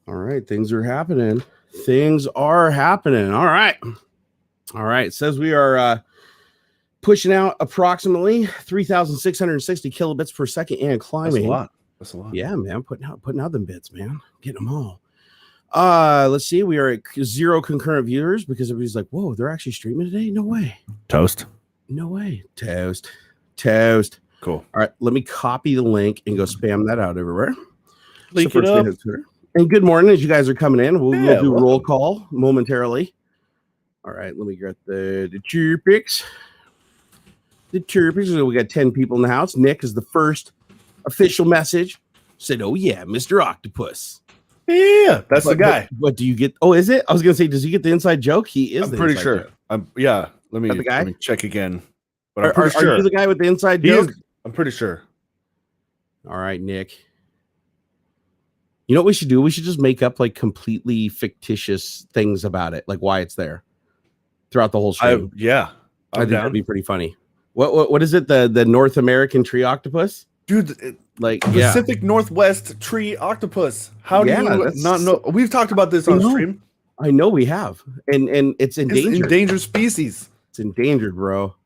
All right, things are happening. Things are happening. All right. All right. It says we are pushing out approximately 3,660 kilobits per second and climbing. That's a lot. That's a lot. Yeah, man. Putting out them bits, man. Getting them all. Let's see. We are at 0 concurrent viewers because everybody's like, whoa, they're actually streaming today? No way. Toast. No way. Toast. Cool. All right. Let me copy the link and go spam that out everywhere. Link it up. And good morning as you guys are coming in. We'll do roll call momentarily. All right, let me get the chirpics. The chirpics. So we got 10 people in the house. Nick is the first official message. Said, oh, yeah, Mr. Octopus. Yeah, that's the guy. What do you get? Oh, is it? I was going to say, does he get the inside joke? He is. I'm pretty sure. Let me check again. But I'm pretty sure. Are you the guy with the inside joke? I'm pretty sure. All right, Nick. You know what we should do? We should just make up like completely fictitious things about it, like why it's there throughout the whole stream. I think that'd be pretty funny. What is it? The North American tree octopus? Dude, Pacific Northwest tree octopus. How do you not know? We've talked about this on stream. I know we have. And it's endangered. It's endangered species. It's endangered, bro.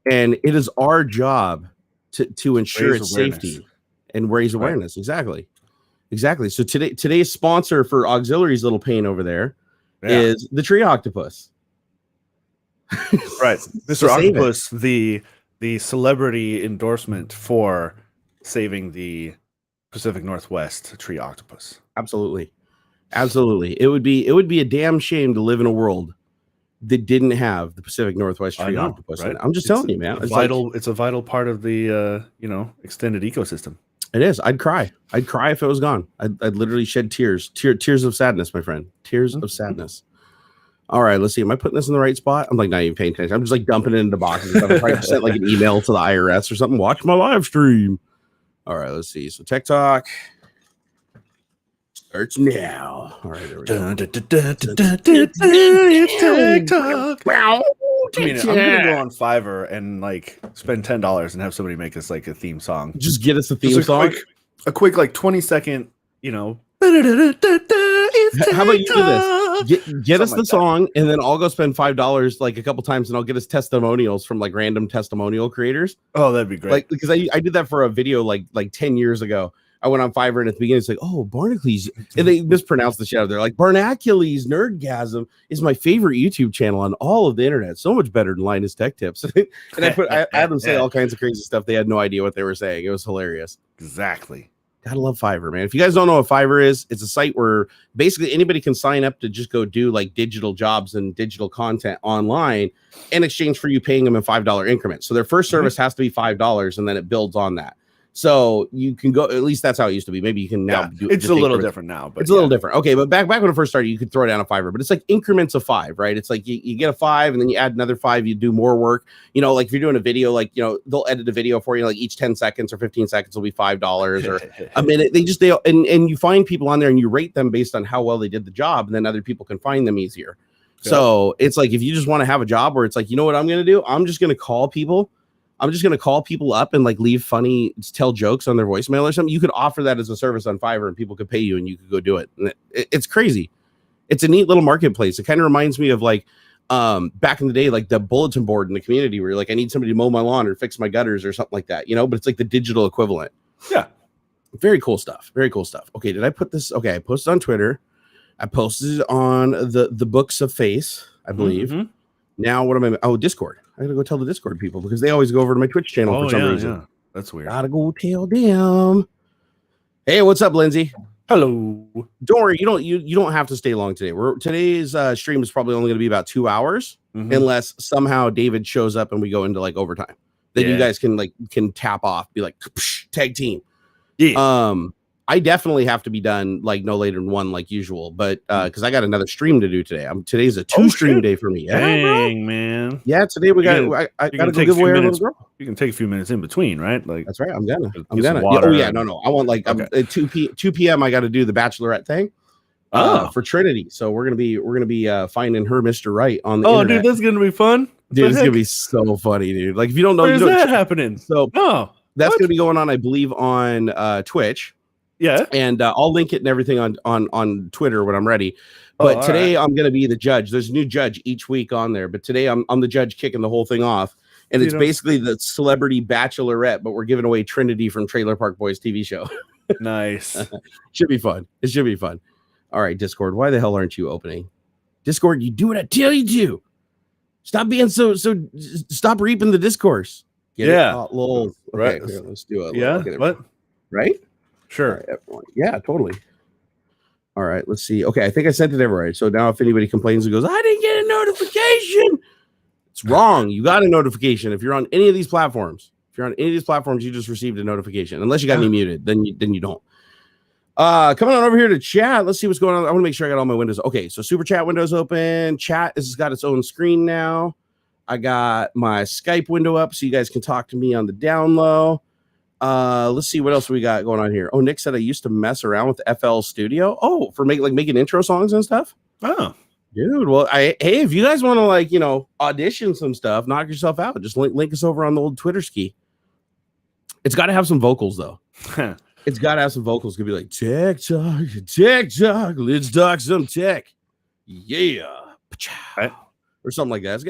And it is our job to ensure its safety and raise awareness. Exactly. So today's sponsor for AuxxZillary's little pain over there is the tree octopus. Right. Mr. Octopus, the celebrity endorsement for saving the Pacific Northwest tree octopus. Absolutely. It would be a damn shame to live in a world that didn't have the Pacific Northwest tree octopus. Right? I'm just telling you, man. It's a vital part of the extended ecosystem. It is. I'd cry if it was gone. I'd literally shed tears of sadness, my friend. Tears of sadness. All right, let's see. Am I putting this in the right spot? I'm like not even paying attention. I'm just like dumping it into boxes. I'm trying to send like an email to the IRS or something. Watch my live stream. All right, let's see. So TikTok starts now. All right, there we go. TikTok. Wow. I'm gonna go on Fiverr and like spend $10 and have somebody make us like a theme song. Just get us a theme song. A quick like 20-second, How about you do this? Get us the song, and then I'll go spend $5 like a couple times, and I'll get us testimonials from like random testimonial creators. Oh, that'd be great. Like because I did that for a video like 10 years ago. I went on Fiverr, and at the beginning, it's like, oh, Barnacules. And they mispronounced the shit out of there. Like, Barnacules Nerdgasm is my favorite YouTube channel on all of the internet. So much better than Linus Tech Tips. And I had them say all kinds of crazy stuff. They had no idea what they were saying. It was hilarious. Exactly. Gotta love Fiverr, man. If you guys don't know what Fiverr is, it's a site where basically anybody can sign up to just go do like digital jobs and digital content online in exchange for you paying them in $5 increments. So their first service has to be $5, and then it builds on that. So you can go, at least that's how it used to be. Maybe you can now do it. It's a little different now, but it's a little different. Okay, but back when it first started, you could throw down a $5, but it's like increments of 5, right? It's like you get a 5 and then you add another 5, you do more work. Like if you're doing a video, like, they'll edit a video for you, like each 10 seconds or 15 seconds will be $5 or a minute. And you find people on there and you rate them based on how well they did the job, and then other people can find them easier. Yeah. So it's like, if you just want to have a job where it's like, you know what I'm going to do? I'm just going to call people up and like leave tell jokes on their voicemail or something. You could offer that as a service on Fiverr and people could pay you and you could go do it. And it's crazy. It's a neat little marketplace. It kind of reminds me of like back in the day, like the bulletin board in the community where you're like, I need somebody to mow my lawn or fix my gutters or something like that, but it's like the digital equivalent. Yeah. Very cool stuff. Okay. Did I put this? Okay. I posted on Twitter. I posted it on the Books of Face, I believe. Mm-hmm. Now what am I? Oh, Discord. I gotta go tell the Discord people because they always go over to my Twitch channel for some reason. Yeah. That's weird. Gotta go tell them. Hey, what's up, Lindsay? Hello. Don't worry, you don't have to stay long today. Today's stream is probably only gonna be about 2 hours, unless somehow David shows up and we go into like overtime. Then you guys can tap off, be like tag team. Yeah. I definitely have to be done like no later than 1 like usual, but because I got another stream to do today. Today's a 2-stream day for me. Dang, man. Yeah, today we got I gotta go give away our little girl. You can take a few minutes in between, right? Like that's right. I'm gonna. No. I want like at 2 p.m. I got to do the bachelorette thing. For Trinity. So we're gonna be finding her Mr. Right on the internet. Dude, that's gonna be fun. Dude, it's gonna be so funny, dude. Like if you don't know, where's that happening? So that's gonna be going on, I believe, on Twitch. Yeah. And I'll link it and everything on Twitter when I'm ready. But today I'm going to be the judge. There's a new judge each week on there, but today I'm the judge kicking the whole thing off. And it's basically the Celebrity Bachelorette, but we're giving away Trinity from Trailer Park Boys TV show. Nice. Should be fun. It should be fun. All right, Discord. Why the hell aren't you opening? Discord, you do what I tell you to. Stop being so. Stop reaping the discourse. Get it? Lol. Right. Okay, here, let's do it. Yeah. What? Right? Sure. Right, yeah, totally. All right, let's see. Okay, I think I sent it everywhere. So now if anybody complains and goes, I didn't get a notification, it's wrong. You got a notification. If you're on any of these platforms, you just received a notification. Unless you got me muted, then you don't. Coming on over here to chat. Let's see what's going on. I want to make sure I got all my windows. Okay, so super chat window's open. Chat has got its own screen now. I got my Skype window up so you guys can talk to me on the down low. Let's see what else we got going on here. Oh, Nick said I used to mess around with FL Studio. Oh, for making intro songs and stuff. Oh, dude. Well, hey, if you guys want to audition some stuff, knock yourself out. Just link us over on the old Twitter ski. It's got to have some vocals though. It's got to have some vocals. Could be like TikTok, let's talk some tech. Yeah. Right. Or something like that.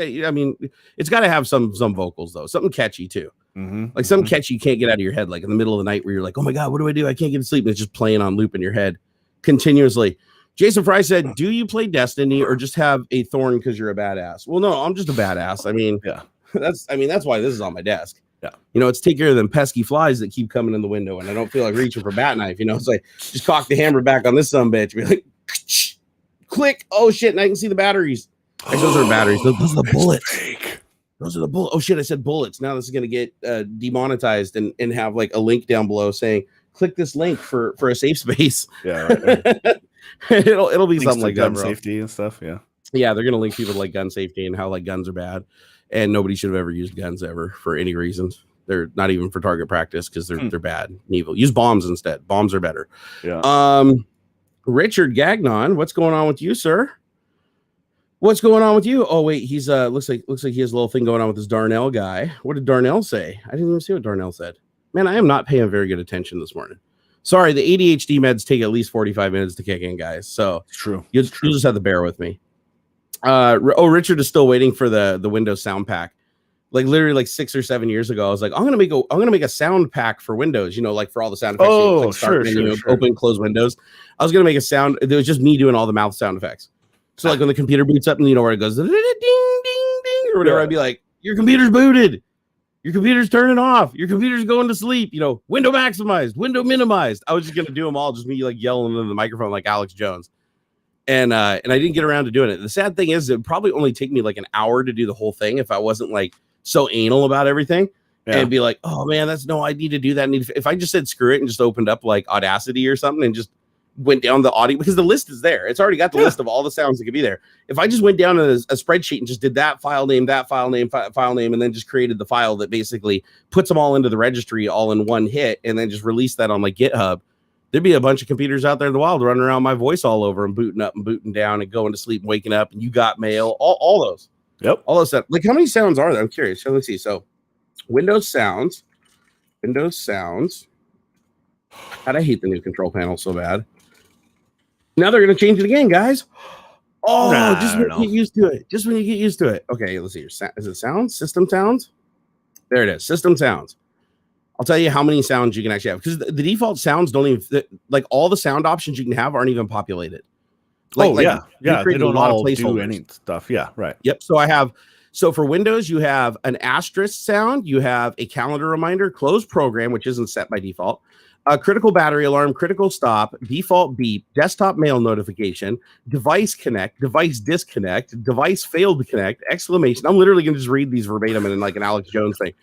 It's got to have some vocals though. Something catchy too. Mm-hmm. Like some catchy you can't get out of your head, like in the middle of the night where you're like, oh my God, what do I do? I can't get to sleep. And it's just playing on loop in your head continuously. Jason Fry said, do you play Destiny or just have a thorn because you're a badass? Well, no, I'm just a badass. Yeah. That's why this is on my desk. Yeah. It's take care of them pesky flies that keep coming in the window and I don't feel like reaching for bat knife. It's like, just cock the hammer back on this sumbitch. Be like, click. Oh shit. And I can see the batteries. Like, those are batteries. Those are the bullets. Those are the bullets. Oh shit, I said bullets. Now this is gonna get demonetized and have like a link down below saying click this link for a safe space. Yeah, right. it'll be Links something like gun that, bro. Safety and stuff. Yeah. Yeah, they're gonna link people to like gun safety and how like guns are bad. And nobody should have ever used guns ever for any reasons. They're not even for target practice because they're bad and evil. Use bombs instead. Bombs are better. Yeah. Richard Gagnon, what's going on with you, sir? What's going on with you? Oh wait, he's looks like he has a little thing going on with this Darnell guy. What did Darnell say? I didn't even see what Darnell said. Man, I am not paying very good attention this morning. Sorry, the ADHD meds take at least 45 minutes to kick in, guys. So it's true. You'll just have to bear with me. Richard is still waiting for the Windows sound pack. Like literally like 6 or 7 years ago, I was like, I'm gonna make a sound pack for Windows, like for all the sound effects. Oh, start sure. Open, close Windows. I was gonna make a sound. It was just me doing all the mouth sound effects. So like when the computer boots up and where it goes ding, ding, ding, or whatever, I'd be like, your computer's booted. Your computer's turning off. Your computer's going to sleep. Window maximized, window minimized. I was just going to do them all, just me like yelling into the microphone like Alex Jones. And I didn't get around to doing it. The sad thing is it would probably only take me like an hour to do the whole thing if I wasn't like so anal about everything. Yeah. And be like, oh man, I need to do that. If I just said screw it and just opened up like Audacity or something and just went down the audio, because the list is there. It's already got the list of all the sounds that could be there. If I just went down a spreadsheet and just did that file name, and then just created the file that basically puts them all into the registry all in one hit, and then just release that on like GitHub, there'd be a bunch of computers out there in the wild running around my voice all over and booting up and booting down and going to sleep and waking up and you got mail, all those. Yep. All those stuff. Like how many sounds are there? I'm curious. So let's see. So Windows sounds. God, I hate the new control panel so bad. Now they're going to change it again, guys. Oh, just when you get used to it. Just when you get used to it. Okay, let's see. Is it sounds? System sounds? There it is. System sounds. I'll tell you how many sounds you can actually have. Because the default sounds don't even, like all the sound options you can have aren't even populated. Yeah. They don't all do any stuff. Yeah, right. Yep. So for Windows, you have an asterisk sound. You have a calendar reminder, closed program, which isn't set by default. A critical battery alarm, critical stop, default beep, desktop mail notification, device connect, device disconnect, device failed to connect, exclamation. I'm literally going to just read these verbatim in like an Alex Jones thing.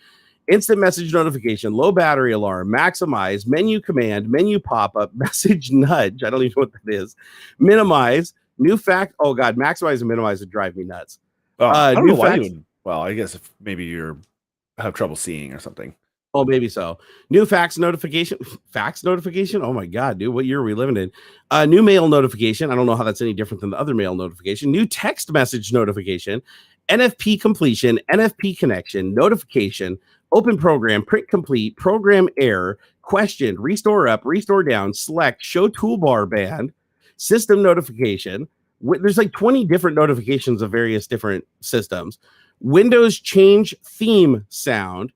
Instant message notification, low battery alarm, maximize, menu command, menu pop-up, message nudge. I don't even know what that is. Minimize, new fact. Oh God, maximize and minimize would drive me nuts. I don't know why you would. Well, I guess if maybe you're have trouble seeing or something. Oh, maybe so. New fax notification. Fax notification? Oh my God, dude. What year are we living in? New mail notification. I don't know how that's any different than the other mail notification. New text message notification. NFP completion. NFP connection. Notification. Open program. Print complete. Program error. question, restore up, restore down, select, show toolbar band, system notification. There's like 20 different notifications of various different systems. Windows change theme sound,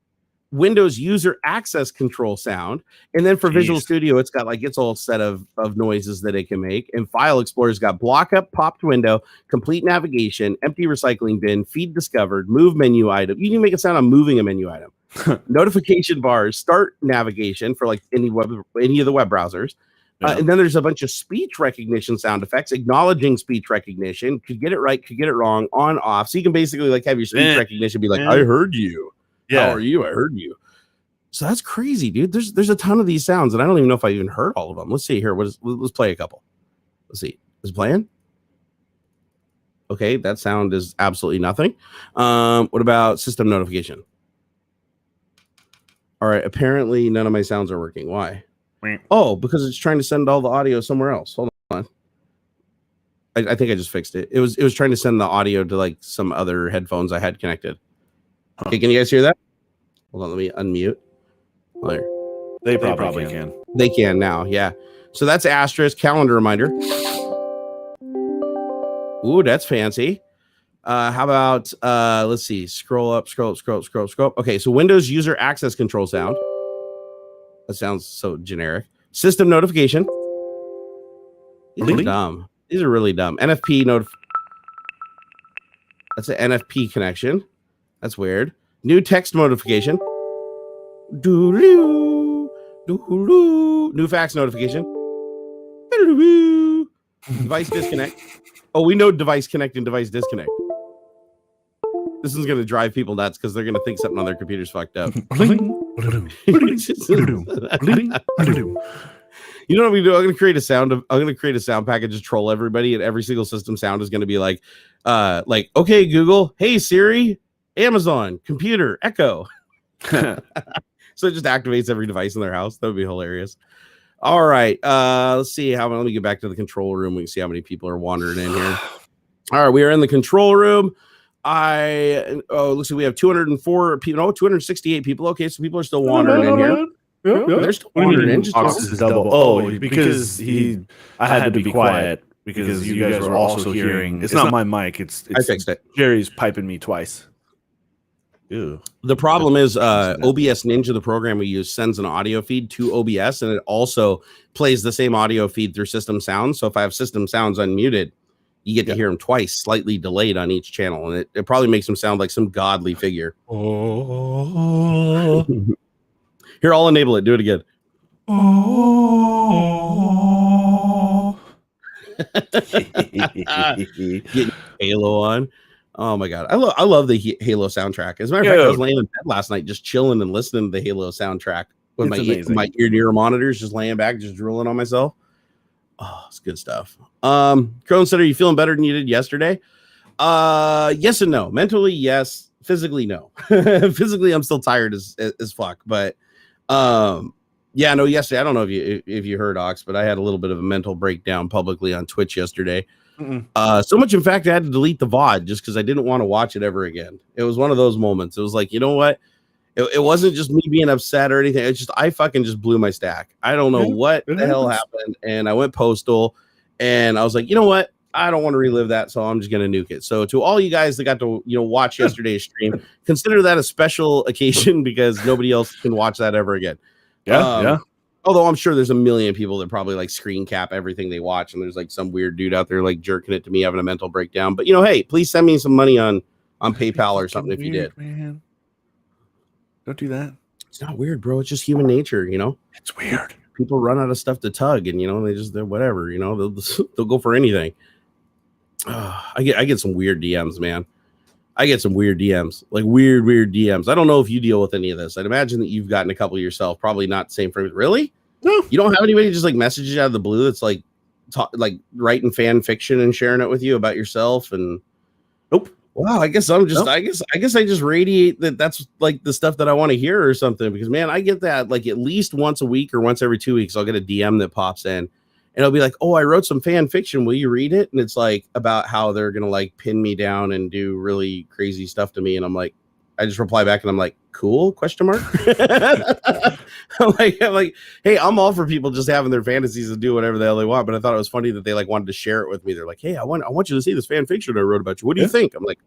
Windows user access control sound, and then for Visual Studio, it's got like its whole set of noises that it can make. And File Explorer's got block up, popped window, complete navigation, empty recycling bin, feed discovered, move menu item. You can make it sound I'm moving a menu item. Notification bars, start navigation for like any of the web browsers. And then there's a bunch of speech recognition sound effects, acknowledging speech recognition, could get it right, could get it wrong, on, off. So you can basically like have your speech recognition be like, I heard you. How are you? I heard you. So that's crazy, dude. There's a ton of these sounds, and I don't even know if I even heard all of them. Let's see here. Let's play a couple. Let's see. Is it playing? Okay, that sound is absolutely nothing. What about system notification? All right, apparently none of my sounds are working. Why? Oh, because it's trying to send all the audio somewhere else. Hold on. I think I just fixed it. It was trying to send the audio to like some other headphones I had connected. Okay, can you guys hear that? Hold on, let me unmute. Oh, there. They probably can. They can now, yeah. So that's asterisk calendar reminder. Ooh, that's fancy. How about let's see, scroll up. Okay, so Windows user access control sound. That sounds so generic. System notification. These are dumb. These are really dumb. NFP That's an NFP connection. That's weird. New text notification. Doo-doo, doo-doo. New fax notification. Doo-doo. Device disconnect. Oh, we know device connect and device disconnect. This is going to drive people nuts because they're going to think something on their computer's fucked up. You know what we do? I'm going to create a sound package to troll everybody, and every single system sound is going to be like, okay, Google, hey Siri, Amazon, computer, Echo. So it just activates every device in their house. That would be hilarious. All right, let's see let me get back to the control room. We can see how many people are wandering in here. All right, we are in the control room. Looks like we have 204 people. No, 268 people. Okay, so people are still wandering in here. Yeah. They're still wandering in. Is double. Oh, because I had to be quiet because you guys were also hearing. It's not my mic. It's I fixed it. Jerry's piping me twice. Ew. The problem is OBS Ninja, the program we use, sends an audio feed to OBS, and it also plays the same audio feed through system sounds. So if I have system sounds unmuted, you get to hear them twice, slightly delayed on each channel, and it probably makes them sound like some godly figure. Oh. Here, I'll enable it. Do it again. Oh. Getting Halo on. Oh my god, I love the Halo soundtrack. As a matter of fact, I was laying in bed last night just chilling and listening to the Halo soundtrack with my ear monitors, just laying back, just drooling on myself. Oh, it's good stuff. Crone said, are you feeling better than you did yesterday? Yes and no. Mentally, yes. Physically, no. Physically, I'm still tired as fuck. But yeah, no, yesterday, I don't know if you heard, Ox, but I had a little bit of a mental breakdown publicly on Twitch yesterday. So much, in fact, I had to delete the VOD just because I didn't want to watch it ever again. It was one of those moments. It was like, you know what? It wasn't just me being upset or anything. It's just I fucking just blew my stack. I don't know what the hell happened. And I went postal and I was like, you know what? I don't want to relive that. So I'm just going to nuke it. So to all you guys that got to, watch yesterday's stream, consider that a special occasion because nobody else can watch that ever again. Yeah. Although I'm sure there's a million people that probably like screen cap everything they watch. And there's like some weird dude out there like jerking it to me having a mental breakdown. But hey, please send me some money on PayPal or something if you did. Man. Don't do that. It's not weird, bro. It's just human nature, It's weird. People run out of stuff to tug, and they're whatever, they'll go for anything. I get some weird DMs, man. I get some weird DMs, like weird DMs. I don't know if you deal with any of this. I'd imagine that you've gotten a couple yourself. Probably not the same for really. No, you don't have anybody just like messages you out of the blue that's like writing fan fiction and sharing it with you about yourself. And nope. Wow, I guess I'm just I guess I just radiate that's like the stuff that I want to hear or something, because man, I get that like at least once a week or once every 2 weeks I'll get a DM that pops in and it'll be like, "Oh, I wrote some fan fiction. Will you read it?" And it's like about how they're going to like pin me down and do really crazy stuff to me, and I'm like, I just reply back and I'm like, cool, question mark. I'm like, hey, I'm all for people just having their fantasies and do whatever the hell they want. But I thought it was funny that they like wanted to share it with me. They're like, hey, I want you to see this fan fiction I wrote about you. What do you think? I'm like,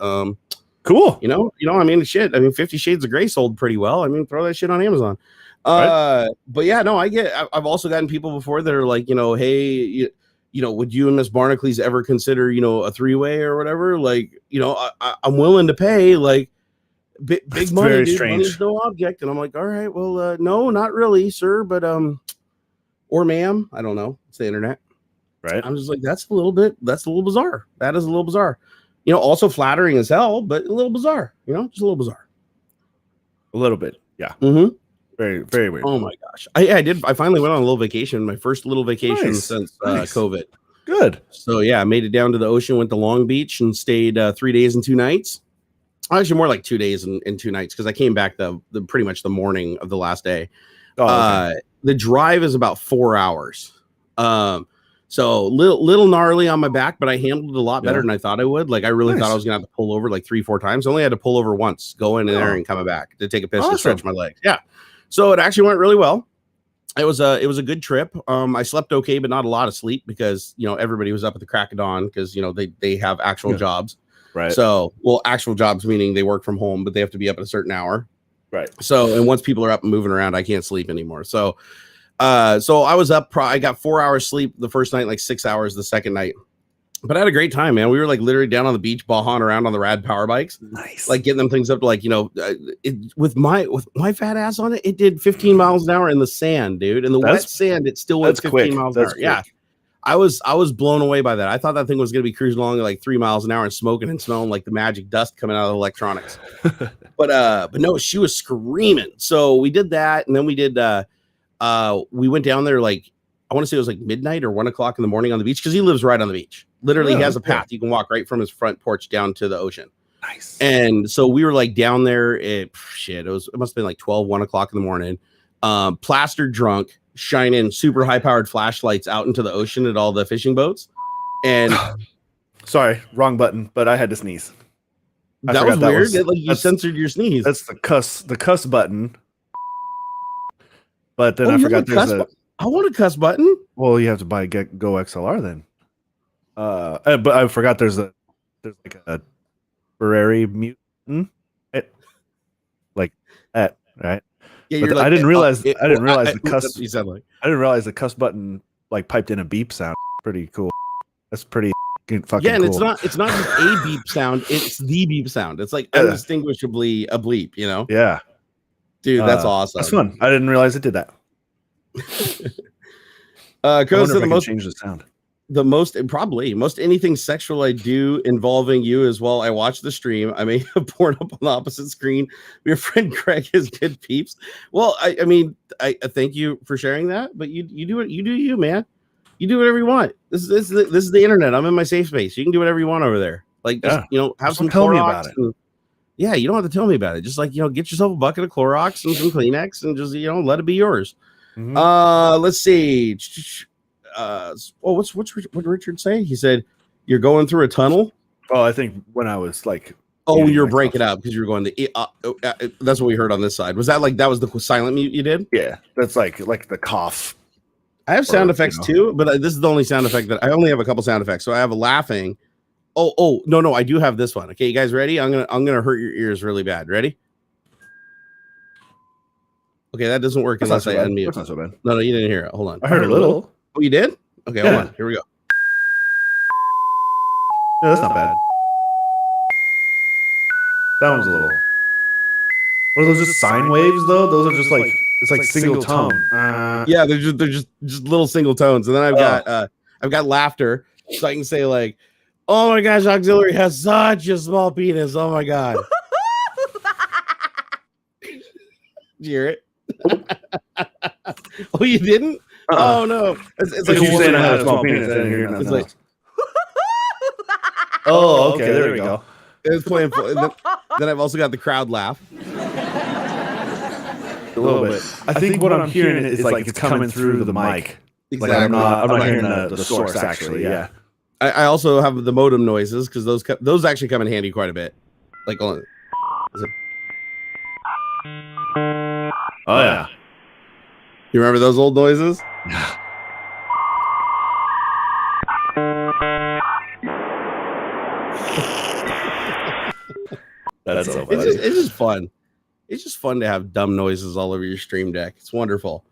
cool. You know, I mean, shit. I mean, 50 Shades of Grey sold pretty well. I mean, throw that shit on Amazon. Right. But yeah, no, I've also gotten people before that are like, you know, hey, you know, would you and Miss Barnacules ever consider, you know, a 3-way or whatever? Like, you know, I'm willing to pay like big money, very dude. strange. Money's no object. And I'm like, all right, well, no, not really, sir. But, or ma'am, I don't know. It's the internet. Right. I'm just like, that's a little bizarre. That is a little bizarre. You know, also flattering as hell, but a little bizarre, you know, just a little bizarre. A little bit. Yeah. Mm-hmm. Very, very weird. Oh my gosh. I finally went on a little vacation, my first little vacation since COVID. Good. So yeah, I made it down to the ocean, went to Long Beach and stayed 3 days and 2 nights. Actually, more like 2 days and 2 nights because I came back the pretty much the morning of the last day. Oh, okay. The drive is about 4 hours. So little gnarly on my back, but I handled it a lot better than I thought I would. Like I really thought I was gonna have to pull over like 3-4 times. I only had to pull over once, go in there and coming back to take a piss and stretch my legs. Yeah. So it actually went really well. It was a good trip. I slept okay, but not a lot of sleep because you know everybody was up at the crack of dawn because you know they have actual jobs. Right. So actual jobs meaning they work from home, but they have to be up at a certain hour. Right. So and once people are up and moving around, I can't sleep anymore. So I was up. I got 4 hours sleep the first night, like 6 hours the second night. But I had a great time, man. We were like literally down on the beach, bawhawing around on the rad power bikes. Nice. Like getting them things up to like, you know, with my fat ass on it, it did 15 miles an hour in the sand, dude. In the wet sand, it still went 15 miles an hour. Quick. Yeah. I was blown away by that. I thought that thing was going to be cruising along at like 3 miles an hour and smoking and smelling like the magic dust coming out of the electronics. But no, she was screaming. So we did that. And then we did, we went down there like, I want to say it was like midnight or 1 o'clock in the morning on the beach because he lives right on the beach. Literally, he has a path. You can walk right from his front porch down to the ocean. Nice. And so we were like down there. It must have been like 1 o'clock in the morning. Plastered drunk, shining super high powered flashlights out into the ocean at all the fishing boats. And sorry, wrong button, but I had to sneeze. That was weird. Like you censored your sneeze. That's the cuss button. But then I forgot there's I want a cuss button. Well, you have to buy Go XLR then. But I forgot there's like a Ferrari mute like that, right? Yeah, but like, I didn't realize the cuss. You said like I didn't realize the cuss button like piped in a beep sound. Pretty cool. That's pretty fucking cool. And it's not just a beep sound, it's the beep sound. It's like undistinguishably a bleep, you know? Yeah. Dude, that's awesome. That's fun. I didn't realize it did that. Goes to change the sound. The most anything sexual I do involving you as well. I watch the stream. I may have porn up on the opposite screen. Your friend Craig has good peeps. Well, I mean, I thank you for sharing that. But you do it. You do you, man. You do whatever you want. This is the internet. I'm in my safe space. You can do whatever you want over there. Like, just, you know, have some tell me Clorox about it. and, yeah, you don't have to tell me about it. Just like, you know, get yourself a bucket of Clorox and some Kleenex and just, you know, let it be yours. Mm-hmm. Let's see. What Richard say? He said you're going through a tunnel. Oh, I think when I was like, you're breaking up because you're going that's what we heard on this side. Was that the silent mute you did? Yeah, that's like the cough. I have sound effects too, but this is the only sound effect that I only have a couple sound effects. So I have a laughing. No, I do have this one. Okay, you guys ready? I'm gonna hurt your ears really bad. Ready? Okay, that doesn't work unless I unmute. That's not so bad. No, you didn't hear it. Hold on. I heard a little. Oh, you did? Okay, hold on. Here we go. Yeah, that's not bad. That one's a little. What are those just sine waves though? Those are just like it's like single tone. Yeah, they're just little single tones. And then I've got laughter, so I can say like, "Oh my gosh, AuxxZillary has such a small penis. Oh my god." Did you hear it? Oh, you didn't? Oh no! It's like you saying I had a small penis. I didn't hear nothing. It's like, oh, okay, there we go. It's playing. Then I've also got the crowd laugh. A little bit. I think what I'm hearing is like it's coming through the mic. Exactly. Like I'm not hearing the source actually. Yeah. I also have the modem noises because those actually come in handy quite a bit. Like, Oh yeah. You remember those old noises? That's so funny. It's just fun. It's just fun to have dumb noises all over your Stream Deck. It's wonderful.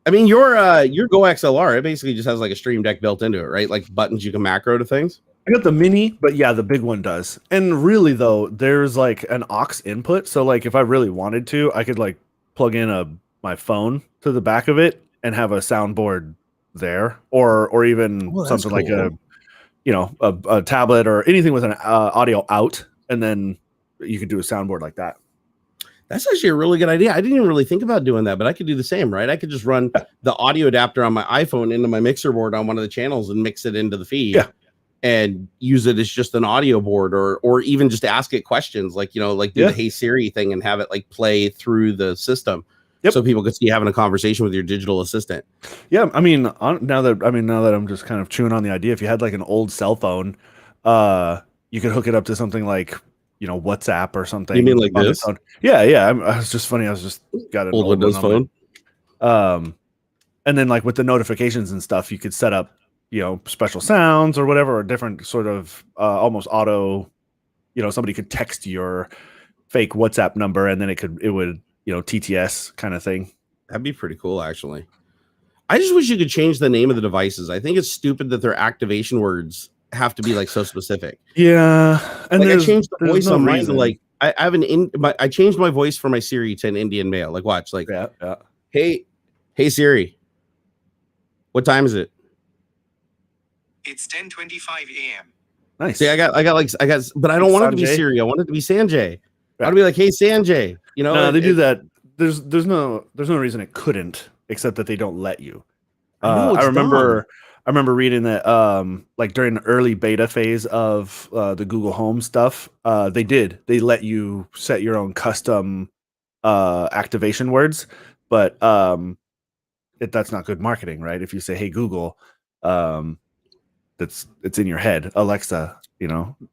I mean, your Go XLR, it basically just has like a Stream Deck built into it, right? Like buttons you can macro to things. I got the mini, but yeah, the big one does. And really though, there's like an aux input. So like if I really wanted to, I could like plug in my phone to the back of it and have a soundboard there, or even something cool. Like a tablet or anything with an audio out, and then you could do a soundboard like that. That's actually a really good idea. I didn't even really think about doing that, but I could do the same, right? I could just run the audio adapter on my iPhone into my mixer board on one of the channels and mix it into the feed. Yeah. And use it as just an audio board, or even just ask it questions, like, like do the Hey Siri thing and have it like play through the system. Yep. So people could see you having a conversation with your digital assistant. Yeah, I mean, now that I'm just kind of chewing on the idea, if you had like an old cell phone, you could hook it up to something like WhatsApp or something. You mean like this? Yeah. I was just funny. I was just got an old Windows phone. And then like with the notifications and stuff, you could set up special sounds or whatever, or different sort of almost auto. Somebody could text your fake WhatsApp number, and then it would TTS kind of thing. That'd be pretty cool, actually. I just wish you could change the name of the devices. I think it's stupid that their activation words have to be like so specific. Yeah, and like, I changed the voice on mine. Like I have I changed my voice for my Siri to an Indian male. Like watch, like Hey Siri, what time is it? It's 10:25 a.m. Nice. See, I got, but I don't want it to be Siri. I want it to be Sanjay. I want to be like, hey, Sanjay. No, they do that. There's no reason it couldn't, except that they don't let you. I remember reading that like during the early beta phase of the Google Home stuff, they let you set your own custom activation words, but that's not good marketing, right? If you say, hey Google, it's in your head, Alexa,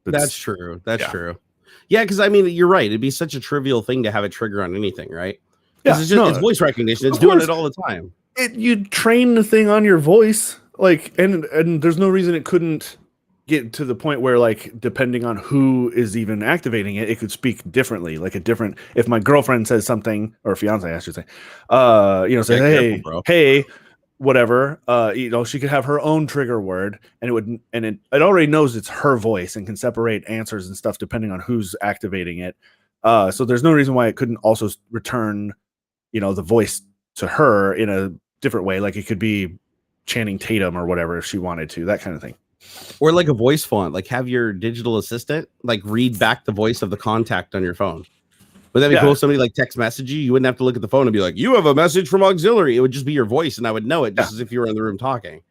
that's true. That's true. Yeah, because I mean, you're right. It'd be such a trivial thing to have it trigger on anything, right? Because it's voice recognition. It's doing it all the time. You train the thing on your voice, like, and there's no reason it couldn't get to the point where, like, depending on who is even activating it, it could speak differently. Like if my girlfriend says something, or fiance, I should say, say, hey, whatever, she could have her own trigger word, and it already knows it's her voice and can separate answers and stuff depending on who's activating it. So there's no reason why it couldn't also return, the voice to her in a different way. Like it could be Channing Tatum or whatever if she wanted to, that kind of thing. Or like a voice font, like have your digital assistant like read back the voice of the contact on your phone. Would that be cool? Somebody like text message you, you wouldn't have to look at the phone and be like, you have a message from AuxxZillary. It would just be your voice, and I would know it just as if you were in the room talking.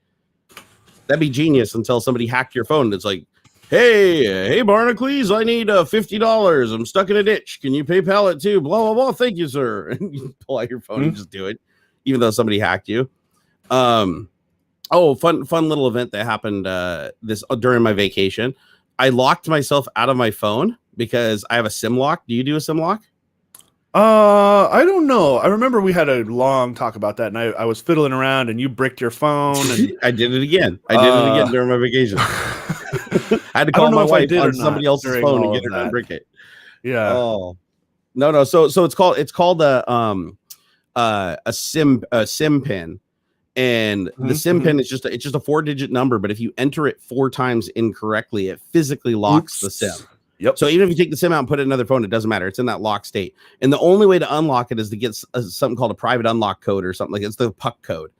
That'd be genius until somebody hacked your phone. And it's like, hey, Barnacules, I need $50. I'm stuck in a ditch. Can you PayPal it too? Blah, blah, blah. Thank you, sir. And you pull out your phone and just do it, even though somebody hacked you. Fun little event that happened during my vacation. I locked myself out of my phone because I have a SIM lock. Do you do a SIM lock? I don't know. I remember we had a long talk about that, and I was fiddling around, and you bricked your phone. And I did it again. During my vacation. I had to call my wife on somebody else's phone and get her to brick it. Yeah. Oh, no. So it's called a SIM pin, and the SIM pin is just a 4-digit number. But if you enter it 4 times incorrectly, it physically locks the SIM. Yep. So even if you take the SIM out and put it in another phone, it doesn't matter. It's in that lock state. And the only way to unlock it is to get something called a private unlock code or something. Like it's the puck code.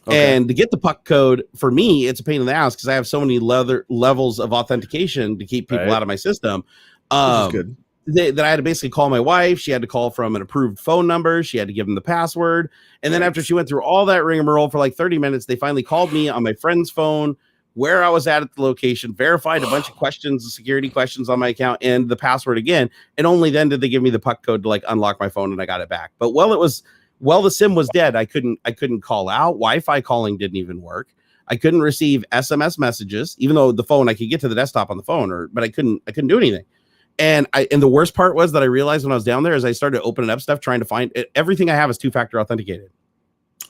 Okay. And to get the puck code, for me, it's a pain in the ass because I have so many levels of authentication to keep people out of my system. This is good. That I had to basically call my wife. She had to call from an approved phone number. She had to give them the password. And then after she went through all that rigmarole for like 30 minutes, they finally called me on my friend's phone, where I was at the location, verified a bunch of questions, security questions on my account, and the password again. And only then did they give me the puck code to like unlock my phone, and I got it back. But while the SIM was dead, I couldn't call out. Wi-Fi calling didn't even work. I couldn't receive SMS messages, even though the phone I could get to the desktop on the phone, but I couldn't do anything. And the worst part was that I realized when I was down there is I started opening up stuff, trying to find it. Everything I have is 2-factor authenticated.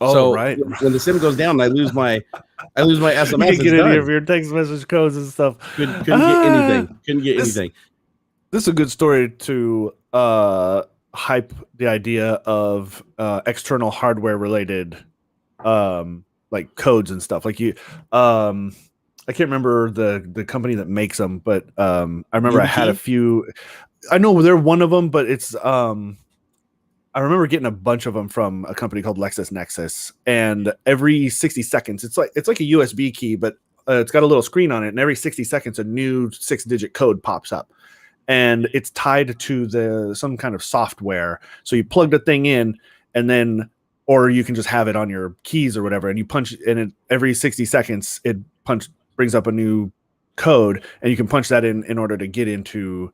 Oh, so right. When the SIM goes down and I lose my SMS, you can get any of your text message codes and stuff. Couldn't get anything. This is a good story to hype the idea of external hardware related like codes and stuff. Like you I can't remember the company that makes them, but I remember I had a few. I know they're one of them, but it's I remember getting a bunch of them from a company called LexisNexis, and every 60 seconds, it's like a USB key, but it's got a little screen on it, and every 60 seconds, a new 6-digit code pops up, and it's tied to some kind of software. So you plug the thing in, and then, or you can just have it on your keys or whatever, and you punch, and every 60 seconds, it brings up a new code, and you can punch that in order to get into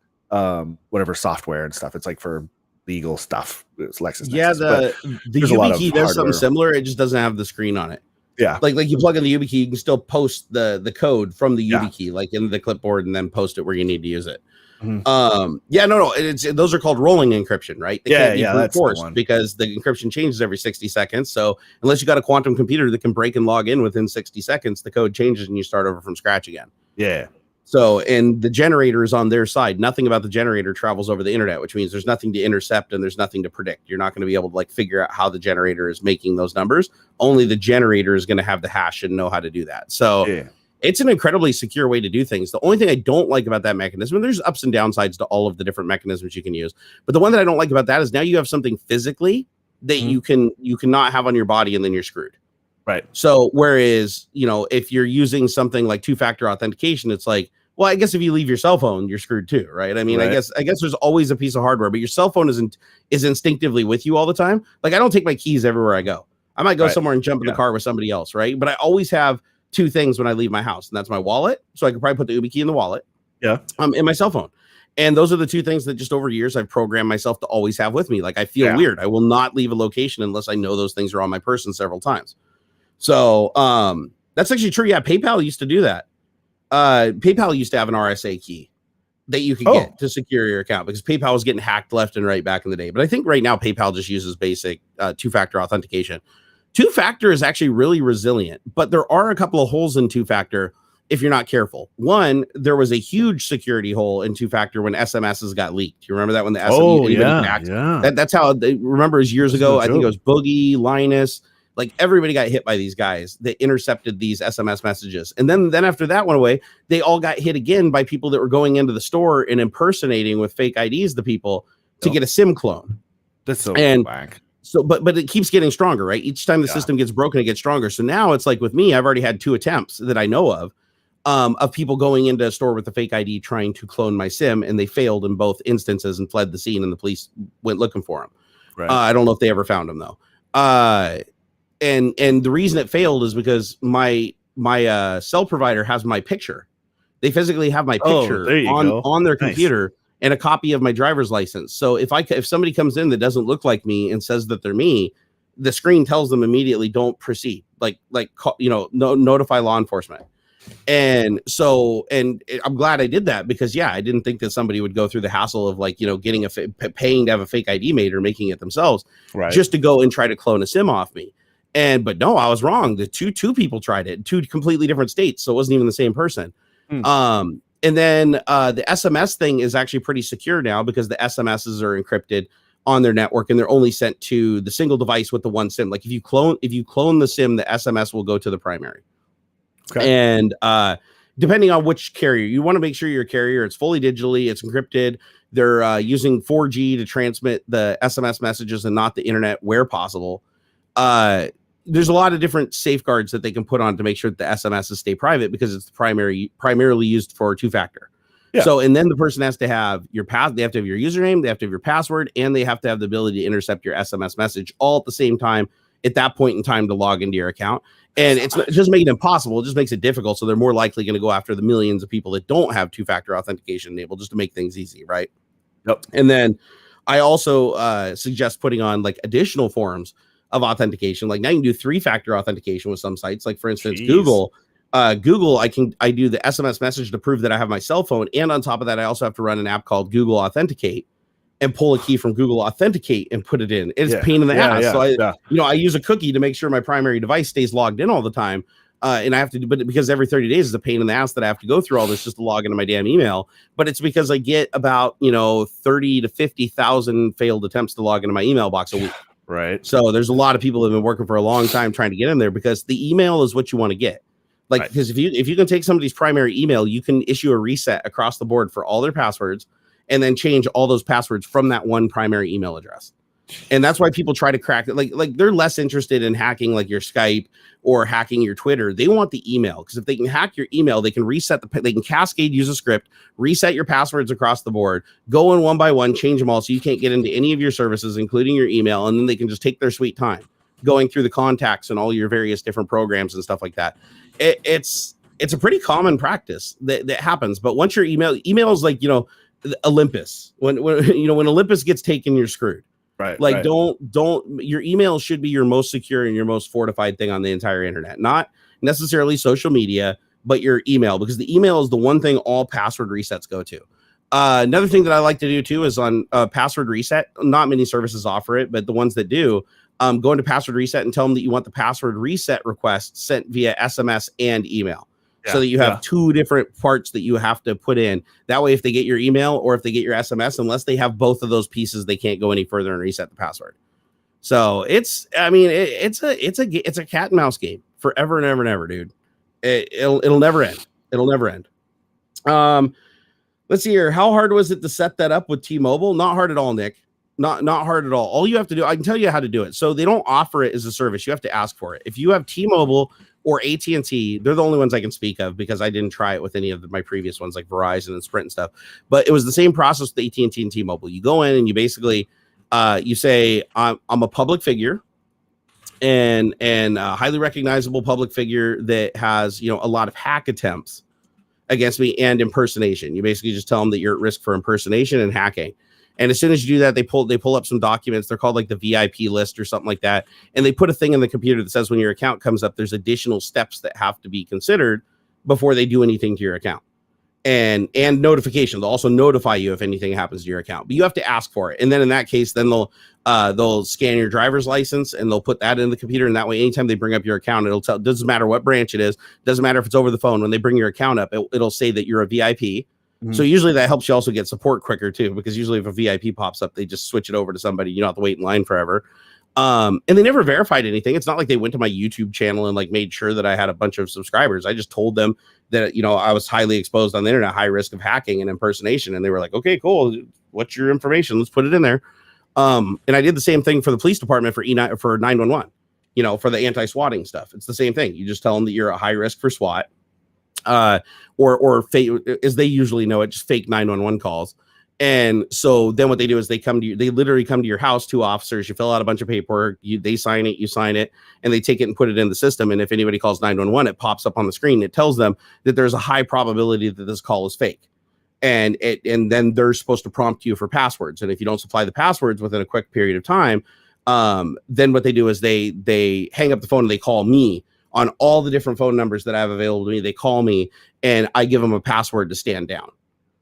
whatever software and stuff. It's like for legal stuff. It's LexisNexis. Yeah, the YubiKey does something similar. It just doesn't have the screen on it. Yeah, like you plug in the YubiKey, you can still post the code from the YubiKey, like in the clipboard, and then post it where you need to use it. Mm-hmm. Those are called rolling encryption, right? They can't be brute forced because the encryption changes every 60 seconds. So unless you got a quantum computer that can break and log in within 60 seconds, the code changes and you start over from scratch again. Yeah. So, and the generator is on their side. Nothing about the generator travels over the internet, which means there's nothing to intercept and there's nothing to predict. You're not going to be able to like figure out how the generator is making those numbers. Only the generator is going to have the hash and know how to do that. So it's an incredibly secure way to do things. The only thing I don't like about that mechanism, and there's ups and downsides to all of the different mechanisms you can use, but the one that I don't like about that is now you have something physically that you cannot have on your body, and then you're screwed. Right. So whereas, if you're using something like 2-factor authentication, it's like, well, I guess if you leave your cell phone, you're screwed too, right? I mean, I guess there's always a piece of hardware, but your cell phone is instinctively with you all the time. Like I don't take my keys everywhere I go. I might go somewhere and jump in the car with somebody else, right? But I always have two things when I leave my house, and that's my wallet. So I could probably put the YubiKey in the wallet. Yeah. And my cell phone. And those are the two things that just over years I've programmed myself to always have with me. Like I feel weird. I will not leave a location unless I know those things are on my person several times. So that's actually true. Yeah, PayPal used to do that. PayPal used to have an RSA key that you could get to secure your account because PayPal was getting hacked left and right back in the day. But I think right now PayPal just uses basic 2-factor authentication. 2-factor is actually really resilient, but there are a couple of holes in 2-factor if you're not careful. One, there was a huge security hole in 2-factor when SMSs got leaked. You remember that when the SMSs that's how they remember is years ago. I think it was Boogie, Linus, like everybody got hit by these guys that intercepted these SMS messages. And then after that went away, they all got hit again by people that were going into the store and impersonating with fake IDs the people to get a SIM clone. That's so whack. So, but it keeps getting stronger, right? Each time the system gets broken, it gets stronger. So now it's like with me, I've already had 2 attempts that I know of people going into a store with a fake ID trying to clone my SIM, and they failed in both instances and fled the scene, and the police went looking for them. Right. I don't know if they ever found him though. And the reason it failed is because my cell provider has my picture. They physically have my picture on their computer and a copy of my driver's license. So if somebody comes in that doesn't look like me and says that they're me, the screen tells them immediately, don't proceed. Notify law enforcement. And so, and I'm glad I did that because I didn't think that somebody would go through the hassle of getting paying to have a fake ID made or making it themselves just to go and try to clone a SIM off me. But no, I was wrong. The two people tried it, 2 completely different states. So it wasn't even the same person. And then the SMS thing is actually pretty secure now because the SMSs are encrypted on their network and they're only sent to the single device with the one SIM. Like if you clone the SIM, the SMS will go to the primary. Okay. And depending on which carrier, you want to make sure your carrier, it's fully digitally, it's encrypted. They're using 4G to transmit the SMS messages and not the internet where possible. There's a lot of different safeguards that they can put on to make sure that the SMSs stay private because it's primarily used for 2-factor. Yeah. So, and then the person has to have they have to have your username, they have to have your password, and they have to have the ability to intercept your SMS message all at the same time at that point in time to log into your account. And it just makes it impossible. It just makes it difficult. So they're more likely going to go after the millions of people that don't have 2-factor authentication enabled just to make things easy, right? Yep. And then I also suggest putting on like additional forms of authentication. Like now you can do 3-factor authentication with some sites. Like for instance, Google Google, I do the SMS message to prove that I have my cell phone, and on top of that, I also have to run an app called Google Authenticate and pull a key from Google Authenticate and put it in. It's a pain in the ass. So I use a cookie to make sure my primary device stays logged in all the time. And I have to do, but because every 30 days is a pain in the ass that I have to go through all this just to log into my damn email. But it's because I get about 30 to 50,000 failed attempts to log into my email box a week. Right. So there's a lot of people that have been working for a long time trying to get in there because the email is what you want to get. Like, because if you can take somebody's primary email, you can issue a reset across the board for all their passwords and then change all those passwords from that one primary email address. And that's why people try to crack it. Like they're less interested in hacking like your Skype or hacking your Twitter. They want the email, because if they can hack your email, they can reset they can cascade, use a script, reset your passwords across the board, go in one by one, change them all so you can't get into any of your services, including your email, and then they can just take their sweet time going through the contacts and all your various different programs and stuff like that. It's a pretty common practice that happens. But once your email is like Olympus. When Olympus gets taken, you're screwed. Right. Like don't your email should be your most secure and your most fortified thing on the entire internet. Not necessarily social media, but your email, because the email is the one thing all password resets go to. Another thing that I like to do too is on password reset. Not many services offer it, but the ones that do, go into password reset and tell them that you want the password reset request sent via SMS and email. So that you have two different parts that you have to put in. That way, if they get your email or if they get your SMS, unless they have both of those pieces, they can't go any further and reset the password. So it's a cat and mouse game forever and ever and ever, dude. It'll never end. It'll never end. Let's see here. How hard was it to set that up with T-Mobile? Not hard at all, Nick. Not hard at all. All you have to do, I can tell you how to do it. So they don't offer it as a service. You have to ask for it. If you have T-Mobile or AT&T, they're the only ones I can speak of because I didn't try it with any of my previous ones like Verizon and Sprint and stuff. But it was the same process with AT&T and T-Mobile. You go in and you basically you say I'm a public figure and a highly recognizable public figure that has a lot of hack attempts against me and impersonation. You basically just tell them that you're at risk for impersonation and hacking. And as soon as you do that, they pull up some documents. They're called like the VIP list or something like that. And they put a thing in the computer that says when your account comes up, there's additional steps that have to be considered before they do anything to your account. And notification. They'll also notify you if anything happens to your account. But you have to ask for it. And then in that case, then they'll scan your driver's license and they'll put that in the computer. And that way, anytime they bring up your account, it'll tell. Doesn't matter what branch it is. Doesn't matter if it's over the phone. When they bring your account up, it'll say that you're a VIP. Mm-hmm. So usually that helps you also get support quicker too, because usually if a VIP pops up, they just switch it over to somebody. You don't have to wait in line forever. And they never verified anything. It's not like they went to my YouTube channel and like made sure that I had a bunch of subscribers. I just told them that, I was highly exposed on the internet, high risk of hacking and impersonation. And they were like, okay, cool. What's your information? Let's put it in there. And I did the same thing for the police department for 911, for the anti-swatting stuff. It's the same thing. You just tell them that you're a high risk for SWAT. Or fake, as they usually know it, just fake 911 calls. And so then what they do is they literally come to your house, two officers, you fill out a bunch of paperwork, they sign it, you sign it, and they take it and put it in the system. And if anybody calls 911, it pops up on the screen. It tells them that there's a high probability that this call is fake. And then they're supposed to prompt you for passwords. And if you don't supply the passwords within a quick period of time, then what they do is they hang up the phone and they call me on all the different phone numbers that I have available to me. They call me and I give them a password to stand down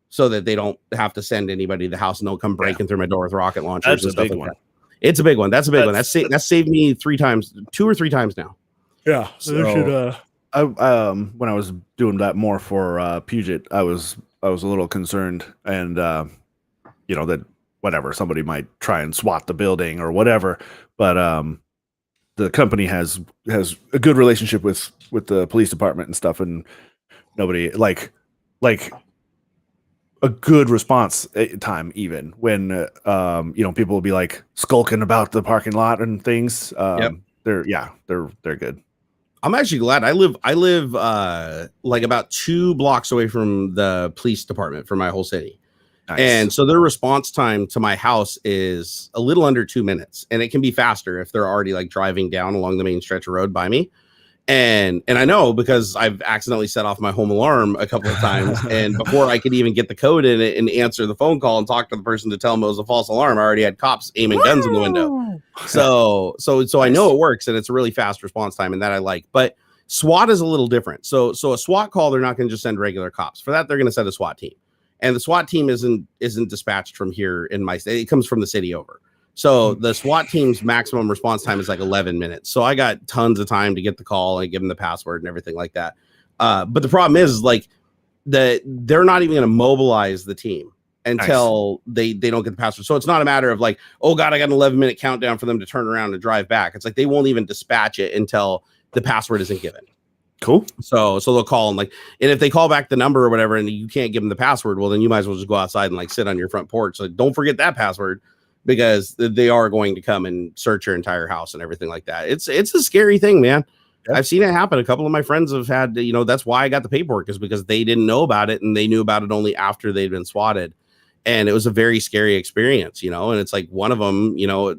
so that they don't have to send anybody to the house and they'll come breaking through my door with rocket launchers and stuff like that. It's a big one. That's a big one. That's saved me 2 or 3 times now. Yeah. So when I was doing that more for Puget, I was a little concerned and that whatever, somebody might try and SWAT the building or whatever. But the company has a good relationship with the police department and stuff, and nobody like a good response time, even when people will be like skulking about the parking lot and things. They're good. I'm actually glad I live like about 2 blocks away from the police department for my whole city. Nice. And so their response time to my house is a little under 2 minutes, and it can be faster if they're already like driving down along the main stretch of road by me. And I know because I've accidentally set off my home alarm a couple of times, and before I could even get the code in it and answer the phone call and talk to the person to tell them it was a false alarm, I already had cops aiming guns in the window. So I know it works, and it's a really fast response time, and that I like. But SWAT is a little different. So a SWAT call, they're not going to just send regular cops. For that, they're going to send a SWAT team. And the SWAT team isn't dispatched from here in my state. It comes from the city over. So the SWAT team's maximum response time is like 11 minutes. So I got tons of time to get the call and give them the password and everything like that. But the problem is like they're not even going to mobilize the team until they don't get the password. So it's not a matter of like, oh God, I got an 11-minute countdown for them to turn around and drive back. It's like they won't even dispatch it until the password isn't given. Cool. So they'll call and if they call back the number or whatever and you can't give them the password, well then you might as well just go outside and like sit on your front porch. So don't forget that password, because they are going to come and search your entire house and everything like that. It's a scary thing, man. Yeah. I've seen it happen. A couple of my friends have had, that's why I got the paperwork, is because they didn't know about it and they knew about it only after they'd been swatted. And it was a very scary experience, and it's like one of them, well,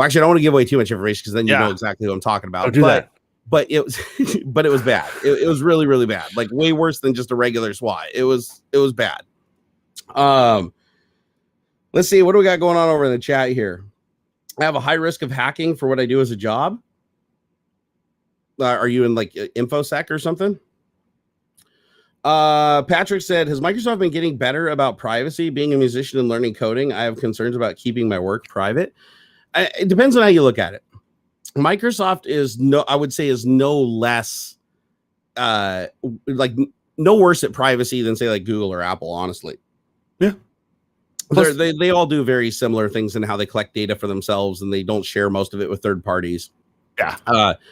actually I don't want to give away too much information because then you know exactly what I'm talking about. Don't do that. But it was, but it was bad. It was really, really bad. Like way worse than just a regular SWAT. It was bad. Let's see. What do we got going on over in the chat here? I have a high risk of hacking for what I do as a job. Are you in like InfoSec or something? Patrick said, has Microsoft been getting better about privacy? Being a musician and learning coding, I have concerns about keeping my work private. It depends on how you look at it. Microsoft is no less no worse at privacy than say like Google or Apple, honestly. Yeah. They all do very similar things in how they collect data for themselves, and they don't share most of it with third parties. Yeah.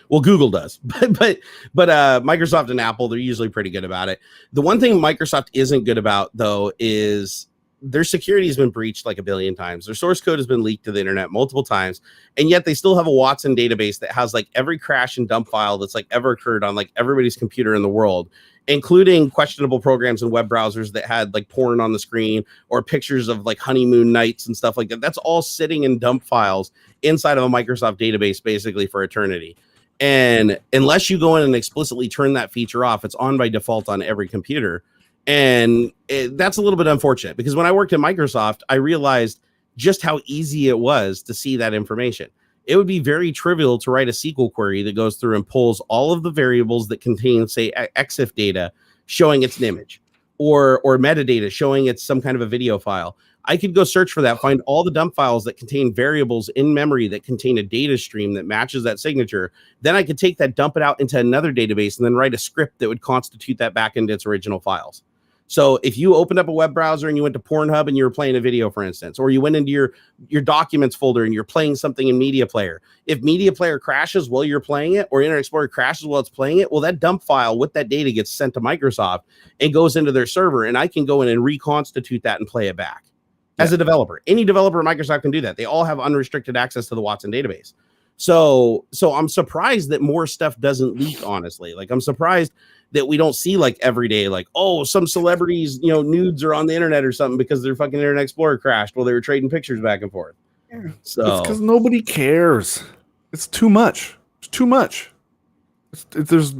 Well, Google does, but Microsoft and Apple, they're usually pretty good about it. The one thing Microsoft isn't good about, though, is their security has been breached like a billion times. Their source code has been leaked to the internet multiple times, and yet they still have a Watson database that has like every crash and dump file that's like ever occurred on like everybody's computer in the world, including questionable programs and web browsers that had like porn on the screen or pictures of like honeymoon nights and stuff like that. That's all sitting in dump files inside of a Microsoft database basically for eternity. And unless you go in and explicitly turn that feature off, it's on by default on every computer. And that's a little bit unfortunate, because when I worked at Microsoft, I realized just how easy it was to see that information. It would be very trivial to write a SQL query that goes through and pulls all of the variables that contain, say, EXIF data showing it's an image, or metadata showing it's some kind of a video file. I could go search for that, find all the dump files that contain variables in memory that contain a data stream that matches that signature. Then I could take that, dump it out into another database, and then write a script that would constitute that back into its original files. So if you opened up a web browser and you went to Pornhub and you were playing a video, for instance, or you went into your documents folder and you're playing something in Media Player, if Media Player crashes while you're playing it, or Internet Explorer crashes while it's playing it, well, that dump file with that data gets sent to Microsoft and goes into their server, and I can go in and reconstitute that and play it back. As a developer, any developer at Microsoft can do that. They all have unrestricted access to the Watson database. So I'm surprised that more stuff doesn't leak, honestly. Like, I'm surprised that we don't see like every day, like, oh, some celebrities, nudes are on the internet or something because their fucking Internet Explorer crashed while they were trading pictures back and forth. So it's because nobody cares. It's too much. It's too much. There's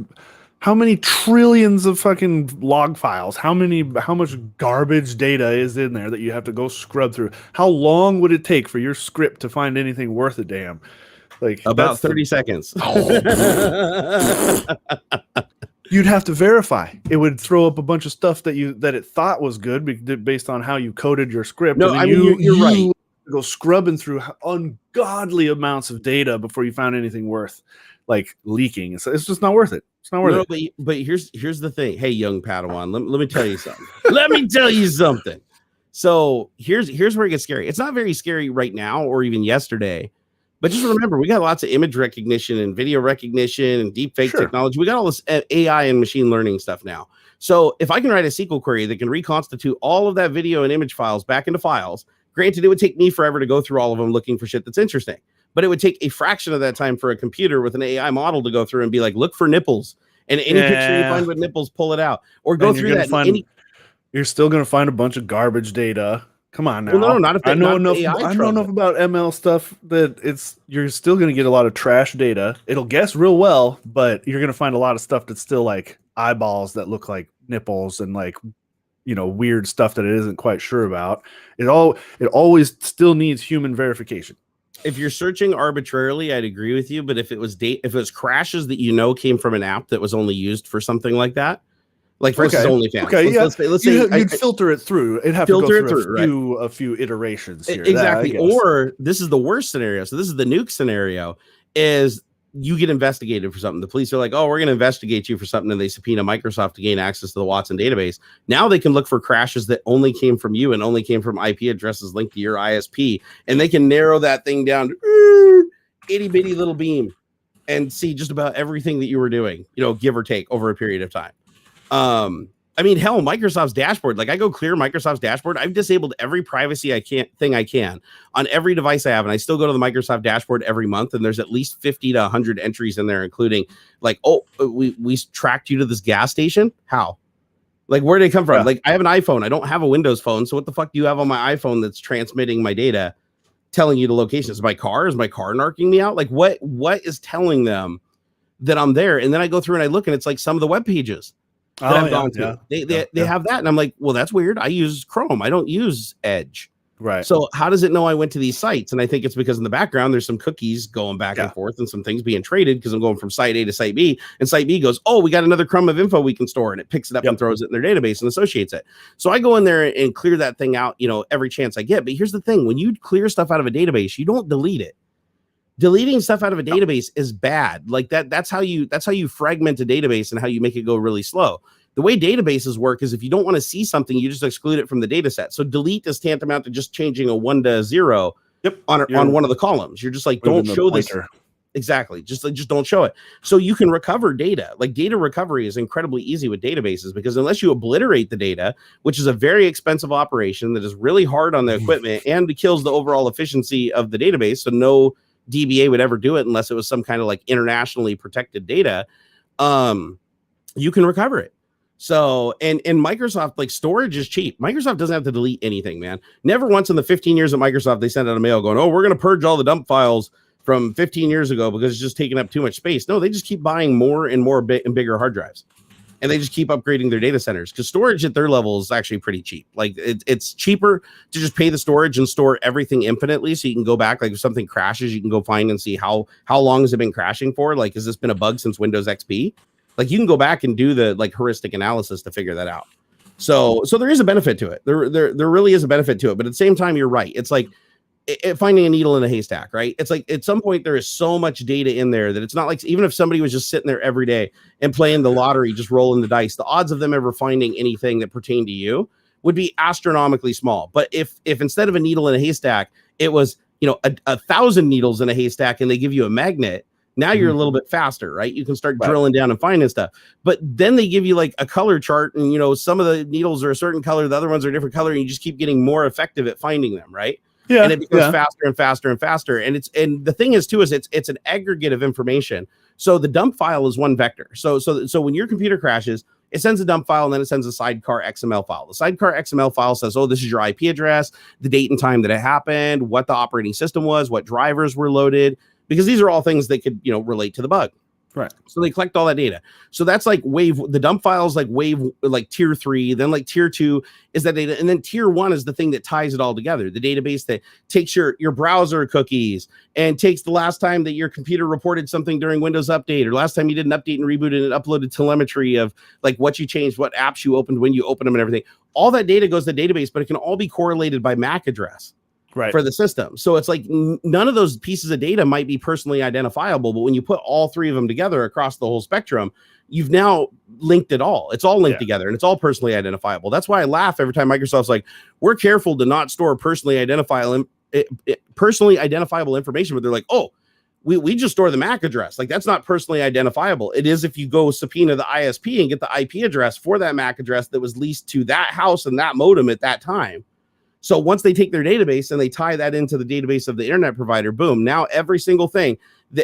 how many trillions of fucking log files? How much garbage data is in there that you have to go scrub through? How long would it take for your script to find anything worth a damn? Like about 30 seconds. You'd have to verify. It would throw up a bunch of stuff that it thought was good based on how you coded your script. No, I mean, you're right. Go scrubbing through ungodly amounts of data before you found anything worth like leaking. It's just not worth it. It's not worth it. But here's the thing. Hey, young Padawan, let me tell you something. Let me tell you something. So here's where it gets scary. It's not very scary right now or even yesterday. But just remember, we got lots of image recognition and video recognition and deep fake technology. We got all this AI and machine learning stuff now. So if I can write a SQL query that can reconstitute all of that video and image files back into files, granted, it would take me forever to go through all of them looking for shit that's interesting. But it would take a fraction of that time for a computer with an AI model to go through and be like, look for nipples. And any picture you find with nipples, pull it out. Or go through that. You're still going to find a bunch of garbage data. Come on now. Well, no, not if I know enough about ML stuff that you're still going to get a lot of trash data. It'll guess real well, but you're going to find a lot of stuff that's still like eyeballs that look like nipples and like, weird stuff that it isn't quite sure about. It always still needs human verification. if you're searching arbitrarily, I'd agree with you. But if it was if it was crashes that came from an app that was only used for something like that, like for instance, OnlyFans. Okay, let's say you'd filter it through. It'd have to go through a few iterations here. Exactly. Or this is the worst scenario. So this is the nuke scenario. Is you get investigated for something. The police are like, oh, we're going to investigate you for something. And they subpoena Microsoft to gain access to the Watson database. Now they can look for crashes that only came from you and only came from IP addresses linked to your ISP. And they can narrow that thing down to itty bitty little beam and see just about everything that you were doing, give or take over a period of time. I mean, hell, Microsoft's dashboard, like I go clear Microsoft's dashboard. I've disabled every privacy I can on every device I have. And I still go to the Microsoft dashboard every month. And there's at least 50 to 100 entries in there, including like, oh, we tracked you to this gas station. How? Like, where did it come from? Yeah. Like, I have an iPhone. I don't have a Windows phone. So what the fuck do you have on my iPhone that's transmitting my data, telling you the location? Is my car narking me out? Like, what is telling them that I'm there? And then I go through and I look and it's like some of the web pages. They have that, and I'm like, well, that's weird. I use Chrome. I don't use Edge. Right. So how does it know I went to these sites? And I think it's because in the background there's some cookies going back and forth and some things being traded because I'm going from site A to site B, and site B goes, oh, we got another crumb of info we can store, and it picks it up and throws it in their database and associates it. So I go in there and clear that thing out, every chance I get. But here's the thing: when you clear stuff out of a database, you don't delete it. Deleting stuff out of a database is bad. Like that's how you fragment a database and how you make it go really slow. The way databases work is if you don't want to see something, you just exclude it from the data set. So delete is tantamount to just changing a 1 to 0 on one of the columns. You're just like, don't show this. Exactly. Just don't show it. So you can recover data. Like data recovery is incredibly easy with databases because unless you obliterate the data, which is a very expensive operation that is really hard on the equipment and it kills the overall efficiency of the database. So no DBA would ever do it unless it was some kind of like internationally protected data. You can recover it. So, and Microsoft, like storage is cheap. Microsoft doesn't have to delete anything, man. Never once in the 15 years of Microsoft, they sent out a mail going, oh, we're going to purge all the dump files from 15 years ago because it's just taking up too much space. No, they just keep buying more and more and bigger hard drives. And they just keep upgrading their data centers because storage at their level is actually pretty cheap. Like it's cheaper to just pay the storage and store everything infinitely. So you can go back, like if something crashes, you can go find and see how long has it been crashing for? Like, has this been a bug since Windows XP? Like you can go back and do the like heuristic analysis to figure that out. So there is a benefit to it. There really is a benefit to it. But at the same time, you're right. It's like finding a needle in a haystack, right? It's like at some point there is so much data in there that it's not like even if somebody was just sitting there every day and playing the lottery, just rolling the dice, the odds of them ever finding anything that pertained to you would be astronomically small. But if instead of a needle in a haystack, it was, a 1,000 needles in a haystack and they give you a magnet, now you're a little bit faster, right? You can start drilling down and finding stuff. But then they give you like a color chart and, some of the needles are a certain color, the other ones are a different color, and you just keep getting more effective at finding them, right? Yeah. And it becomes faster and faster and faster. And the thing is too, is it's an aggregate of information. So the dump file is one vector. So when your computer crashes, it sends a dump file and then it sends a sidecar XML file. The sidecar XML file says, oh, this is your IP address, the date and time that it happened, what the operating system was, what drivers were loaded, because these are all things that could, relate to the bug. Right. So they collect all that data. So that's like the dump files, like like tier 3, then like tier 2 is that data. And then tier 1 is the thing that ties it all together. The database that takes your browser cookies and takes the last time that your computer reported something during Windows Update, or last time you did an update and rebooted and uploaded telemetry of like what you changed, what apps you opened, when you opened them and everything. All that data goes to the database, but it can all be correlated by MAC address. Right. For the system. So it's like none of those pieces of data might be personally identifiable, but when you put all three of them together across the whole spectrum, you've now linked it all. It's all linked together and it's all personally identifiable. That's why I laugh every time Microsoft's like, we're careful to not store personally identifiable information, but they're like, oh, we just store the MAC address. Like that's not personally identifiable. It is if you go subpoena the ISP and get the IP address for that MAC address that was leased to that house and that modem at that time. So once they take their database and they tie that into the database of the internet provider, boom, now every single thing,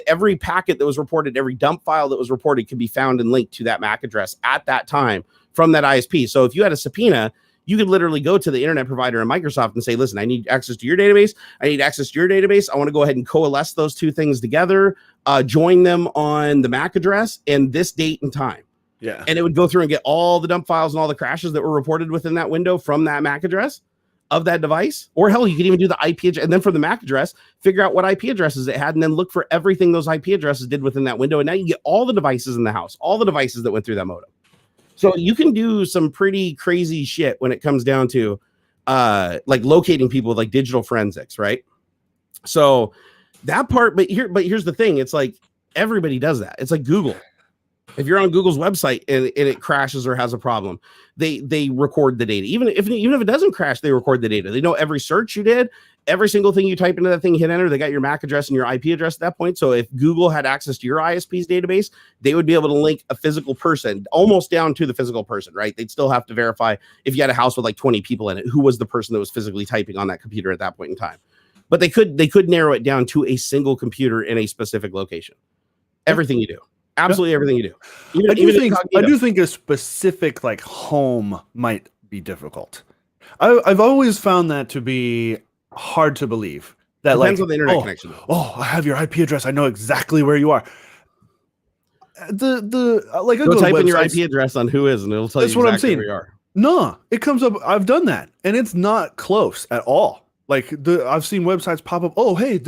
every packet that was reported, every dump file that was reported can be found and linked to that MAC address at that time from that ISP. So if you had a subpoena, you could literally go to the internet provider and Microsoft and say, listen, I need access to your database. I need access to your database. I want to go ahead and coalesce those two things together, join them on the MAC address and this date and time. Yeah. And it would go through and get all the dump files and all the crashes that were reported within that window from that MAC address. of that device, or hell, you could even do the IP address, and then from the MAC address, figure out what IP addresses it had, and then look for everything those IP addresses did within that window. And now you get all the devices in the house, all the devices that went through that modem. So you can do some pretty crazy shit when it comes down to like locating people with like digital forensics, right? So that part, but here's the thing: it's like everybody does that. It's like Google. If you're on Google's website and it crashes or has a problem, they record the data. Even if it doesn't crash, they record the data. They know every search you did, every single thing you type into that thing, hit enter. They got your MAC address and your IP address at that point. So if Google had access to your ISP's database, they would be able to link a physical person almost down to the physical person, right? They'd still have to verify if you had a house with like 20 people in it, who was the person that was physically typing on that computer at that point in time. But they could narrow it down to a single computer in a specific location. Everything you do. Absolutely everything you do. I do think a specific like home might be difficult. I've always found that to be hard to believe. That depends like on the internet connection. Oh, I have your IP address. I know exactly where you are. Like go type in your IP address on who is, and it'll tell you exactly what I'm saying. Where you are. No, it comes up. I've done that, and it's not close at all. Like I've seen websites pop up. Oh, hey,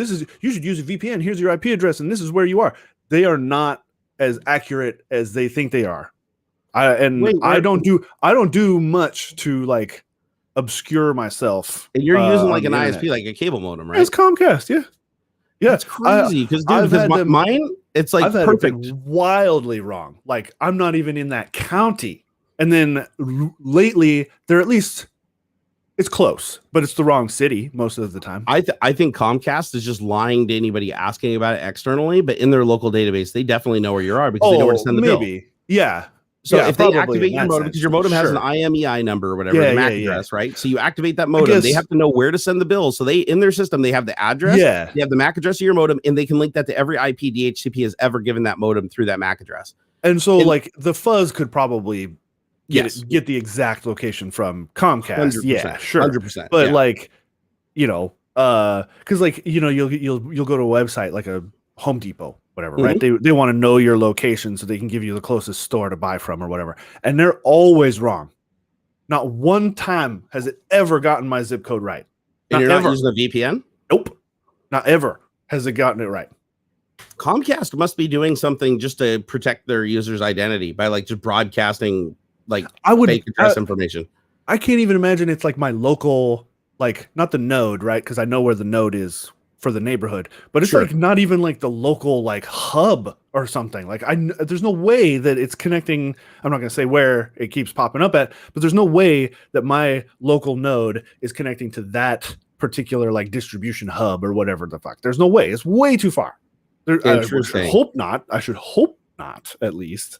you should use a VPN. Here's your IP address, and this is where you are. They are not as accurate as they think they are. I don't do much to like obscure myself. And you're using like an ISP, like a cable modem, right? It's Comcast, yeah. It's crazy because mine, it's like perfect. Wildly wrong. Like I'm not even in that county. And then lately, they're at least it's close, but it's the wrong city most of the time. I think Comcast is just lying to anybody asking about it externally, but in their local database, they definitely know where you are because they know where to send the bill. Yeah. So if they activate your modem, because your modem has an IMEI number or whatever, the MAC address, right? So you activate that modem, they have to know where to send the bill. So they, in their system, they have the address, they have the MAC address of your modem, and they can link that to every IP DHCP has ever given that modem through that MAC address. And so like the fuzz could probably get the exact location from Comcast. 100%, yeah, sure. 100%. But like, because like, you'll go to a website like a Home Depot, whatever, right? They want to know your location so they can give you the closest store to buy from or whatever. And they're always wrong. Not one time has it ever gotten my zip code right. And you're not using a VPN? Nope. Not ever has it gotten it right. Comcast must be doing something just to protect their users' identity by like just broadcasting like fake address information. I can't even imagine it's like my local, like not the node, right? Because I know where the node is for the neighborhood, but it's like not even like the local like hub or something. Like there's no way that it's connecting. I'm not going to say where it keeps popping up at, but there's no way that my local node is connecting to that particular like distribution hub or whatever the fuck. There's no way. It's way too far. I should hope not. I should hope not, at least.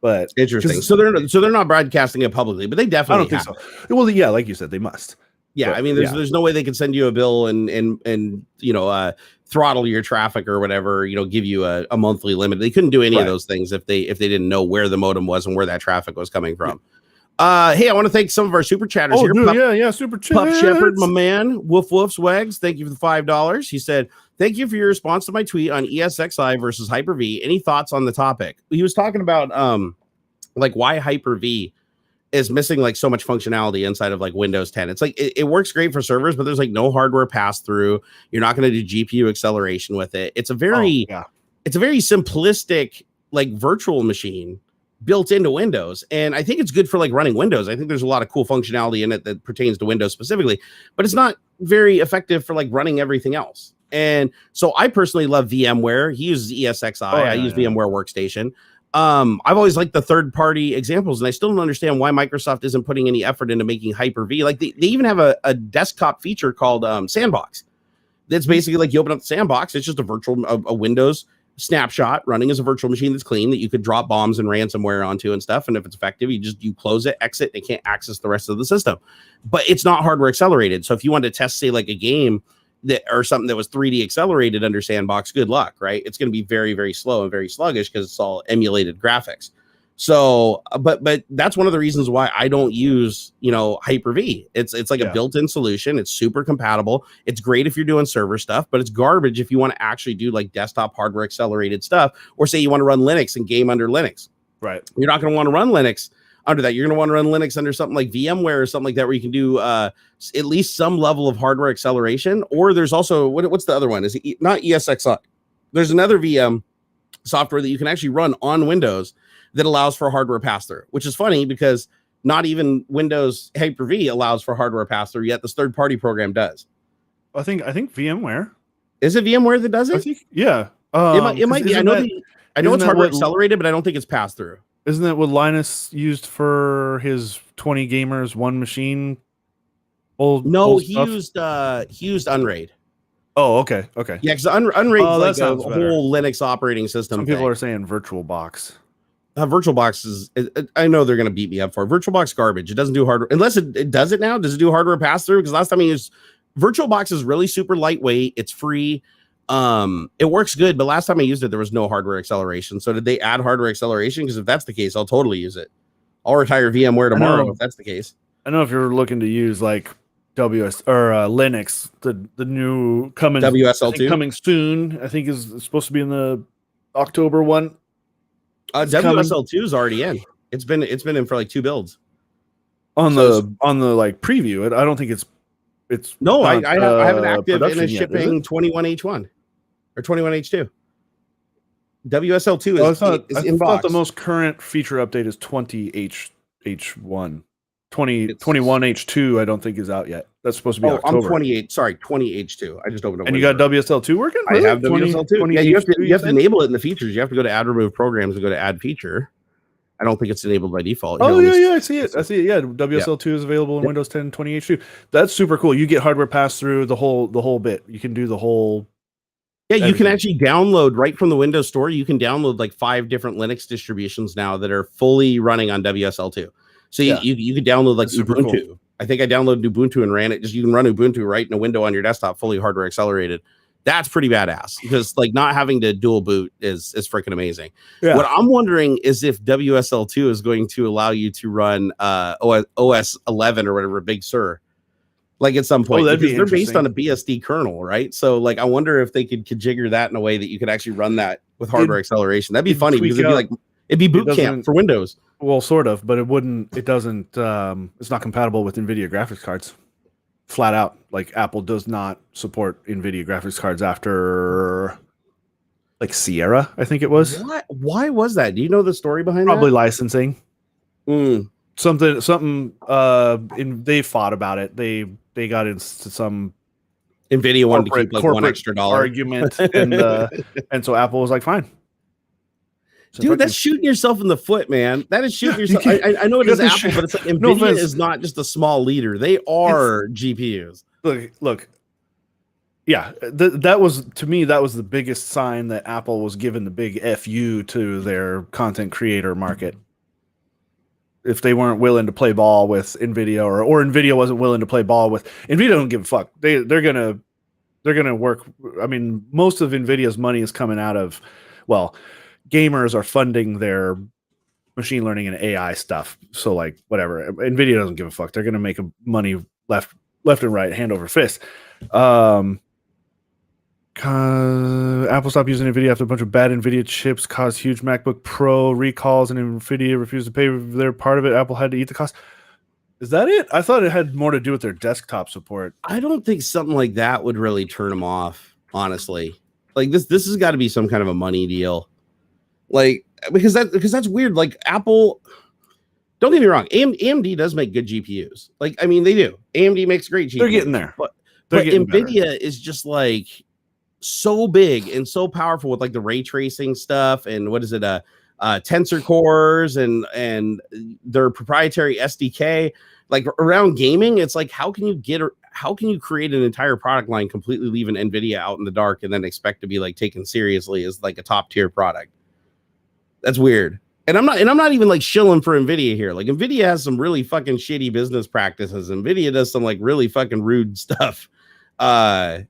But interesting. So they're not broadcasting it publicly, but they definitely. I don't think so. Well, yeah, like you said, they must. Yeah, but, I mean, there's no way they could send you a bill and throttle your traffic or whatever. Give you a monthly limit. They couldn't do any of those things if they didn't know where the modem was and where that traffic was coming from. Hey, I want to thank some of our super chatters here. Dude, super chat. Pup Shepherd, my man. Woof Swags. Thank you for the $5. He said, "Thank you for your response to my tweet on ESXi versus Hyper-V. Any thoughts on the topic?" He was talking about like why Hyper-V is missing like so much functionality inside of like Windows 10. It's like it works great for servers, but there's like no hardware pass through. You're not going to do GPU acceleration with it. It's a very simplistic like virtual machine built into Windows. And I think it's good for like running Windows. I think there's a lot of cool functionality in it that pertains to Windows specifically, but it's not very effective for like running everything else. And so I personally love VMware. He uses ESXi. I use VMware Workstation. I've always liked the third-party examples, and I still don't understand why Microsoft isn't putting any effort into making Hyper-V. Like they even have a desktop feature called Sandbox. That's basically like you open up the Sandbox. It's just a Windows snapshot running as a virtual machine that's clean that you could drop bombs and ransomware onto and stuff. And if it's effective, you close it, exit, and it can't access the rest of the system. But it's not hardware accelerated. So if you want to test, say, like a game that or something that was 3D accelerated under Sandbox, good luck, right? It's going to be very, very slow and very sluggish because it's all emulated graphics. So, but that's one of the reasons why I don't use, Hyper-V. It's like a built-in solution. It's super compatible. It's great if you're doing server stuff, but it's garbage if you want to actually do like desktop hardware accelerated stuff, or say you want to run Linux and game under Linux. Right. You're not going to want to run Linux under that. You're going to want to run Linux under something like VMware or something like that, where you can do at least some level of hardware acceleration. Or there's also, what's the other one? Is it not ESXi? There's another VM software that you can actually run on Windows that allows for hardware pass-through, which is funny because not even Windows Hyper-V allows for hardware pass-through, yet this third-party program does. I think VMware. Is it VMware that does it? I think, yeah. It might be. I know it's hardware accelerated, but I don't think it's pass-through. Isn't that what Linus used for his 20 gamers, one machine? No, he used Unraid. Oh, okay. Yeah, because Unraid is like a whole Linux operating system. Some people are saying VirtualBox. VirtualBox is, I know they're going to beat me up for it. VirtualBox garbage. It doesn't do hardware, unless it does it now. Does it do hardware pass through? Because last time I used VirtualBox is really super lightweight. It's free. It works good, but last time I used it, there was no hardware acceleration. So did they add hardware acceleration? Because if that's the case, I'll totally use it. I'll retire VMware tomorrow if that's the case. I know if you're looking to use like WS or Linux, the new coming WSL2 coming soon. I think is supposed to be in the October one. WSL2 is already in. It's been in for like 2 builds on the like preview. I don't think it's no. I have it active and it's yet, shipping 21H1 or 21H2. WSL2 is in box. I thought the most current feature update is 20H1. 21H2 I don't think is out yet. That's supposed to be October. I'm 28. Sorry, 20H2. I just opened up. And you got WSL2 working? I have WSL2. Yeah, you have to enable it in the features. You have to go to add remove programs and go to add feature. I don't think it's enabled by default. Oh, yeah, I see it. Yeah, WSL2 is available in Windows 10 20H2. That's super cool. You get hardware pass through the whole bit. You can do the whole. Yeah, you can actually download right from the Windows Store. You can download like 5 different Linux distributions now that are fully running on WSL2. So you could download like Ubuntu. Cool. I think I downloaded Ubuntu and ran it. Just you can run Ubuntu right in a window on your desktop, fully hardware accelerated. That's pretty badass because like not having to dual boot is freaking amazing. Yeah. What I'm wondering is if WSL2 is going to allow you to run OS 11 or whatever, Big Sur, like at some point. Because they're based on a BSD kernel, right? So like I wonder if they could configure that in a way that you could actually run that with hardware acceleration. That'd be funny because it'd be boot camp for Windows. Well, sort of, but it doesn't it's not compatible with Nvidia graphics cards. Flat out. Like Apple does not support Nvidia graphics cards after like Sierra, I think it was. Why was that? Do you know the story behind that? Probably licensing. Something they fought about it. They got into some Nvidia wanted to keep like $1 extra argument and so Apple was like, fine. Dude, that's shooting yourself in the foot, man. That is shooting yourself. I know it is Apple, but it's like Nvidia is not just a small leader. They are GPUs. Look. Yeah, that was to me. That was the biggest sign that Apple was giving the big FU to their content creator market. If they weren't willing to play ball with Nvidia, or Nvidia wasn't willing to play ball with Nvidia, don't give a fuck. They're gonna work. I mean, most of Nvidia's money is coming out of gamers are funding their machine learning and AI stuff. So like whatever, Nvidia doesn't give a fuck. They're going to make money left and right, hand over fist. Apple stopped using Nvidia after a bunch of bad Nvidia chips caused huge MacBook Pro recalls, and Nvidia refused to pay their part of it. Apple had to eat the cost. Is that it? I thought it had more to do with their desktop support. I don't think something like that would really turn them off, honestly. Like this has got to be some kind of a money deal. Like because that's weird. Like Apple, don't get me wrong, AMD does make good GPUs. Like I mean, they do. AMD makes great GPUs. They're getting there, but Nvidia is just like so big and so powerful with like the ray tracing stuff and what is it? Tensor cores and their proprietary SDK. Like around gaming, it's like how can you create an entire product line completely leaving Nvidia out in the dark and then expect to be like taken seriously as like a top tier product? That's weird. And I'm not even like shilling for Nvidia here. Like Nvidia has some really fucking shitty business practices. Nvidia does some like really fucking rude stuff. Like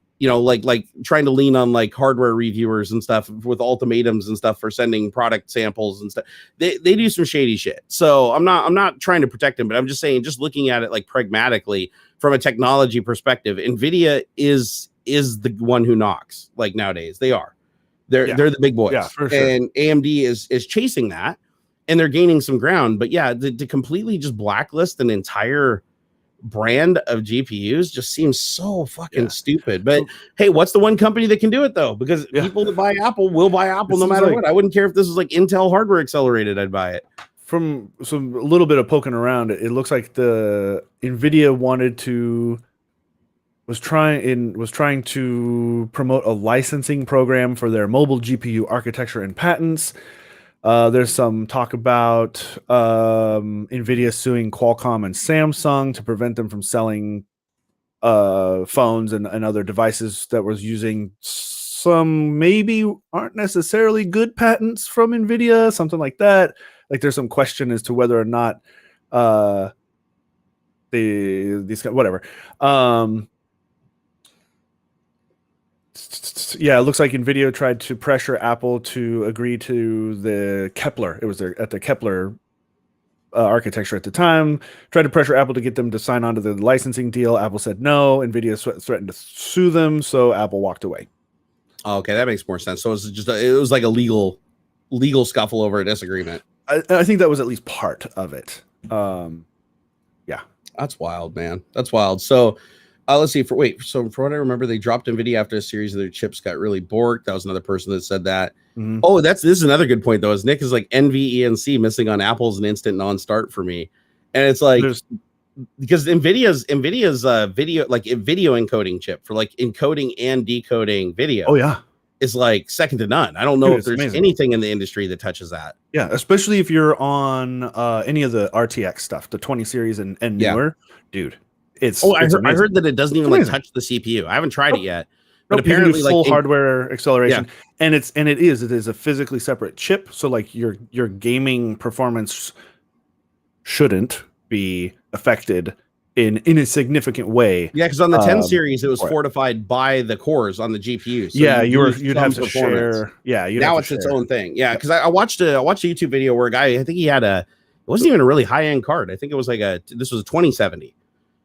trying to lean on like hardware reviewers and stuff with ultimatums and stuff for sending product samples and stuff. They do some shady shit. So I'm not trying to protect them, but I'm just saying, just looking at it like pragmatically from a technology perspective, Nvidia is the one who knocks. Like nowadays, they are. They're the big boys. Yeah, for sure. And AMD is chasing that. and they're gaining some ground. But yeah, to completely just blacklist an entire brand of GPUs just seems so fucking stupid. But hey, what's the one company that can do it though? Because people that buy Apple will buy Apple no matter what. I wouldn't care if this was like Intel hardware accelerated, I'd buy it. From a little bit of poking around, it looks like the Nvidia was trying to promote a licensing program for their mobile GPU architecture and patents. There's some talk about Nvidia suing Qualcomm and Samsung to prevent them from selling phones and other devices that was using some maybe aren't necessarily good patents from Nvidia, something like that. Like there's some question as to whether or not these whatever. Yeah, it looks like Nvidia tried to pressure Apple to agree to the Kepler. It was at the Kepler architecture at the time. Tried to pressure Apple to get them to sign on to the licensing deal. Apple said no. Nvidia threatened to sue them, so Apple walked away. Okay, that makes more sense. So it was like a legal scuffle over a disagreement. I think that was at least part of it. Yeah, that's wild, man. That's wild. So. Let's see. So for what I remember, they dropped Nvidia after a series of their chips got really borked. That was another person that said that. Mm-hmm. Oh, this is another good point though. Is Nick is like NVENC missing on Apple's an instant non-start for me, and it's like because Nvidia's video encoding chip for like encoding and decoding video. Oh yeah, is like second to none. I don't know if there's anything in the industry that touches that. Yeah, especially if you're on any of the RTX stuff, the 20 series and newer, dude. I heard that it doesn't even like touch the CPU. I haven't tried it yet, but apparently full hardware acceleration, and it is a physically separate chip. So like your gaming performance shouldn't be affected in a significant way. Yeah, because on the 10 series, it was fortified by the cores on the GPU. So you'd have to share. Yeah, now it's its own thing. Yeah, because I watched a YouTube video where a guy, I think he had it wasn't even a really high end card. I think it was like this was a 2070.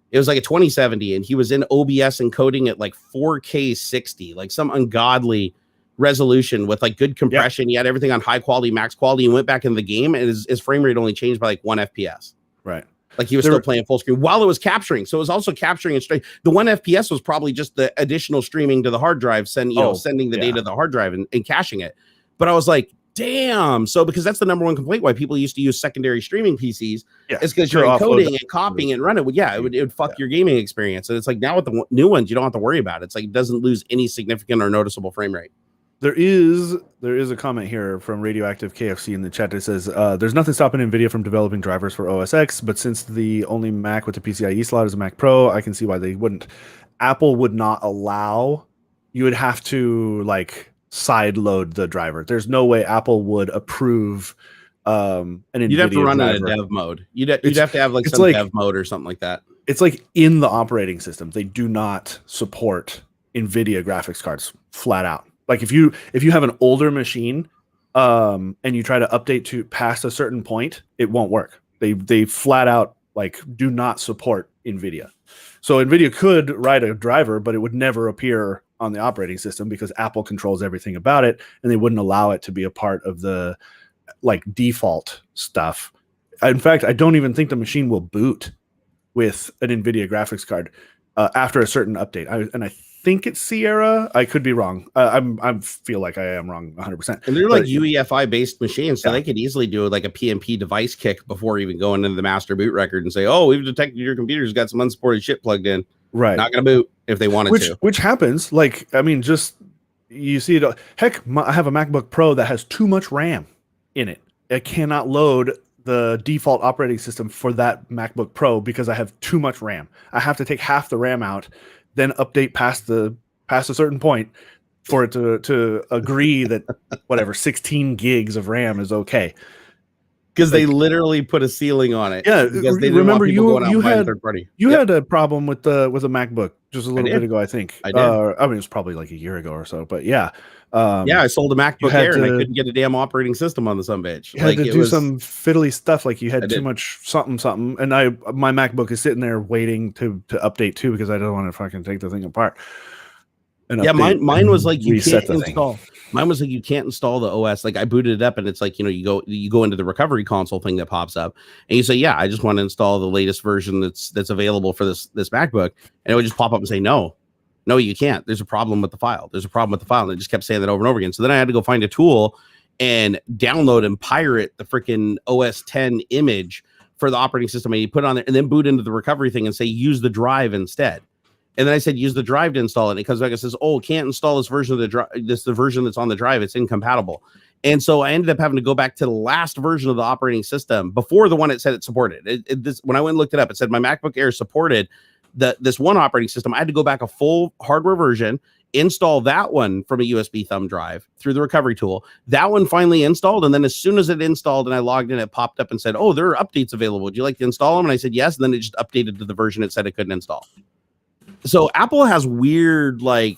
It was like a 2070, and he was in OBS encoding at like 4K 60, like some ungodly resolution with like good compression. He had everything on high quality, max quality, and went back in the game, and his frame rate only changed by like 1 FPS. Right. Like he was still playing full screen while it was capturing. So it was also capturing and straight. The 1 FPS was probably just the additional streaming to the hard drive, sending the data to the hard drive and caching it. But I was like, damn. So because that's the number one complaint why people used to use secondary streaming PCs is because you're encoding and copying and run it. It would fuck your gaming experience. And it's like now with the new ones, you don't have to worry about it. It's like it doesn't lose any significant or noticeable frame rate. There is a comment here from Radioactive KFC in the chat that says there's nothing stopping Nvidia from developing drivers for OS X, but since the only Mac with the PCIe slot is a Mac Pro, I can see why they wouldn't. Apple would not allow. You would have to like side load the driver. There's no way Apple would approve an Nvidia You'd have to run driver. in a dev mode. You'd have to have like some dev mode or something like that. It's like in the operating system. They do not support Nvidia graphics cards flat out. Like if you have an older machine and you try to update to past a certain point, it won't work. They flat out like do not support Nvidia. So Nvidia could write a driver, but it would never appear on the operating system because Apple controls everything about it, and they wouldn't allow it to be a part of the like default stuff. In fact, I don't even think the machine will boot with an Nvidia graphics card after a certain update. I think it's Sierra. I could be wrong. I feel like I am wrong 100%. And they're like UEFI based machines, so they could easily do like a PNP device kick before even going into the master boot record and say, "Oh, we've detected your computer's got some unsupported shit plugged in." Right, not gonna boot if they wanted to. Which happens. Like I mean, just you see it. Heck, I have a MacBook Pro that has too much RAM in it. It cannot load the default operating system for that MacBook Pro because I have too much RAM. I have to take half the RAM out, then update past a certain point for it to agree that whatever 16 gigs of RAM is okay. Because they literally put a ceiling on it. Yeah, because they remember you had third party. You had a problem with a MacBook just a little bit ago, I think. I did. I mean, it was probably like a year ago or so, but yeah. I sold a MacBook Air and I couldn't get a damn operating system on the sumbitch. You had to do some fiddly stuff, like you had too much something, and my MacBook is sitting there waiting to update too because I don't want to fucking take the thing apart. an Yeah, update mine was like you reset can't the thing. install. Mine was like you can't install the OS. Like I booted it up, and it's like you go into the recovery console thing that pops up, and you say, "Yeah, I just want to install the latest version that's available for this MacBook," and it would just pop up and say, "No, you can't. There's a problem with the file. There's a problem with the file," and it just kept saying that over and over again. So then I had to go find a tool and download and pirate the freaking OS 10 image for the operating system, and you put it on there, and then boot into the recovery thing and say, "Use the drive instead." And then I said, use the drive to install it. And it comes back and says, oh, can't install this version of the drive. This is the version that's on the drive. It's incompatible. And so I ended up having to go back to the last version of the operating system before the one it said it supported. When I went and looked it up, it said my MacBook Air supported this one operating system. I had to go back a full hardware version, install that one from a USB thumb drive through the recovery tool. That one finally installed. And then as soon as it installed and I logged in, it popped up and said, oh, there are updates available. Would you like to install them? And I said, yes. And then it just updated to the version it said it couldn't install. So Apple has weird, like,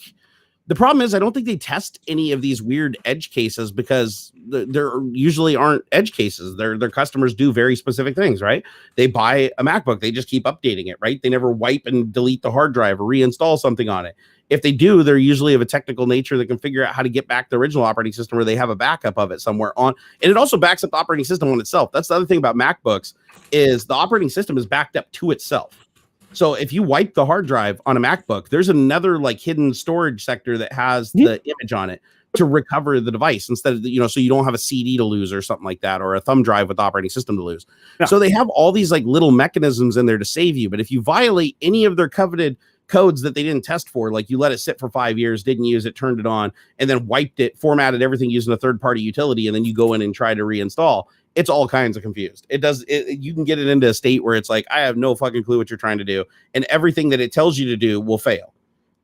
the problem is I don't think they test any of these weird edge cases because there usually aren't edge cases. Their customers do very specific things, right? They buy a MacBook, they just keep updating it, right? They never wipe and delete the hard drive or reinstall something on it. If they do, they're usually of a technical nature that can figure out how to get back the original operating system, or they have a backup of it somewhere on. And it also backs up the operating system on itself. That's the other thing about MacBooks is the operating system is backed up to itself. So if you wipe the hard drive on a MacBook, there's another like hidden storage sector that has the image on it to recover the device instead of, so you don't have a CD to lose or something like that, or a thumb drive with the operating system to lose. Yeah. So they have all these like little mechanisms in there to save you. But if you violate any of their coveted codes that they didn't test for, like you let it sit for 5 years, didn't use it, turned it on, and then wiped it, formatted everything using a third-party utility, and then you go in and try to reinstall, it's all kinds of confused. You can get it into a state where it's like, I have no fucking clue what you're trying to do. And everything that it tells you to do will fail.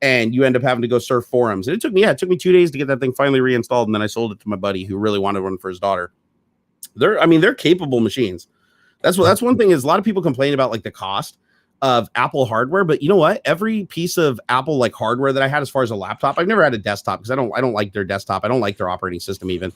And you end up having to go surf forums. And it took me 2 days to get that thing finally reinstalled. And then I sold it to my buddy who really wanted one for his daughter. They're capable machines. That's one thing is a lot of people complain about like the cost of Apple hardware, but you know what? Every piece of Apple like hardware that I had as far as a laptop, I've never had a desktop because I don't like their desktop. I don't like their operating system even.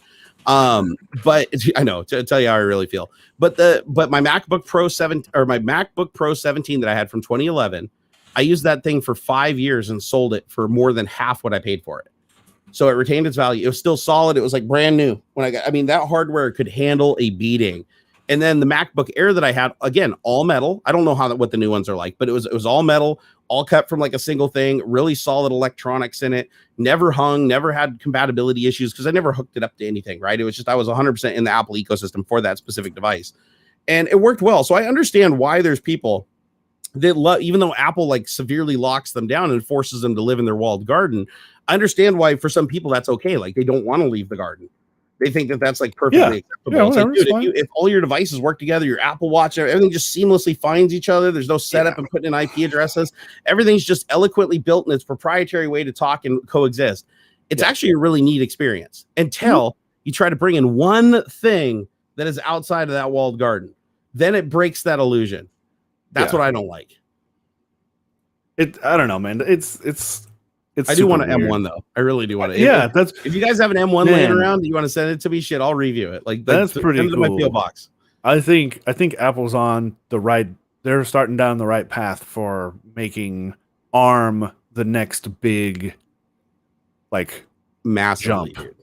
But I know to tell you how I really feel. But my MacBook Pro 7 or my MacBook Pro 17 that I had from 2011, I used that thing for 5 years and sold it for more than half what I paid for it. So it retained its value. It was still solid. It was like brand new when that hardware could handle a beating. And then the MacBook Air that I had, again, all metal. I don't know what the new ones are like, but it was all metal, all cut from like a single thing, really solid electronics in it, never hung, never had compatibility issues because I never hooked it up to anything, right? It was just, I was 100% in the Apple ecosystem for that specific device. And it worked well. So I understand why there's people that even though Apple like severely locks them down and forces them to live in their walled garden, I understand why for some people that's okay. Like they don't want to leave the garden. They think that that's like perfectly acceptable. Yeah, it's like, dude, if all your devices work together, your Apple Watch, everything just seamlessly finds each other. There's no setup and putting in IP addresses. Everything's just eloquently built in its proprietary way to talk and coexist. It's actually a really neat experience until you try to bring in one thing that is outside of that walled garden. Then it breaks that illusion. That's what I don't like. I don't know, man. It's I do want an M1 though. I really do want it. That's if you guys have an M1 laying around, you want to send it to me? Shit, I'll review it. Like that's pretty cool. My PO box. I think Apple's on the right. They're starting down the right path for making ARM the next big, like massively, jump.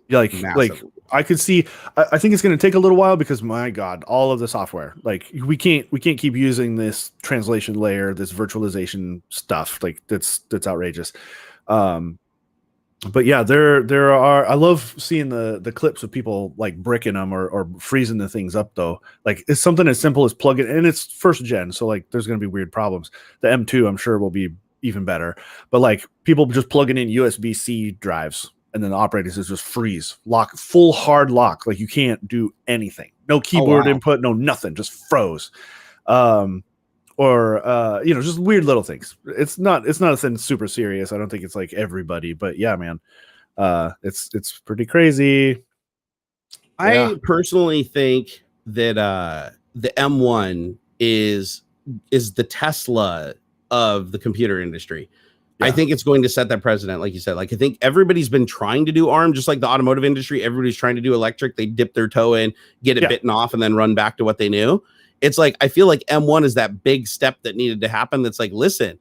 Like I could see. I think it's going to take a little while because my God, all of the software. Like we can't keep using this translation layer, this virtualization stuff. Like that's outrageous. But yeah, there are. I love seeing the clips of people like bricking them or freezing the things up though. Like it's something as simple as plug it, and it's first gen, so like there's going to be weird problems. The M2, I'm sure, will be even better. But like people just plugging in USB-C drives, and then the operating system just freeze, lock, full hard lock. Like you can't do anything. No keyboard input, no nothing, just froze. Or just weird little things. It's not a thing super serious. I don't think it's like everybody, but yeah, man, it's pretty crazy. I personally think that the M1 is the Tesla of the computer industry. I think it's going to set that precedent, like you said. Like I think everybody's been trying to do ARM, just like the automotive industry. Everybody's trying to do electric. They dip their toe in, get it bitten off, and then run back to what they knew. It's like I feel like M1 is that big step that needed to happen. That's like, listen,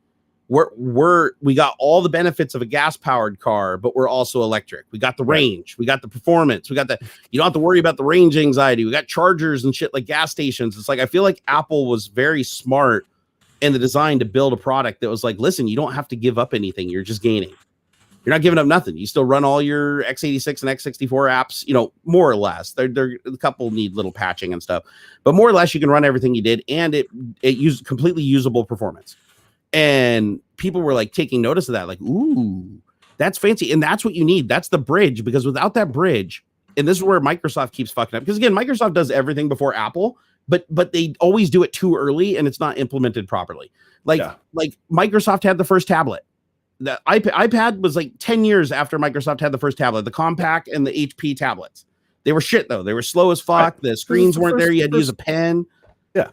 We got all the benefits of a gas powered car, but we're also electric. We got the range, we got the performance, we got you don't have to worry about the range anxiety. We got chargers and shit like gas stations. It's like, I feel like Apple was very smart in the design to build a product that was like, listen, you don't have to give up anything. You're just gaining. You're not giving up nothing. You still run all your x86 and x64 apps, more or less. They're a couple need little patching and stuff, but more or less you can run everything you did, and it used completely usable performance. And people were like taking notice of that, like, ooh, that's fancy. And that's what you need. That's the bridge, because without that bridge, and this is where Microsoft keeps fucking up. Because again, Microsoft does everything before Apple, but they always do it too early and it's not implemented properly. Like Microsoft had the first tablet. The iPad was like 10 years after Microsoft had the first tablet, the Compaq and the HP tablets. They were shit though. They were slow as fuck. Right. The screens weren't there. You had to use a pen. Yeah.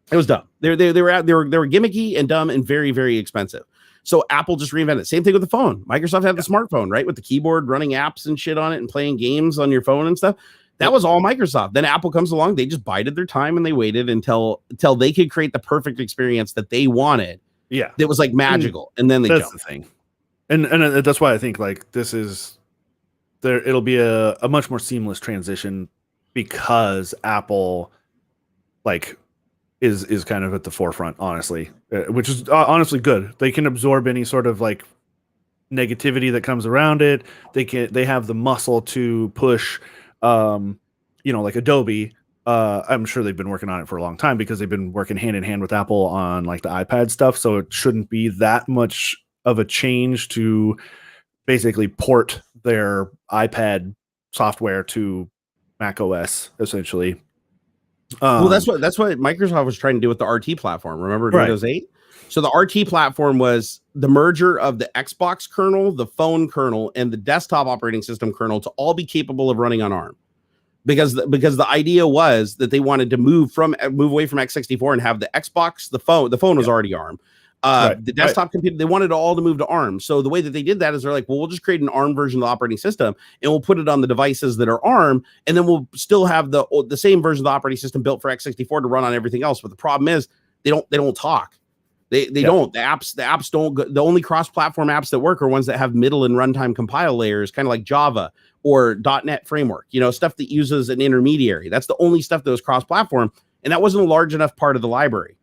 It was dumb. They were gimmicky and dumb and very, very expensive. So Apple just reinvented it. Same thing with the phone. Microsoft had the smartphone, right? With the keyboard, running apps and shit on it and playing games on your phone and stuff. That was all Microsoft. Then Apple comes along. They just bided their time and they waited until they could create the perfect experience that they wanted. Yeah. That was like magical. And then that's the thing. And that's why I think like this is there. It'll be a much more seamless transition because Apple like is kind of at the forefront, honestly, which is honestly good. They can absorb any sort of like negativity that comes around it. They have the muscle to push, like Adobe. I'm sure they've been working on it for a long time because they've been working hand in hand with Apple on like the iPad stuff. So it shouldn't be that much of a change to basically port their iPad software to Mac OS essentially. Well, that's what Microsoft was trying to do with the RT platform. Remember Windows 8? So the RT platform was the merger of the Xbox kernel, the phone kernel, and the desktop operating system kernel to all be capable of running on ARM. Because the idea was that they wanted to move away from x64 and have the Xbox, the phone was already ARM. The desktop computer, they wanted all to move to ARM. So the way that they did that is they're like, well, we'll just create an ARM version of the operating system and we'll put it on the devices that are ARM, and then we'll still have the same version of the operating system built for x64 to run on everything else. But the problem is they don't talk. They don't. The apps don't. The only cross-platform apps that work are ones that have middle and runtime compile layers, kind of like Java or .NET framework. Stuff that uses an intermediary. That's the only stuff that was cross-platform, and that wasn't a large enough part of the library.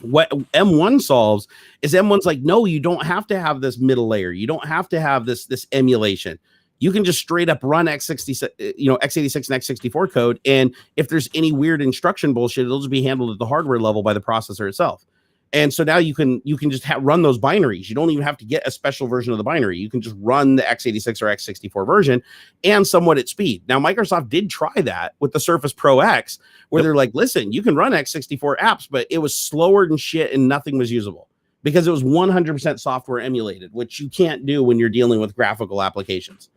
What M1 solves is M1's like, no, you don't have to have this middle layer. You don't have to have this emulation. You can just straight up run x86 and x64 code, and if there's any weird instruction bullshit, it'll just be handled at the hardware level by the processor itself. And so now you can just run those binaries. You don't even have to get a special version of the binary. You can just run the x86 or x64 version and somewhat at speed. Now, Microsoft did try that with the Surface Pro X, where they're like, listen, you can run x64 apps, but it was slower than shit and nothing was usable because it was 100% software emulated, which you can't do when you're dealing with graphical applications.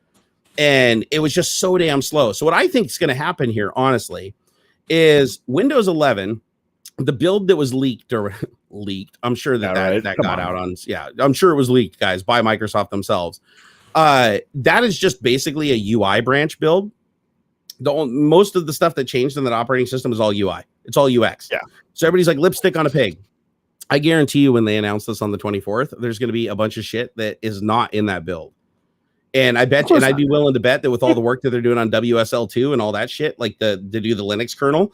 And it was just so damn slow. So what I think is going to happen here, honestly, is Windows 11, the build that was leaked, I'm sure that got out on. Yeah, I'm sure it was leaked, guys, by Microsoft themselves. That is just basically a UI branch build. Most of the stuff that changed in that operating system is all UI. It's all UX. Yeah. So everybody's like lipstick on a pig. I guarantee you when they announce this on the 24th, there's going to be a bunch of shit that is not in that build. And I bet you, and I'd be willing to bet that with all the work that they're doing on WSL2 and all that shit, like to do the Linux kernel,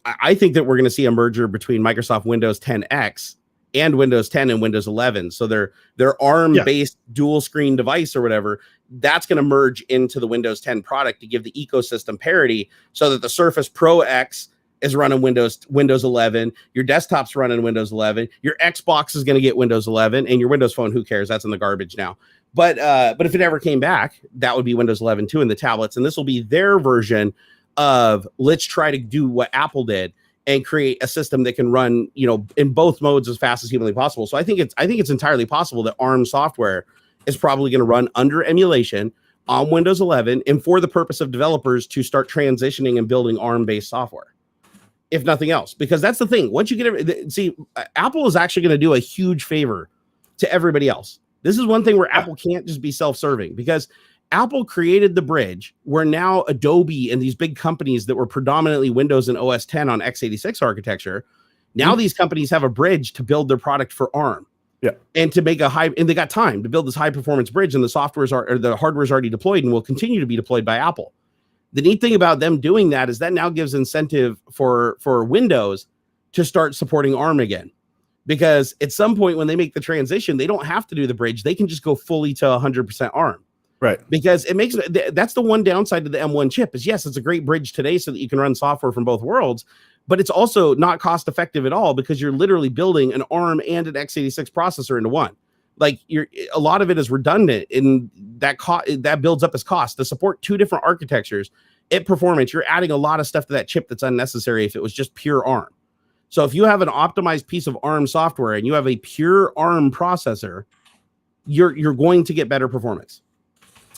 I think that we're going to see a merger between Microsoft Windows 10X and Windows 10 and Windows 11. So their ARM-based dual screen device or whatever, that's going to merge into the Windows 10 product to give the ecosystem parity so that the Surface Pro X is running Windows 11, your desktop's running Windows 11, your Xbox is going to get Windows 11, and your Windows Phone, who cares? That's in the garbage now. But if it ever came back, that would be Windows 11 too in the tablets, and this will be their version of let's try to do what Apple did and create a system that can run, in both modes as fast as humanly possible. So I think it's entirely possible that ARM software is probably going to run under emulation on Windows 11 and for the purpose of developers to start transitioning and building ARM-based software, if nothing else. Because that's the thing. Once you get Apple is actually going to do a huge favor to everybody else. This is one thing where Apple can't just be self-serving, because Apple created the bridge where now Adobe and these big companies that were predominantly Windows and OS 10 on x86 architecture, now these companies have a bridge to build their product for ARM. Yeah. And to make and they got time to build this high performance bridge, and the hardware is already deployed and will continue to be deployed by Apple. The neat thing about them doing that is that now gives incentive for Windows to start supporting ARM again. Because at some point when they make the transition, they don't have to do the bridge. They can just go fully to 100% ARM. Right. Because that's the one downside to the M1 chip is, yes, it's a great bridge today so that you can run software from both worlds, but it's also not cost effective at all because you're literally building an ARM and an x86 processor into one. Like a lot of it is redundant, and that builds up as cost to support two different architectures. At performance, you're adding a lot of stuff to that chip that's unnecessary if it was just pure ARM. So if you have an optimized piece of ARM software and you have a pure ARM processor, you're going to get better performance.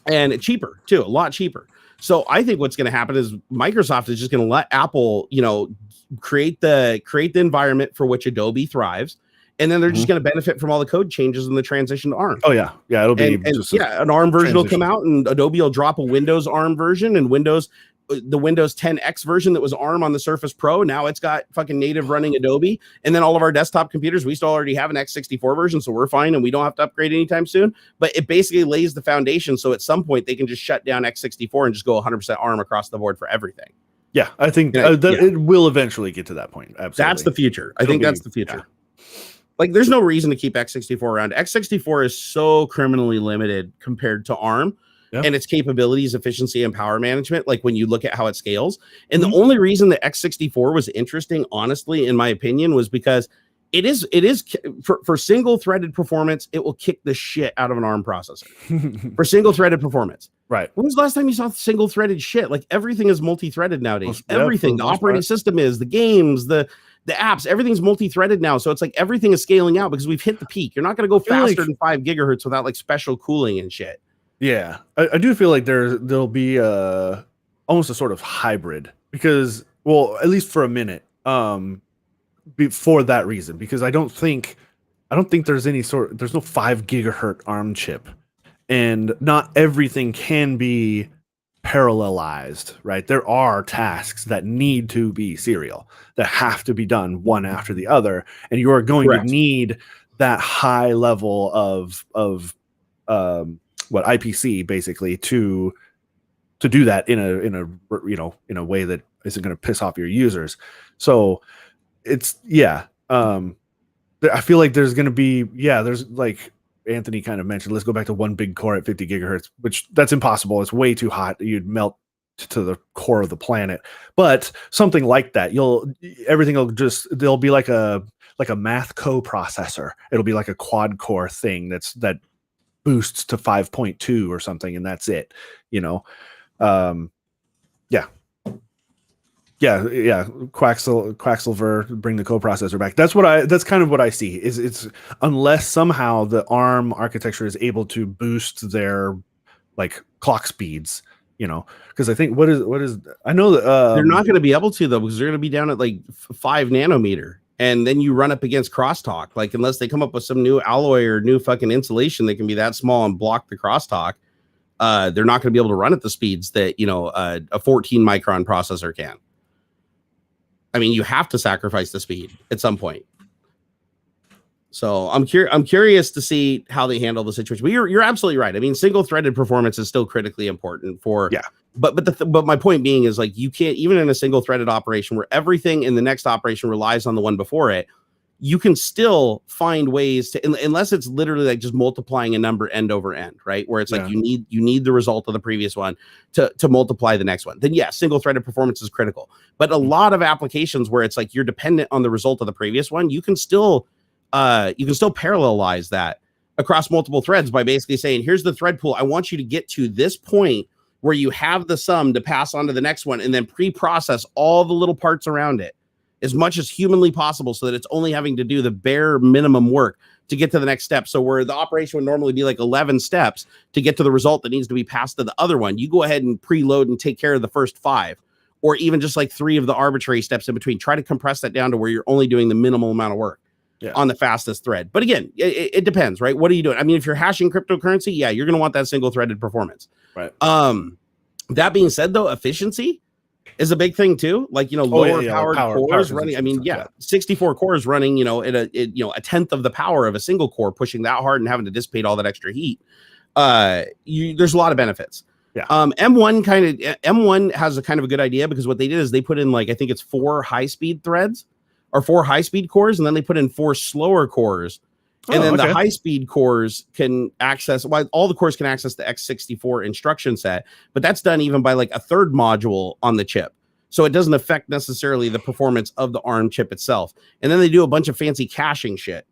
And cheaper too, a lot cheaper. So I think what's going to happen is Microsoft is just going to let Apple, create the environment for which Adobe thrives, and then they're just going to benefit from all the code changes in the transition to ARM. Oh yeah, it'll be an ARM version will come out, and Adobe will drop a Windows ARM version, and the Windows 10X version that was ARM on the Surface Pro. Now it's got fucking native running Adobe. And then all of our desktop computers, we still already have an X64 version, so we're fine and we don't have to upgrade anytime soon. But it basically lays the foundation. So at some point they can just shut down X64 and just go 100% ARM across the board for everything. Yeah, I think it will eventually get to that point. Absolutely. That's the future. I think that's the future. Yeah. Like there's no reason to keep X64 around. X64 is so criminally limited compared to ARM. Yeah. And its capabilities, efficiency, and power management, like when you look at how it scales. And the only reason the X64 was interesting, honestly, in my opinion, was because it is for single-threaded performance, it will kick the shit out of an ARM processor. For single-threaded performance. Right. When was the last time you saw single-threaded shit? Like everything is multi-threaded nowadays. Everything. The operating system is, the games, the apps, everything's multi-threaded now. So it's like everything is scaling out because we've hit the peak. You're not going to go faster than 5 gigahertz without like special cooling and shit. Yeah, I do feel like there'll be almost a sort of hybrid because, well, at least for a minute, for that reason, because I don't think there's no 5 gigahertz ARM chip, and not everything can be parallelized, right? There are tasks that need to be serial, that have to be done one after the other, and you are going to need that high level of IPC basically to do that in a way that isn't going to piss off your users. So it's I feel like there's going to be there's like Anthony kind of mentioned, let's go back to one big core at 50 gigahertz, which that's impossible. It's way too hot. You'd melt to the core of the planet. But something like that, there'll be like a math co-processor. It'll be like a quad core thing that boosts to 5.2 or something, and that's it. Quacksilver, bring the coprocessor back. That's kind of what I see. It's unless somehow the ARM architecture is able to boost their like clock speeds, because I think what is I know that they're not going to be able to though, because they're going to be down at like 5 nanometer. And then you run up against crosstalk, like unless they come up with some new alloy or new fucking insulation that can be that small and block the crosstalk, they're not going to be able to run at the speeds that a 14 micron processor can. I mean, you have to sacrifice the speed at some point. So I'm curious to see how they handle the situation. But you're absolutely right. I mean, single-threaded performance is still critically important for. Yeah. But my point being is like you can't, even in a single-threaded operation where everything in the next operation relies on the one before it, you can still find ways to, unless it's literally like just multiplying a number end over end, right? Where it's like you need the result of the previous one to multiply the next one. Then single-threaded performance is critical. But a lot of applications where it's like you're dependent on the result of the previous one, you can still parallelize that across multiple threads by basically saying, here's the thread pool. I want you to get to this point where you have the sum to pass on to the next one and then pre-process all the little parts around it as much as humanly possible so that it's only having to do the bare minimum work to get to the next step. So where the operation would normally be like 11 steps to get to the result that needs to be passed to the other one, you go ahead and preload and take care of the first 5, or even just like 3 of the arbitrary steps in between. Try to compress that down to where you're only doing the minimal amount of work. On the fastest thread. But again, it depends, right? What are you doing? I mean, if you're hashing cryptocurrency, you're going to want that single threaded performance. Right. That being said, though, efficiency, is a big thing too. Like, lower powered cores running. I mean, 64 cores running, at a tenth of the power of a single core, pushing that hard and having to dissipate all that extra heat. There's a lot of benefits. Yeah. M1 has a kind of a good idea, because what they did is they put in, like, I think it's 4 high-speed threads or 4 high-speed cores, and then they put in 4 slower cores. And then the high-speed cores can access, all the cores can access the x64 instruction set, but that's done even by like a third module on the chip. So it doesn't affect necessarily the performance of the ARM chip itself. And then they do a bunch of fancy caching shit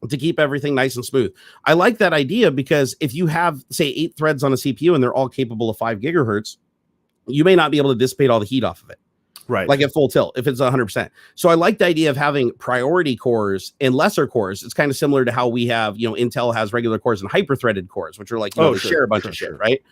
to keep everything nice and smooth. I like that idea, because if you have, say, 8 threads on a CPU and they're all capable of 5 gigahertz, you may not be able to dissipate all the heat off of it. Right. Like at full tilt, if it's 100%. So I like the idea of having priority cores and lesser cores. It's kind of similar to how we have, Intel has regular cores and hyper-threaded cores, which are like, they share a bunch of shit, right?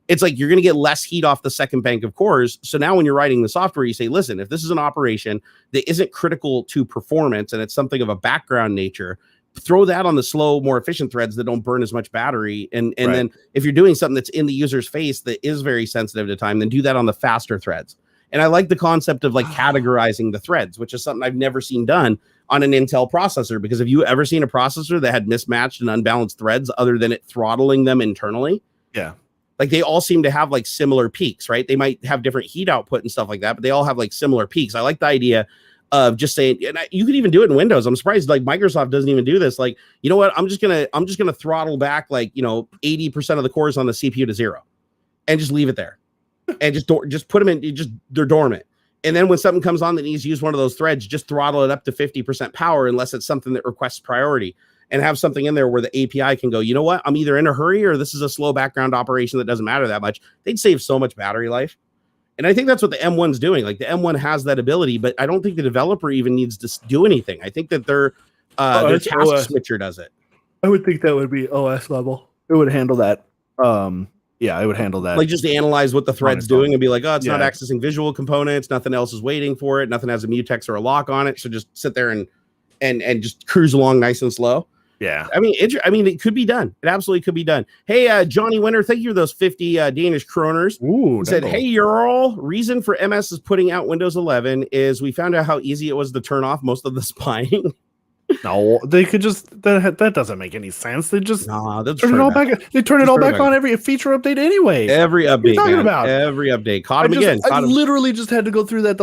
It's like you're going to get less heat off the second bank of cores. So now when you're writing the software, you say, listen, if this is an operation that isn't critical to performance and it's something of a background nature, throw that on the slow, more efficient threads that don't burn as much battery. And then if you're doing something that's in the user's face that is very sensitive to time, then do that on the faster threads. And I like the concept of like categorizing the threads, which is something I've never seen done on an Intel processor. Because have you ever seen a processor that had mismatched and unbalanced threads other than it throttling them internally? Yeah. Like they all seem to have like similar peaks, right? They might have different heat output and stuff like that, but they all have like similar peaks. I like the idea of just saying, and you can even do it in Windows. I'm surprised like Microsoft doesn't even do this. Like, you know what? I'm just gonna throttle back like 80% of the cores on the CPU to 0, and just leave it there. And just put them in, they're dormant. And then when something comes on that needs to use one of those threads, just throttle it up to 50% power, unless it's something that requests priority, and have something in there where the API can go, you know what? I'm either in a hurry or this is a slow background operation that doesn't matter that much. They'd save so much battery life. And I think that's what the M1's doing. Like the M1 has that ability, but I don't think the developer even needs to do anything. I think that their task switcher does it. I would think that would be OS level. It would handle that. Yeah, I would handle that. Like just analyze what the thread's doing and be like, oh, it's not accessing visual components. Nothing else is waiting for it. Nothing has a mutex or a lock on it. So just sit there and just cruise along nice and slow. Yeah. I mean, it could be done. It absolutely could be done. Hey, Johnny Winter, thank you for those 50 Danish kroners. Ooh, said, hey, Jarl, reason for MS is putting out Windows 11 is we found out how easy it was to turn off most of the spying. No, they could just that doesn't make any sense. They just turn it all back. They turn it all back on every feature update anyway. Every update, what are you talking about? Every update. Caught him again. I literally just had to go through that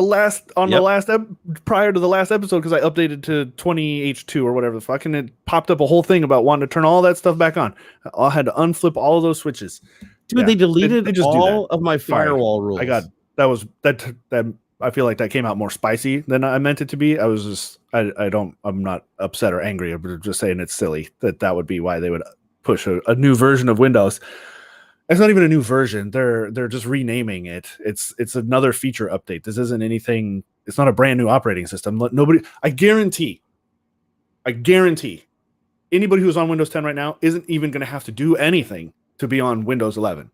prior to the last episode, because I updated to 20H2 or whatever the fuck, and it popped up a whole thing about wanting to turn all that stuff back on. I had to unflip all of those switches. Dude, they deleted all of my firewall rules. I feel like that came out more spicy than I meant it to be. I'm not upset or angry. I'm just saying it's silly that would be why they would push a new version of Windows. It's not even a new version. They're just renaming it. It's another feature update. This isn't anything. It's not a brand new operating system. I guarantee anybody who's on Windows 10 right now isn't even going to have to do anything to be on Windows 11.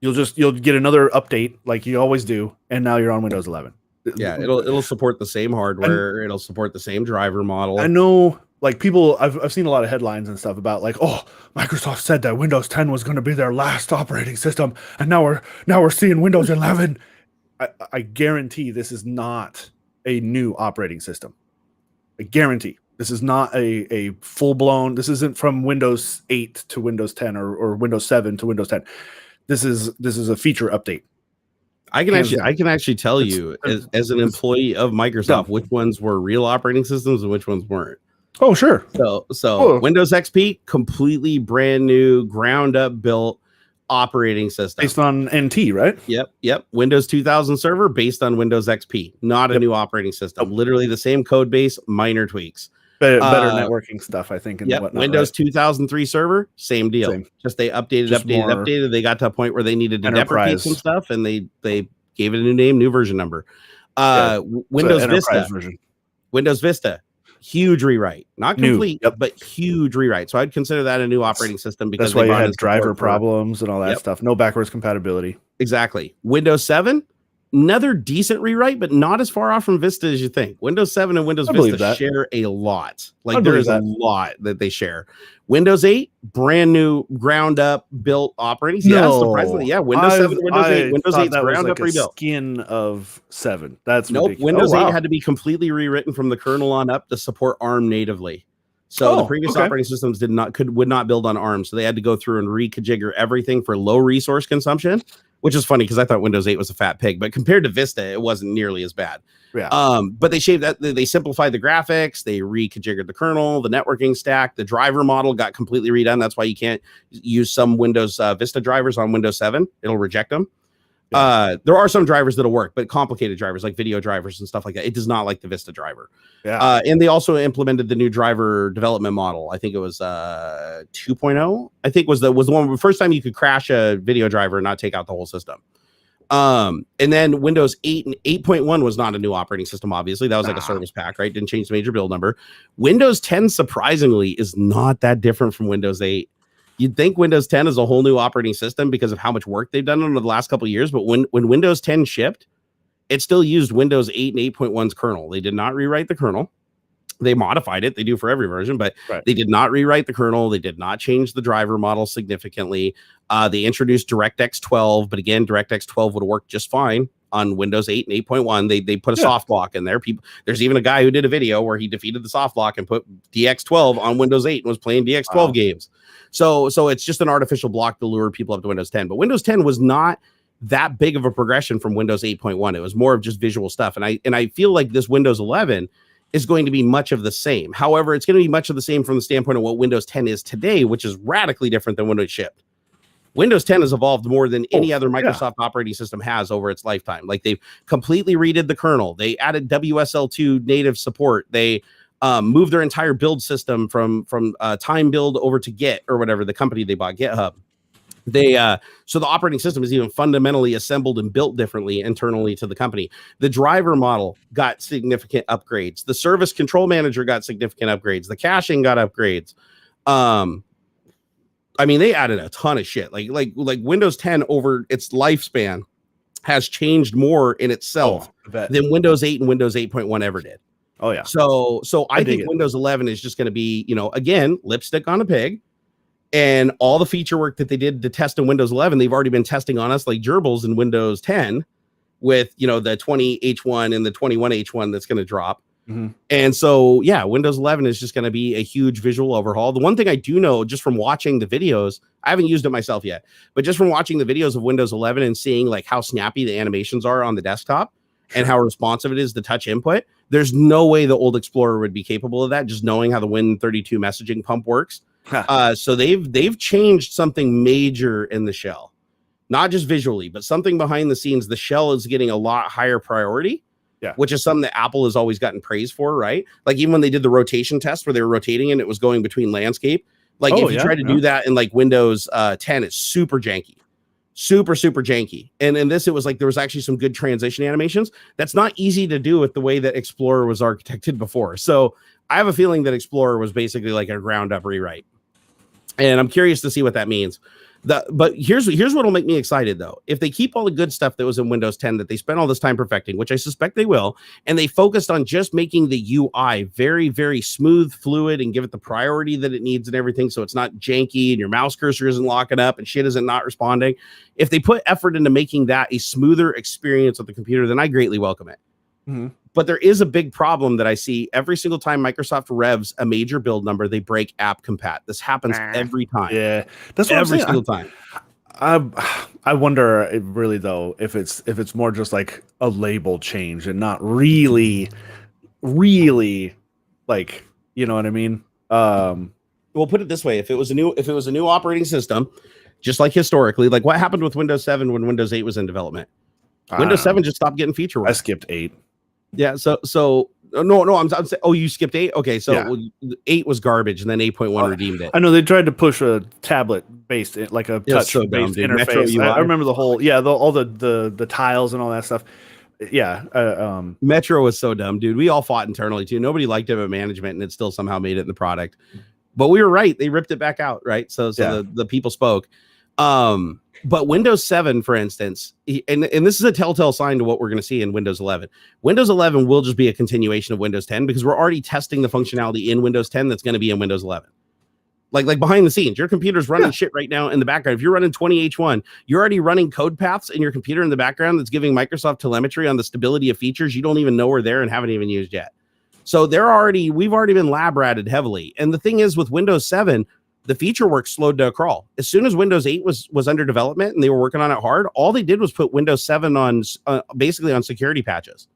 You'll get another update like you always do, and now you're on Windows 11. Yeah, it'll support the same hardware. It'll support the same driver model. I know, like people, I've seen a lot of headlines and stuff about like, oh, Microsoft said that Windows 10 was going to be their last operating system, and now we're seeing Windows 11. I guarantee this is not a new operating system. I guarantee this is not a full blown. This isn't from Windows 8 to Windows 10 or Windows 7 to Windows 10. This is a feature update. I can actually tell you as an employee of Microsoft which ones were real operating systems and which ones weren't. Oh, sure. So Windows XP, completely brand new, ground up built operating system based on NT, right? Yep. Windows 2000 server based on Windows XP, not a new operating system. Literally the same code base, minor tweaks. Better networking stuff, I think. And whatnot, Windows 2003 server, same deal. Just they updated. They got to a point where they needed to deprecate some stuff, and they gave it a new name, new version number. Windows Vista version. Windows Vista, huge rewrite, not complete, but huge rewrite. So I'd consider that a new operating system because that's why you had driver problems and all that stuff. No backwards compatibility. Exactly. Windows 7. Another decent rewrite, but not as far off from Vista as you think. Windows 7 and Windows Vista share a lot. Like there is a lot that they share. Windows 8, brand new, ground up built operating. No, surprisingly, yeah. Windows 7, Windows 8, Windows 8's ground up rebuilt. Skin of 7. That's nope. ridiculous. Windows 8 had to be completely rewritten from the kernel on up to support ARM natively. So the previous operating systems would not build on ARM, so they had to go through and reconfigure everything for low resource consumption. Which is funny because I thought Windows 8 was a fat pig, but compared to Vista, it wasn't nearly as bad. Yeah. But they shaved that. They simplified the graphics. They reconfigured the kernel, the networking stack. The driver model got completely redone. That's why you can't use some Windows Vista drivers on Windows 7. It'll reject them. Yeah. There are some drivers that'll work, but complicated drivers like video drivers and stuff like that. It does not like the Vista driver. Yeah. And they also implemented the new driver development model. I think it was 2.0. I think was the one first time you could crash a video driver and not take out the whole system. And then Windows 8 and 8.1 was not a new operating system. Obviously, that was like a service pack, right? Didn't change the major build number. Windows 10 surprisingly is not that different from Windows 8. You'd think Windows 10 is a whole new operating system because of how much work they've done over the last couple of years. But when Windows 10 shipped, it still used Windows 8 and 8.1's kernel. They did not rewrite the kernel. They modified it. They do for every version, but they did not rewrite the kernel. They did not change the driver model significantly. They introduced DirectX 12, but again, DirectX 12 would have worked just fine on Windows 8 and 8.1. They put a soft lock in there. There's even a guy who did a video where he defeated the soft lock and put DX12 on Windows 8 and was playing DX12 games. So it's just an artificial block to lure people up to Windows 10. But Windows 10 was not that big of a progression from Windows 8.1. It was more of just visual stuff. And I feel like this Windows 11 is going to be much of the same. However, it's going to be much of the same from the standpoint of what Windows 10 is today, which is radically different than when it shipped. Windows 10 has evolved more than any other Microsoft operating system has over its lifetime. Like they've completely redid the kernel. They added WSL2 native support. They moved their entire build system from time build over to Git or whatever the company they bought, GitHub. So the operating system is even fundamentally assembled and built differently internally to the company. The driver model got significant upgrades. The service control manager got significant upgrades. The caching got upgrades. I mean, they added a ton of shit. Like Windows 10 over its lifespan has changed more in itself than Windows 8 and Windows 8.1 ever did. Oh yeah. So I think Windows 11 is just going to be, again, lipstick on a pig. And all the feature work that they did to test in Windows 11, they've already been testing on us like gerbils in Windows 10 with, the 20H1 and the 21H1 that's going to drop. Mm-hmm. And so, yeah, Windows 11 is just going to be a huge visual overhaul. The one thing I do know just from watching the videos, I haven't used it myself yet, but just from watching the videos of Windows 11 and seeing like how snappy the animations are on the desktop and how responsive it is to touch input, there's no way the old Explorer would be capable of that, just knowing how the Win32 messaging pump works. So they've changed something major in the shell, not just visually, but something behind the scenes. The shell is getting a lot higher priority, which is something that Apple has always gotten praise for, right? Like even when they did the rotation test where they were rotating and it was going between landscape, like if you try to do that in like Windows 10, it's super janky, super janky. And in this, it was like there was actually some good transition animations. That's not easy to do with the way that Explorer was architected before. So I have a feeling that Explorer was basically like a ground up rewrite. And I'm curious to see what that means. But here's what'll make me excited though. If they keep all the good stuff that was in Windows 10 that they spent all this time perfecting, which I suspect they will, and they focused on just making the UI very, very smooth, fluid, and give it the priority that it needs and everything, so it's not janky and your mouse cursor isn't locking up and shit isn't not responding. If they put effort into making that a smoother experience with the computer, then I greatly welcome it. Mm-hmm. But there is a big problem that I see every single time Microsoft revs a major build number, they break app compat. This happens every time. Yeah, that's what every single time. I wonder really though if it's more just like a label change and not really like, you know what I mean? We'll put it this way: if it was a new operating system, just like historically, like what happened with Windows 7 when Windows 8 was in development, Windows 7 just stopped getting feature work. I skipped 8. Yeah, so no, I'm saying, oh, you skipped 8? Okay, so 8 was garbage, and then 8.1 redeemed it. I know they tried to push a tablet-based, like a touch-based interface. I remember the whole, all the tiles and all that stuff. Yeah. Metro was so dumb, dude. We all fought internally, too. Nobody liked him at management, and it still somehow made it in the product. But we were right. They ripped it back out, right? So the people spoke. But Windows 7, for instance, and this is a telltale sign to what we're going to see in Windows 11. Windows 11 will just be a continuation of Windows 10 because we're already testing the functionality in Windows 10 that's going to be in Windows 11. Like behind the scenes, your computer's running shit right now in the background. If you're running 20H1, you're already running code paths in your computer in the background that's giving Microsoft telemetry on the stability of features you don't even know are there and haven't even used yet. So we've already been lab ratted heavily. And the thing is with Windows 7, the feature work slowed to a crawl. As soon as Windows 8 was under development and they were working on it hard, all they did was put Windows 7 on basically on security patches.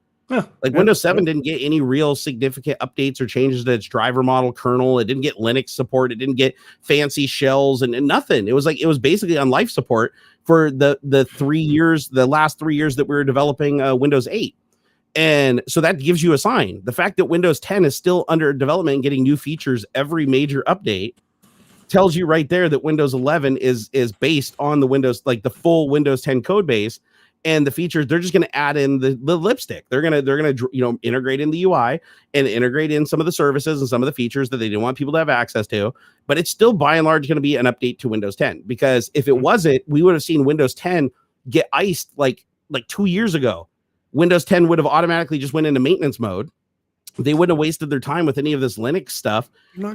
Windows 7 didn't get any real significant updates or changes to its driver model kernel. It didn't get Linux support. It didn't get fancy shells and nothing. It was basically on life support for the last 3 years that we were developing Windows 8. And so that gives you a sign. The fact that Windows 10 is still under development and getting new features every major update tells you right there that Windows 11 is based on the Windows, like the full Windows 10 code base. And the features, they're just going to add in the lipstick. They're going to integrate in the UI and integrate in some of the services and some of the features that they didn't want people to have access to. But it's still by and large going to be an update to Windows 10, because if it wasn't, we would have seen Windows 10 get iced like 2 years ago. Windows 10 would have automatically just went into maintenance mode. They wouldn't have wasted their time with any of this Linux stuff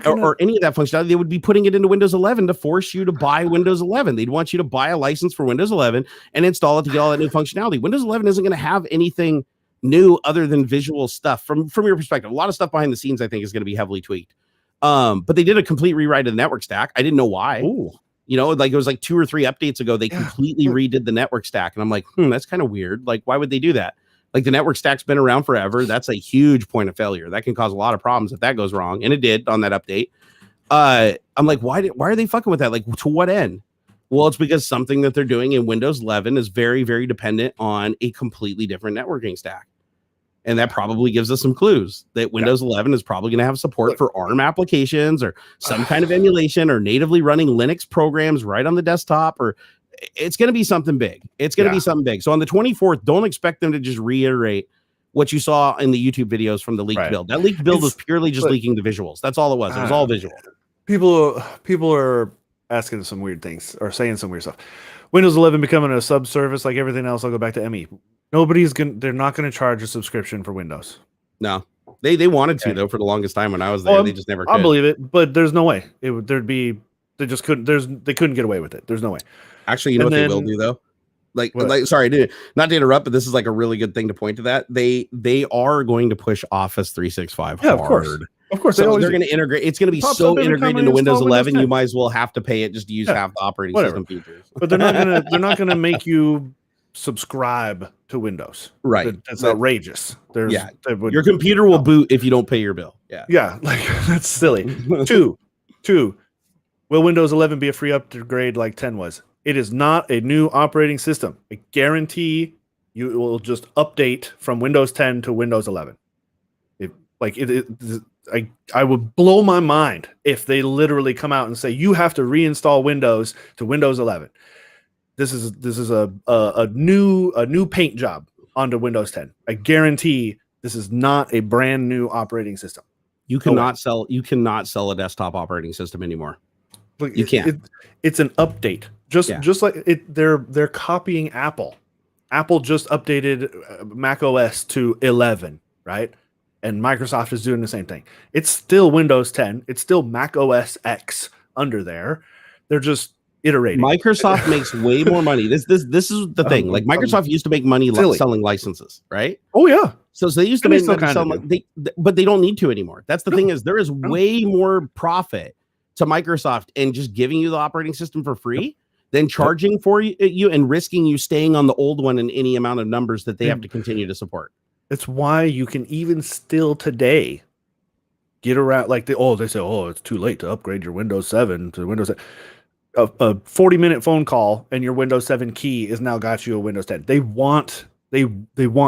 or any of that functionality. They would be putting it into Windows 11 to force you to buy Windows 11. They'd want you to buy a license for Windows 11 and install it to get all that new functionality. Windows 11 isn't going to have anything new other than visual stuff from your perspective. A lot of stuff behind the scenes, I think, is going to be heavily tweaked. But they did a complete rewrite of the network stack. I didn't know why. Ooh. It was like 2 or 3 updates ago. They completely redid the network stack. And I'm like, that's kind of weird. Like, why would they do that? Like, the network stack's been around forever. That's a huge point of failure. That can cause a lot of problems if that goes wrong. And it did on that update. I'm like, why are they fucking with that? Like, to what end? Well, it's because something that they're doing in Windows 11 is very, very dependent on a completely different networking stack. And that probably gives us some clues that Windows 11 is probably going to have support for ARM applications or some kind of emulation or natively running Linux programs right on the desktop, or it's going to be something big. It's going to be something big. So on the 24th, don't expect them to just reiterate what you saw in the YouTube videos from the leaked build. That leaked build was purely just leaking the visuals. That's all it was. It was all visual. People are asking some weird things or saying some weird stuff. Windows 11 becoming a subservice like everything else. I'll go back to ME. They're not going to charge a subscription for Windows. No, they wanted to though for the longest time when I was there. They just never could. I believe it, but there's no way. They just couldn't. They couldn't get away with it. There's no way. Actually, you know what they will do though? Sorry, not to interrupt, but this is like a really good thing to point to that. They are going to push Office 365 hard. Of course. So they're going to integrate. It's going to be so integrated into Windows 11, you might as well have to pay it just to use half the operating system features. But they're not gonna make you subscribe to Windows. Right. That's outrageous. Your computer will boot if you don't pay your bill. Yeah, like that's silly. Two. Will Windows 11 be a free upgrade like 10 was? It is not a new operating system. I guarantee you it will just update from Windows 10 to Windows 11. I would blow my mind if they literally come out and say you have to reinstall Windows to Windows 11. This is a new paint job onto Windows 10. I guarantee this is not a brand new operating system. You cannot sell a desktop operating system anymore. You can't. It's an update. Just like it, they're copying Apple. Apple just updated Mac OS to 11, right? And Microsoft is doing the same thing. It's still Windows 10. It's still Mac OS X under there. They're just iterating. Microsoft makes way more money. This is the thing. Like Microsoft used to make money selling licenses, right? Oh yeah. So they used to make money but they don't need to anymore. That's the thing is there is way more profit to Microsoft and just giving you the operating system for free than charging for you and risking you staying on the old one in any amount of numbers that they have to continue to support. It's why you can even still today get around they say, it's too late to upgrade your Windows 7 to Windows 7. A 40-minute phone call and your Windows 7 key has now got you a Windows 10. They want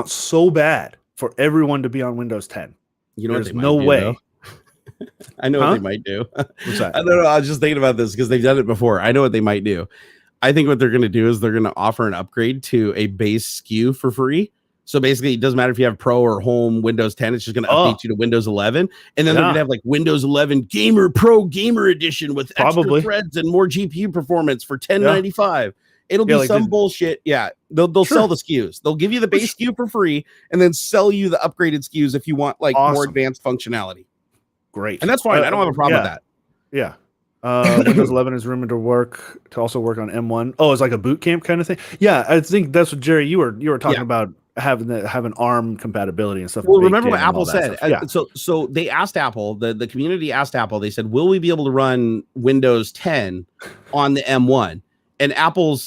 so bad for everyone to be on Windows 10. You know, there's no way. I know what they might do. What's that? I don't know. I was just thinking about this because they've done it before. I know what they might do. I think what they're going to do is they're going to offer an upgrade to a base SKU for free So basically, it doesn't matter if you have Pro or Home Windows 10. It's just going to update you to Windows 11, and then they're going to have like Windows 11 Gamer Pro Gamer Edition with extra threads and more GPU performance for $10.95. It'll be like some bullshit. Yeah, they'll sell the SKUs. They'll give you the base SKU for free, and then sell you the upgraded SKUs if you want like more advanced functionality. Great, and that's fine. I don't have a problem with that. Yeah. Windows 11 is rumored to also work on M1. Oh, it's like a boot camp kind of thing. Yeah, I think that's what Jerry you were talking about, having ARM compatibility and stuff. Well, remember what Apple said. So they asked Apple, the community asked Apple. They said, "Will we be able to run Windows 10 on the M1?" And Apple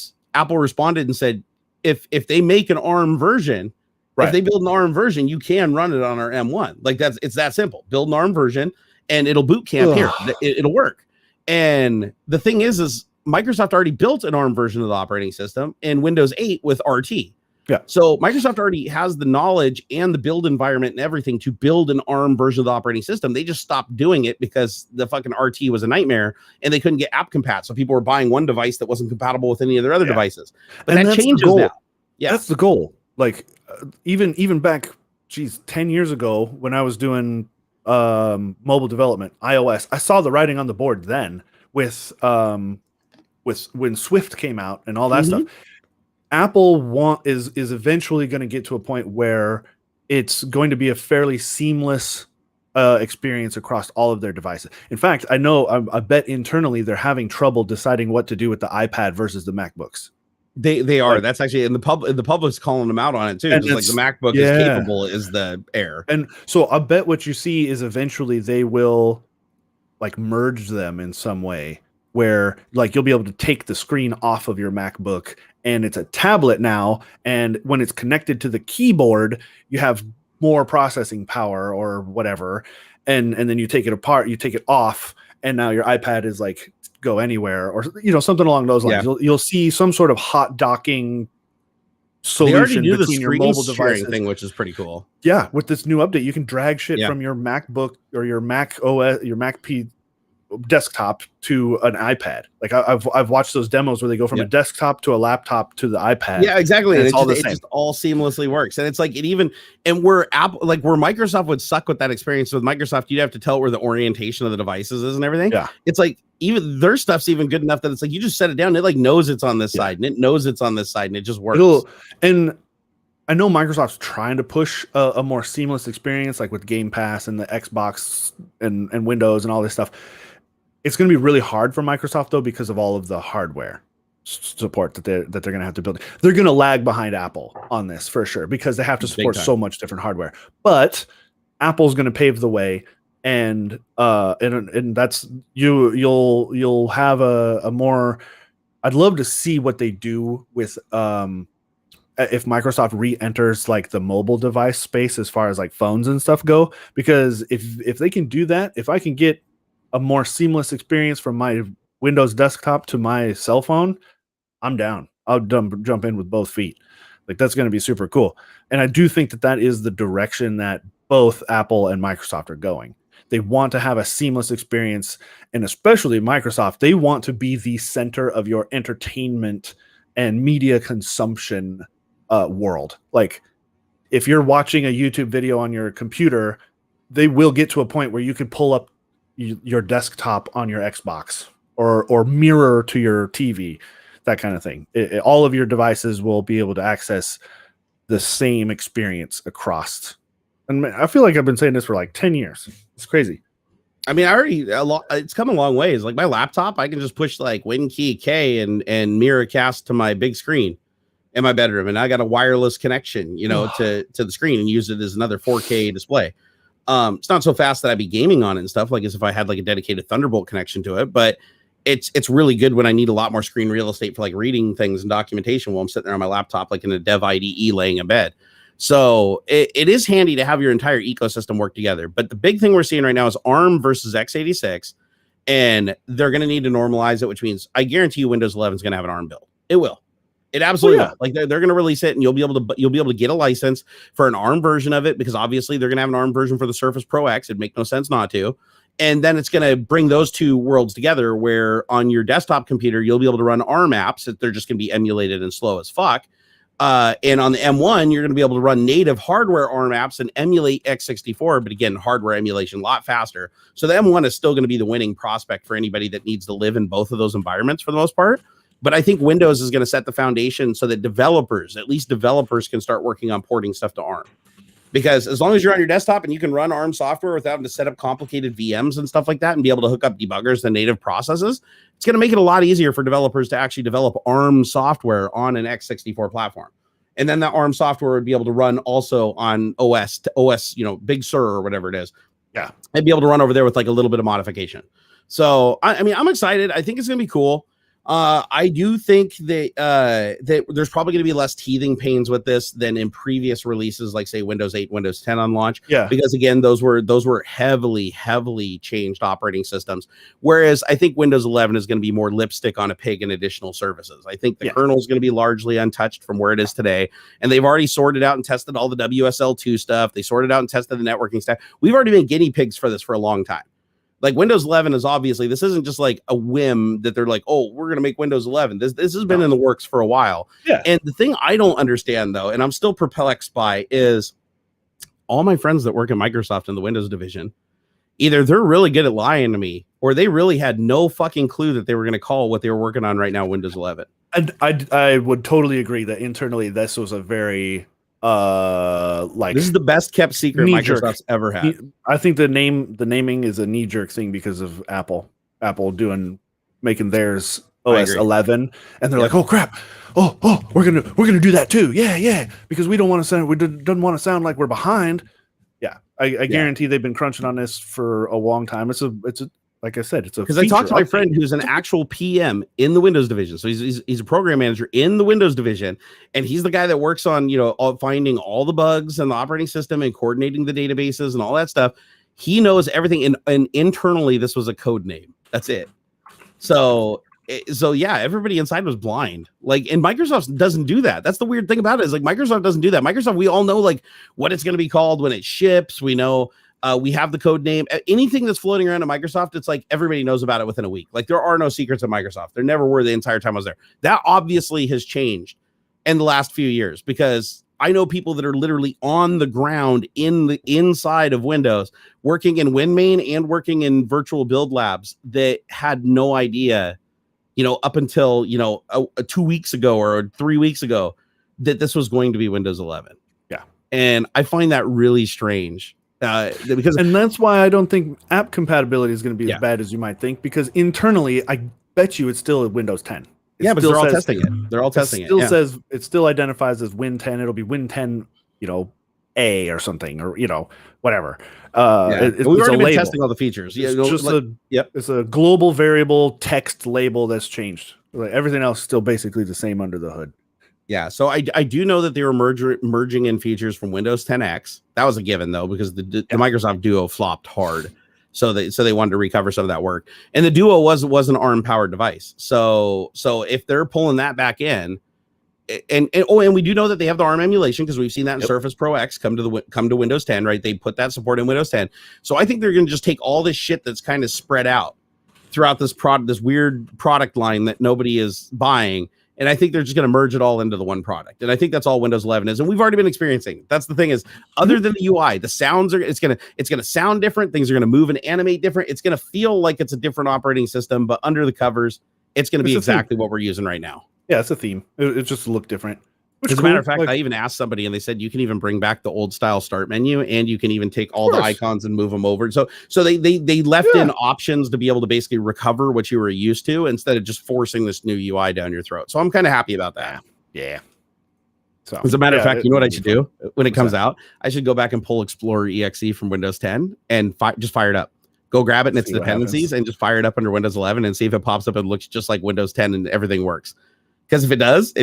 responded and said, "If they make an ARM version, if they build an ARM version, you can run it on our M1. Like it's that simple. Build an ARM version, and it'll boot camp here. It'll work." And the thing is Microsoft already built an ARM version of the operating system in Windows 8 with RT. Yeah. So Microsoft already has the knowledge and the build environment and everything to build an ARM version of the operating system. They just stopped doing it because the fucking RT was a nightmare and they couldn't get app compat. So people were buying one device that wasn't compatible with any of their other devices. But that changes now. Yeah, that's the goal. Like even back, 10 years ago when I was doing mobile development, iOS, I saw the writing on the board then with when Swift came out and all that stuff. Apple is eventually going to get to a point where it's going to be a fairly seamless experience across all of their devices. In fact, I bet internally they're having trouble deciding what to do with the iPad versus the MacBooks. They are. That's actually the public's calling them out on it too. Just like the MacBook is capable is the Air. And so I bet what you see is eventually they will like merge them in some way where like you'll be able to take the screen off of your MacBook and it's a tablet now. And when it's connected to the keyboard, you have more processing power or whatever. And then you take it apart, you take it off, and now your iPad is like go anywhere or something along those lines. You'll see some sort of hot docking solution between your mobile devices thing, which is pretty cool. Yeah, with this new update, you can drag shit from your MacBook or your Mac OS, your Mac P desktop to an iPad. Like I've watched those demos where they go from a desktop to a laptop to the iPad. Yeah, exactly. And it just all seamlessly works. And it's like where Microsoft would suck with that experience. With Microsoft, you'd have to tell it where the orientation of the devices is and everything. Yeah. It's like even their stuff's even good enough that it's like you just set it down and it like knows it's on this side and it knows it's on this side and it just works. And I know Microsoft's trying to push a more seamless experience, like with Game Pass and the Xbox and Windows and all this stuff. It's going to be really hard for Microsoft though because of all of the hardware support that they're going to have to build. They're going to lag behind Apple on this for sure because they have to support so much different hardware. But Apple's going to pave the way, and that's you'll have a more. I'd love to see what they do with if Microsoft re-enters like the mobile device space as far as like phones and stuff go, because if they can do that, if I can get a more seamless experience from my Windows desktop to my cell phone, I'm down. I'll jump in with both feet. Like that's going to be super cool. And I do think that is the direction that both Apple and Microsoft are going. They want to have a seamless experience, and especially Microsoft, they want to be the center of your entertainment and media consumption world. Like if you're watching a YouTube video on your computer, they will get to a point where you can pull up your desktop on your Xbox or mirror to your TV, that kind of thing. All of your devices will be able to access the same experience across. And I feel like I've been saying this for like 10 years. It's crazy. I mean, it's come a long ways. Like my laptop, I can just push like Win Key K and mirror cast to my big screen in my bedroom. And I got a wireless connection, to the screen and use it as another 4K display. It's not so fast that I'd be gaming on it and stuff like as if I had like a dedicated Thunderbolt connection to it, but it's really good when I need a lot more screen real estate for like reading things and documentation while I'm sitting there on my laptop, like in a dev IDE laying in bed. So it is handy to have your entire ecosystem work together. But the big thing we're seeing right now is ARM versus x86, and they're going to need to normalize it, which means I guarantee you Windows 11 is going to have an ARM build. It will. It absolutely will. Like they're going to release it, and you'll be able to get a license for an ARM version of it, because obviously they're going to have an ARM version for the Surface Pro X. It'd make no sense not to. And then it's going to bring those two worlds together, where on your desktop computer you'll be able to run ARM apps that they're just going to be emulated and slow as fuck. And on the M1, you're going to be able to run native hardware ARM apps and emulate x64. But again, hardware emulation a lot faster. So the M1 is still going to be the winning prospect for anybody that needs to live in both of those environments for the most part. But I think Windows is going to set the foundation so that developers, at least developers, can start working on porting stuff to ARM. Because as long as you're on your desktop and you can run ARM software without having to set up complicated VMs and stuff like that and be able to hook up debuggers to native processes, it's going to make it a lot easier for developers to actually develop ARM software on an x64 platform. And then that ARM software would be able to run also on OS, Big Sur or whatever it is. Yeah. And be able to run over there with like a little bit of modification. So, I mean, I'm excited. I think it's going to be cool. I do think that that there's probably going to be less teething pains with this than in previous releases, like say Windows 8, Windows 10 on launch. Yeah, because again, those were heavily changed operating systems. Whereas I think Windows 11 is going to be more lipstick on a pig and additional services. I think the kernel is going to be largely untouched from where it is today, and they've already sorted out and tested all the WSL2 stuff. They sorted out and tested the networking stuff. We've already been guinea pigs for this for a long time. Like Windows 11 is obviously, this isn't just like a whim that they're like, oh, we're going to make Windows 11. This has been in the works for a while. Yeah. And the thing I don't understand though, and I'm still perplexed by, is all my friends that work at Microsoft in the Windows division, either they're really good at lying to me or they really had no fucking clue that they were going to call what they were working on right now Windows 11. I would totally agree that internally this was a very this is the best kept secret Microsoft's ever had. I think the naming is a knee-jerk thing because of Apple making theirs OS 11, and they're like, oh crap, oh we're gonna do that too, yeah, because we don't want to sound like we're behind. I guarantee they've been crunching on this for a long time. It's a like I said, it's a because I talked to my friend who's an actual PM in the Windows division. So he's a program manager in the Windows division, and he's the guy that works on finding all the bugs in the operating system and coordinating the databases and all that stuff. He knows everything, and internally this was a code name. That's it. So yeah, everybody inside was blind. Like, and Microsoft doesn't do that. That's the weird thing about it, is like Microsoft doesn't do that. Microsoft, we all know like what it's going to be called when it ships. We know. We have the code name. Anything that's floating around at Microsoft, it's like everybody knows about it within a week. Like there are no secrets at Microsoft. There never were the entire time I was there. That obviously has changed in the last few years, because I know people that are literally on the ground in the inside of Windows, working in WinMain and working in virtual build labs, that had no idea, up until 2 weeks ago or 3 weeks ago, that this was going to be Windows 11. Yeah, and I find that really strange. And that's why I don't think app compatibility is going to be as bad as you might think, because internally, I bet you it's still Windows 10. But they're all testing it. They're all testing it. Still says it still identifies as Win 10. It'll be Win 10, A or something, or whatever. We've already been testing all the features. It's a global variable text label that's changed. Like, everything else is still basically the same under the hood. Yeah, so I do know that they were merging in features from Windows 10X. That was a given though, because the Microsoft Duo flopped hard, so they wanted to recover some of that work. And the Duo was an ARM powered device. So if they're pulling that back in, and we do know that they have the ARM emulation, because we've seen that in Surface Pro X come to Windows 10, right? They put that support in Windows 10. So I think they're going to just take all this shit that's kind of spread out throughout this weird product line that nobody is buying. And I think they're just going to merge it all into the one product. And I think that's all Windows 11 is. And we've already been experiencing. That's the thing, is other than the UI, the sounds it's going to sound different. Things are going to move and animate different. It's going to feel like it's a different operating system, but under the covers, it's going to be exactly what we're using right now. Yeah, it's a theme. It just look different. As a matter of fact, I even asked somebody and they said you can even bring back the old style start menu, and you can even take all the icons and move them over. So they left in options to be able to basically recover what you were used to, instead of just forcing this new UI down your throat. So I'm kind of happy about that. Yeah. So as a matter of fact, you know what I should do when it comes out? I should go back and pull Explorer EXE from Windows 10 and just fire it up. Go grab it in its dependencies and just fire it up under Windows 11 and see if it pops up and looks just like Windows 10 and everything works. Because if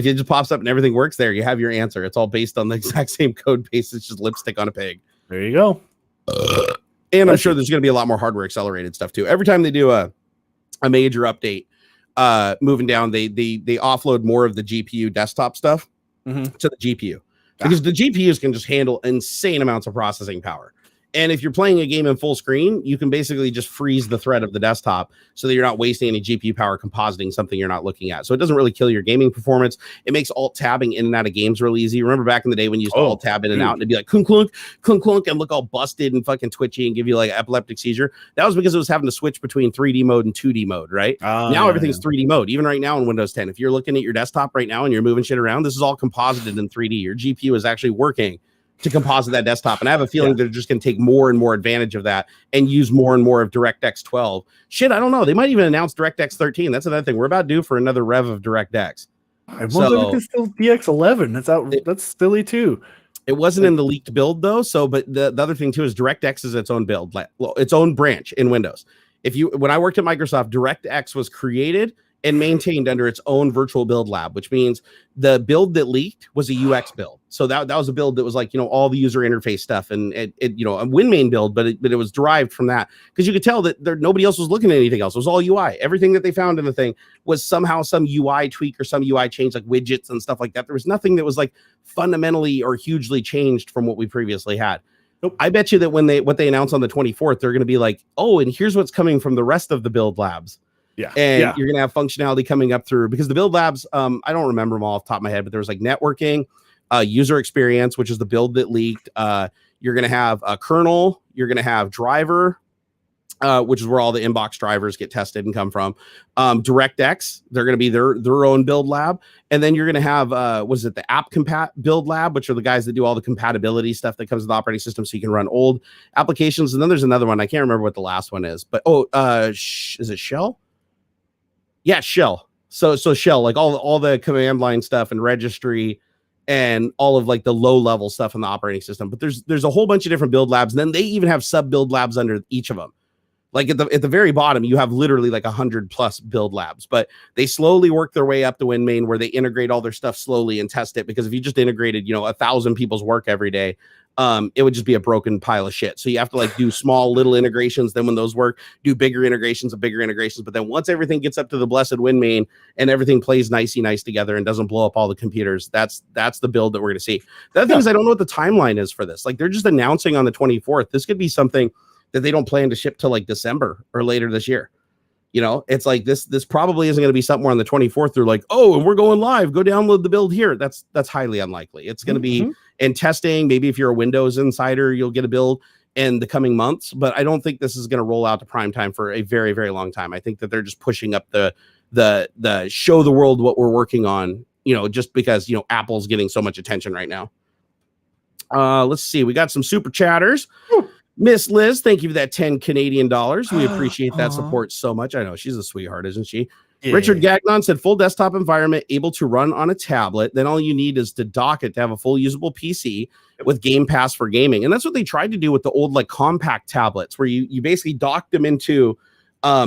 it just pops up and everything works, there you have your answer. It's all based on the exact same code base. It's just lipstick on a pig. There you go. And I'm sure there's going to be a lot more hardware accelerated stuff too. Every time they do a major update, moving down, they offload more of the GPU desktop stuff to the GPU, because the GPUs can just handle insane amounts of processing power. And if you're playing a game in full screen, you can basically just freeze the thread of the desktop so that you're not wasting any GPU power compositing something you're not looking at. So it doesn't really kill your gaming performance. It makes alt tabbing in and out of games really easy. Remember back in the day when you used to alt tab in and out and it'd be like clunk, clunk, clunk, clunk, and look all busted and fucking twitchy and give you like an epileptic seizure? That was because it was having to switch between 3D mode and 2D mode, right? Now everything's 3D mode. Even right now in Windows 10, if you're looking at your desktop right now and you're moving shit around, this is all composited in 3D. Your GPU is actually working to composite that desktop. And I have a feeling they're just going to take more and more advantage of that and use more and more of DirectX 12. Shit, I don't know. They might even announce DirectX 13. That's another thing. We're about due for another rev of DirectX. It's still DX 11. That's silly too. It wasn't in the leaked build though. So, but the other thing too is DirectX is its own build, its own branch in Windows. When I worked at Microsoft, DirectX was created and maintained under its own virtual build lab, which means the build that leaked was a UX build. So that was a build that was like, all the user interface stuff and a WinMain build, but it was derived from that because you could tell that nobody else was looking at anything else. It was all UI. Everything that they found in the thing was somehow some UI tweak or some UI change, like widgets and stuff like that. There was nothing that was like fundamentally or hugely changed from what we previously had. Nope. I bet you that what they announce on the 24th, they're going to be like, oh, and here's what's coming from the rest of the build labs. Yeah. And you're going to have functionality coming up through because the build labs, I don't remember them all off the top of my head, but there was like networking, user experience, which is the build that leaked. You're going to have a kernel. You're going to have driver, which is where all the inbox drivers get tested and come from. DirectX, they're going to be their own build lab. And then you're going to have, the app build lab, which are the guys that do all the compatibility stuff that comes with the operating system so you can run old applications. And then there's another one. I can't remember what the last one is, but is it Shell? Yeah, Shell. So Shell, like all the command line stuff and registry and all of like the low level stuff in the operating system. But there's a whole bunch of different build labs. And then they even have sub build labs under each of them. Like at the very bottom, you have literally like 100+ build labs, but they slowly work their way up to WinMain where they integrate all their stuff slowly and test it. Because if you just integrated, 1,000 people's work every day, it would just be a broken pile of shit. So you have to like do small little integrations. Then when those work, do bigger integrations of bigger integrations. But then once everything gets up to the blessed WinMain and everything plays nice together and doesn't blow up all the computers, that's the build that we're going to see. The other thing is I don't know what the timeline is for this. Like they're just announcing on the 24th. This could be something that they don't plan to ship till like December or later this year. It's like this probably isn't going to be something where on the 24th they're like, oh, and we're going live. Go download the build here. That's highly unlikely. It's going to be in testing. Maybe if you're a Windows insider, you'll get a build in the coming months. But I don't think this is going to roll out to prime time for a very, very long time. I think that they're just pushing up the show the world what we're working on. Just because Apple's getting so much attention right now. Let's see. We got some super chatters. Miss Liz, thank you for that 10 Canadian dollars. We appreciate that support so much. I know she's a sweetheart, isn't she? Yeah. Richard Gagnon said full desktop environment able to run on a tablet. Then all you need is to dock it to have a full usable PC with Game Pass for gaming. And that's what they tried to do with the old like compact tablets where you basically docked them into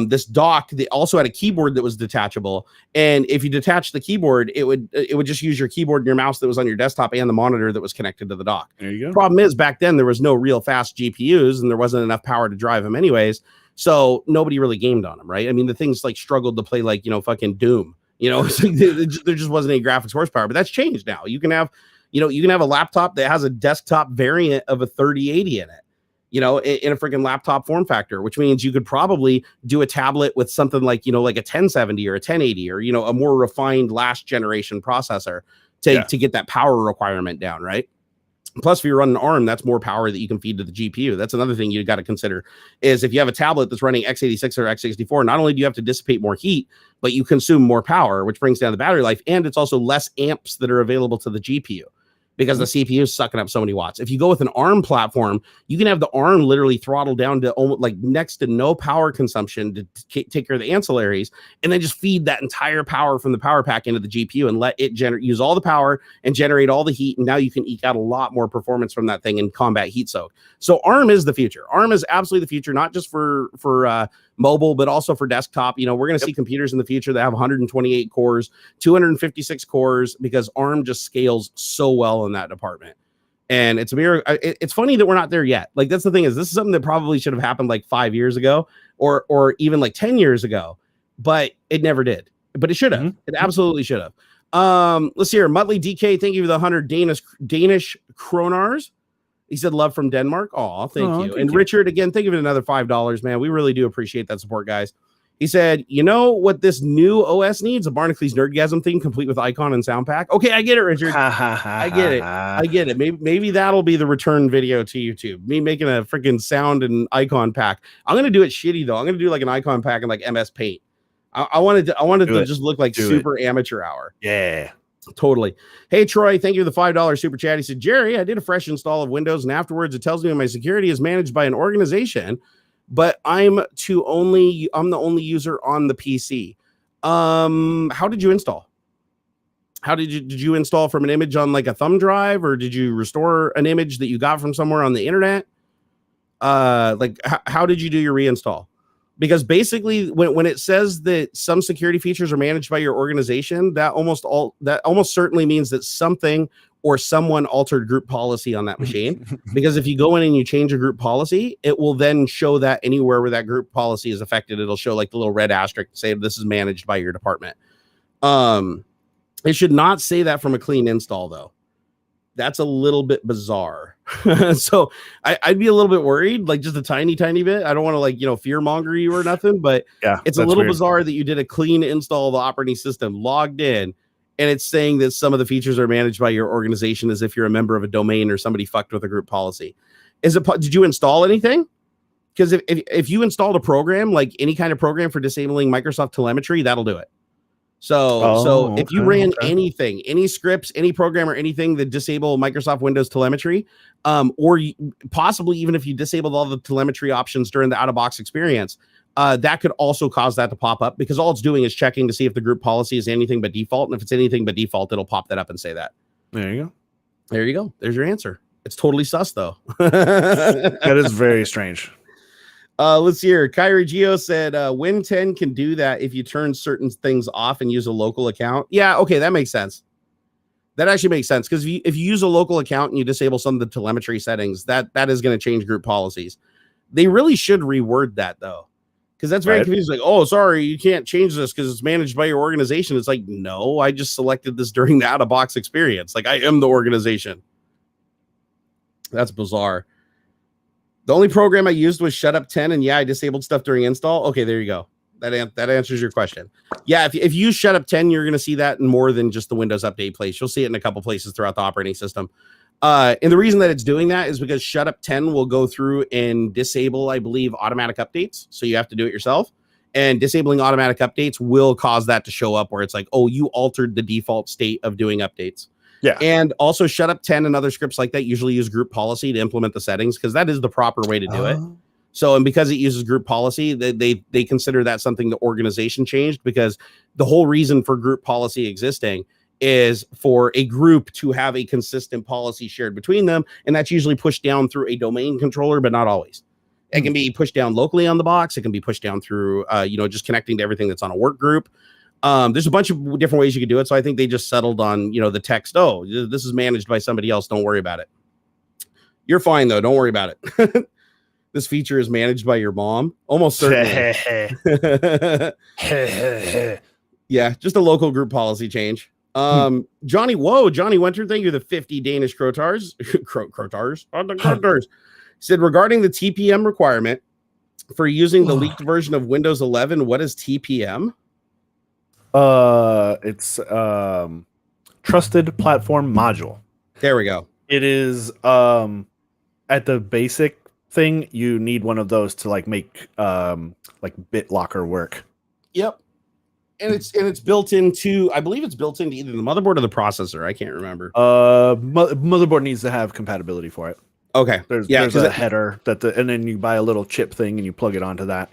this dock. They also had a keyboard that was detachable. And if you detach the keyboard, it would just use your keyboard and your mouse that was on your desktop and the monitor that was connected to the dock. There you go. Problem is back then there was no real fast GPUs and there wasn't enough power to drive them anyways. So nobody really gamed on them, right? I mean, the things like struggled to play like, fucking Doom, so there just wasn't any graphics horsepower, but that's changed now. You can have a laptop that has a desktop variant of a 3080 in it. In a freaking laptop form factor, which means you could probably do a tablet with something like, like a 1070 or a 1080 or, a more refined last generation processor to get that power requirement down, right? Plus, if you're running ARM, that's more power that you can feed to the GPU. That's another thing you got to consider is if you have a tablet that's running x86 or x64, not only do you have to dissipate more heat, but you consume more power, which brings down the battery life, and it's also less amps that are available to the GPU. Because the CPU is sucking up so many watts. If you go with an ARM platform, you can have the ARM literally throttled down to almost like next to no power consumption to take care of the ancillaries, and then just feed that entire power from the power pack into the GPU and let it use all the power and generate all the heat. And now you can eke out a lot more performance from that thing and combat heat soak. So ARM is the future. ARM is absolutely the future, not just for mobile, but also for desktop. We're going to see computers in the future that have 128 cores, 256 cores, because ARM just scales so well in that department. And it's it's funny that we're not there yet. Like, that's the thing is this is something that probably should have happened like 5 years ago or even like 10 years ago, but it never did. But it should have. It absolutely should have. Let's see here. Muttley DK, thank you for the 100 Danish kronars. He said, love from Denmark. Oh, thank you. Thank And you. Richard, again, think of it another $5, man. We really do appreciate that support, guys. He said, you know what this new OS needs? A Barnacules Nerdgasm thing complete with icon and sound pack. Okay, I get it, Richard. I get it. I get it. Maybe that'll be the return video to YouTube. Me making a freaking sound and icon pack. I'm gonna do it shitty though. I'm gonna do like an icon pack in like MS Paint. I wanted to just look like super amateur hour. Yeah. Totally. Hey, Troy, thank you for the $5 super chat. He said, Jerry, I did a fresh install of Windows, and afterwards it tells me my security is managed by an organization, but I'm the only user on the PC. How did you install? Did you install from an image on like a thumb drive, or did you restore an image that you got from somewhere on the internet? How did you do your reinstall? Because basically when it says that some security features are managed by your organization, that almost certainly means that something or someone altered group policy on that machine. Because if you go in and you change a group policy, it will then show that anywhere where that group policy is affected, it'll show like the little red asterisk to say this is managed by your department. It should not say that from a clean install though. That's a little bit bizarre. So I'd be a little bit worried, like just a tiny bit. I don't want to like, fear monger you or nothing, but yeah, it's a little bizarre that you did a clean install of the operating system, logged in, and it's saying that some of the features are managed by your organization as if you're a member of a domain or somebody fucked with a group policy. Did you install anything? Because if you installed a program, like any kind of program for disabling Microsoft telemetry, that'll do it. So if you ran anything, any scripts, any program or anything that disable Microsoft Windows telemetry, or possibly even if you disabled all the telemetry options during the out-of-box experience, that could also cause that to pop up, because all it's doing is checking to see if the group policy is anything but default. And if it's anything but default, it'll pop that up and say that. There you go. There you go. There's your answer. It's totally sus, though. That is very strange. Let's hear. Kyrie Geo said Win 10 can do that if you turn certain things off and use a local account. Yeah, okay, that makes sense. That actually makes sense, because if you use a local account and you disable some of the telemetry settings, that is going to change group policies. They really should reword that though, because that's very confusing. Like, oh, sorry, you can't change this because it's managed by your organization. It's like, no, I just selected this during the out-of-box experience. Like, I am the organization. That's bizarre. The only program I used was Shut Up 10, and yeah, I disabled stuff during install. Okay, there you go. That answers your question. Yeah, if you use Shut Up 10, you're going to see that in more than just the Windows Update place. You'll see it in a couple places throughout the operating system. And the reason that it's doing that is because Shut Up 10 will go through and disable, I believe, automatic updates. So you have to do it yourself. And disabling automatic updates will cause that to show up where it's like, oh, you altered the default state of doing updates. Yeah. And also Shut Up 10 and other scripts like that usually use group policy to implement the settings, because that is the proper way to do it. So, and because it uses group policy, they consider that something the organization changed, because the whole reason for group policy existing is for a group to have a consistent policy shared between them. And that's usually pushed down through a domain controller, but not always. It can be pushed down locally on the box. It can be pushed down through, just connecting to everything that's on a work group. There's a bunch of different ways you could do it. So I think they just settled on, the text. Oh, this is managed by somebody else. Don't worry about it. You're fine though. Don't worry about it. This feature is managed by your mom. Almost certainly. Yeah. Just a local group policy change. Johnny Winter, thank you. The 50 Danish Crotars. Crotars. Said, regarding the TPM requirement for using the leaked version of Windows 11, what is TPM? It's Trusted Platform Module. There we go. It is at the basic thing, you need one of those to make BitLocker work. Yep. And it's built into, I believe it's built into either the motherboard or the processor. I can't remember. Motherboard needs to have compatibility for it. Okay. There's a header and then you buy a little chip thing and you plug it onto that.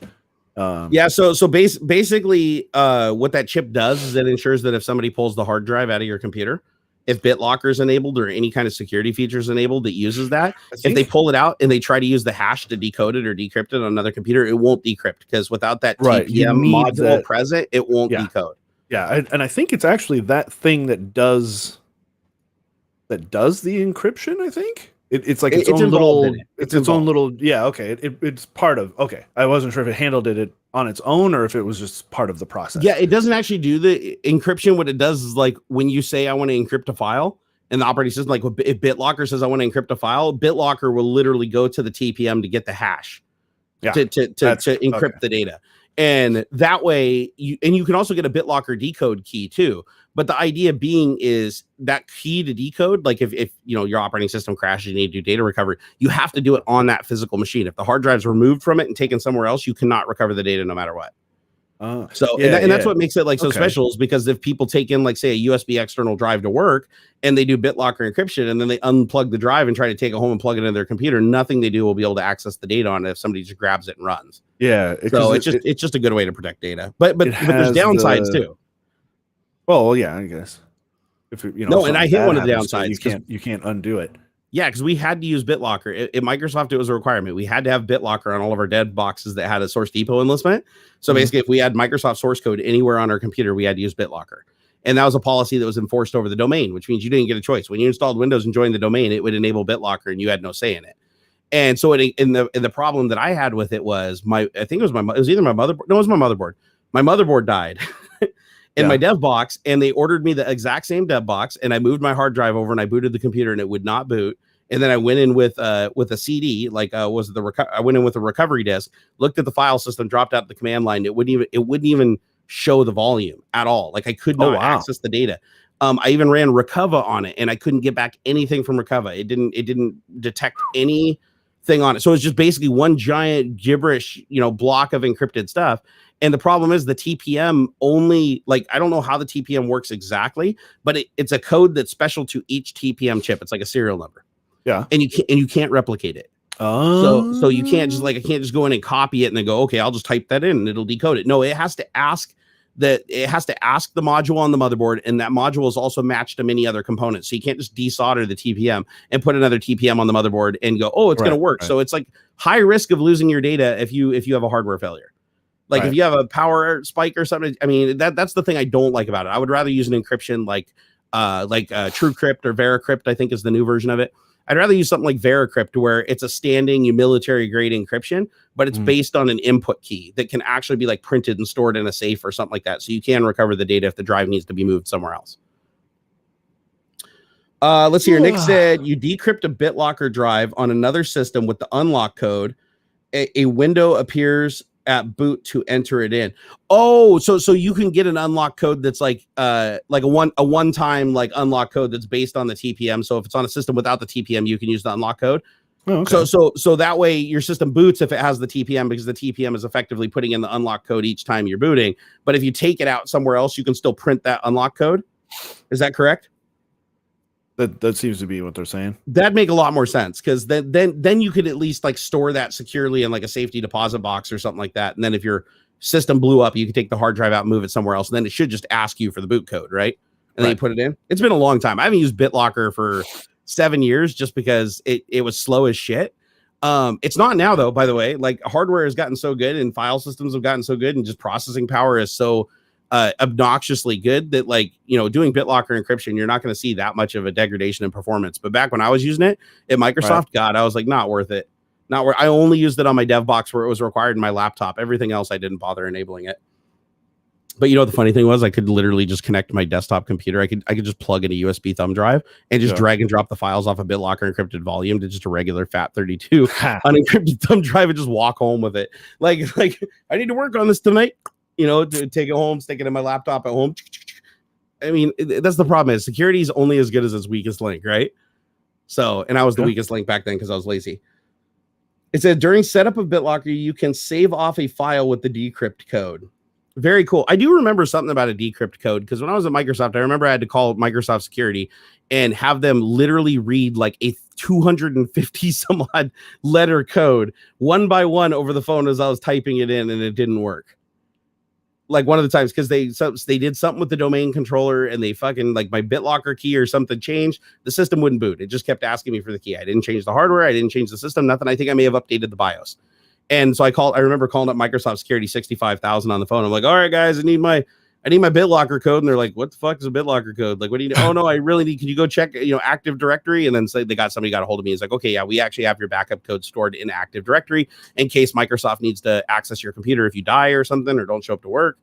So basically, what that chip does is it ensures that if somebody pulls the hard drive out of your computer, if BitLocker is enabled or any kind of security features enabled that uses that, if they pull it out and they try to use the hash to decode it or decrypt it on another computer, it won't decrypt, because without that TPM module present, it won't decode. Yeah, and I think it's actually that thing that does the encryption. I think it's like its own little. It's its own little. Yeah, okay. It's part of. Okay, I wasn't sure if it handled it on its own or if it was just part of the process. Yeah, it doesn't actually do the encryption. What it does is, like, when you say I want to encrypt a file, And the operating system, like if BitLocker says I want to encrypt a file, BitLocker will literally go to the TPM to get the hash to encrypt the data. And that way you can also get a BitLocker decode key too. But the idea being is that key to decode, like if your operating system crashes, you need to do data recovery, you have to do it on that physical machine. If the hard drive's removed from it and taken somewhere else, you cannot recover the data no matter what. That's what makes it like so special, is because if people take in, like, say, a USB external drive to work and they do BitLocker encryption and then they unplug the drive and try to take it home and plug it into their computer, nothing they do will be able to access the data on it if somebody just grabs it and runs. Yeah. So it's just a good way to protect data. But there's downsides too. Well, yeah, I guess. And I hit one of the downsides. You can't undo it. Yeah, because we had to use BitLocker. At Microsoft, it was a requirement. We had to have BitLocker on all of our dev boxes that had a Source Depot enlistment. So basically, if we had Microsoft source code anywhere on our computer, we had to use BitLocker. And that was a policy that was enforced over the domain, which means you didn't get a choice. When you installed Windows and joined the domain, it would enable BitLocker and you had no say in it. And so the problem that I had with it was it was my motherboard. No, it was my motherboard. My motherboard died in my dev box, and they ordered me the exact same dev box, and I moved my hard drive over and I booted the computer and it would not boot. And then I went in with a CD, I went in with a recovery disk, looked at the file system, dropped out the command line. It wouldn't even show the volume at all. Like I could not access the data. I even ran Recover on it and I couldn't get back anything from Recover. It didn't detect anything on it. So it's just basically one giant gibberish, block of encrypted stuff. And the problem is the TPM only, I don't know how the TPM works exactly, but it's a code that's special to each TPM chip. It's like a serial number. Yeah. And you can't replicate it. Oh. So you can't just I can't just go in and copy it and then go, okay, I'll just type that in and it'll decode it. No, it has to ask the module on the motherboard, and that module is also matched to many other components. So you can't just desolder the TPM and put another TPM on the motherboard and go, oh, it's going to work. Right. So it's like high risk of losing your data if you have a hardware failure. If you have a power spike or something, I mean, that's the thing I don't like about it. I would rather use an encryption like TrueCrypt or VeriCrypt, I think is the new version of it. I'd rather use something like VeriCrypt, where it's a standing military grade encryption, but it's based on an input key that can actually be printed and stored in a safe or something like that. So you can recover the data if the drive needs to be moved somewhere else. Let's see here. Nick said you decrypt a BitLocker drive on another system with the unlock code. A window appears at boot to enter it in. Oh, so you can get an unlock code that's like a one-time unlock code that's based on the TPM. So if it's on a system without the TPM, you can use the unlock code. Oh, okay. So that way your system boots if it has the TPM, because the TPM is effectively putting in the unlock code each time you're booting. But if you take it out somewhere else, you can still print that unlock code. Is that correct? That seems to be what they're saying. That'd make a lot more sense, because then you could at least store that securely in a safety deposit box or something like that. And then if your system blew up, you could take the hard drive out and move it somewhere else. And then it should just ask you for the boot code, right? And then you put it in. It's been a long time. I haven't used BitLocker for 7 years just because it was slow as shit. It's not now though, by the way. Hardware has gotten so good and file systems have gotten so good, and just processing power is so obnoxiously good that doing BitLocker encryption, you're not going to see that much of a degradation in performance. But back when I was using it at Microsoft, God, I was not worth it. I only used it on my dev box where it was required in my laptop. Everything else, I didn't bother enabling it. But the funny thing was, I could literally just connect my desktop computer. I could just plug in a USB thumb drive and just drag and drop the files off a BitLocker encrypted volume to just a regular FAT32 unencrypted thumb drive and just walk home with it. I need to work on this tonight. To take it home, stick it in my laptop at home. I mean, that's the problem, is security is only as good as its weakest link, right? So, and I was the weakest link back then because I was lazy. It said during setup of BitLocker, you can save off a file with the decrypt code. Very cool. I do remember something about a decrypt code, because when I was at Microsoft, I remember I had to call Microsoft Security and have them literally read a 250 some odd letter code one by one over the phone as I was typing it in, and it didn't work. One of the times, because they did something with the domain controller and they fucking my BitLocker key or something changed, the system wouldn't boot. It just kept asking me for the key. I didn't change the hardware. I didn't change the system. Nothing. I think I may have updated the BIOS. And so I remember calling up Microsoft Security 65,000 on the phone. I'm like, all right, guys, I need my BitLocker code. And they're like, what the fuck is a BitLocker code? What do you need? Oh no, I really need, can you go check, Active Directory? And then somebody got a hold of me. He's like, okay, yeah, we actually have your backup code stored in Active Directory in case Microsoft needs to access your computer if you die or something, or don't show up to work.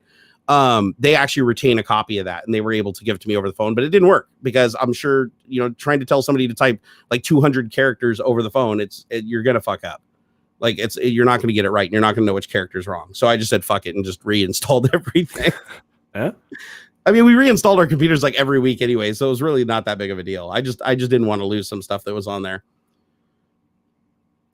they actually retain a copy of that, and they were able to give it to me over the phone, but it didn't work because I'm sure, trying to tell somebody to type like 200 characters over the phone, you're going to fuck up. Like you're not going to get it right. And you're not going to know which character is wrong. So I just said, fuck it, and just reinstalled everything. Yeah. I mean, we reinstalled our computers like every week anyway, so it was really not that big of a deal. I just didn't want to lose some stuff that was on there.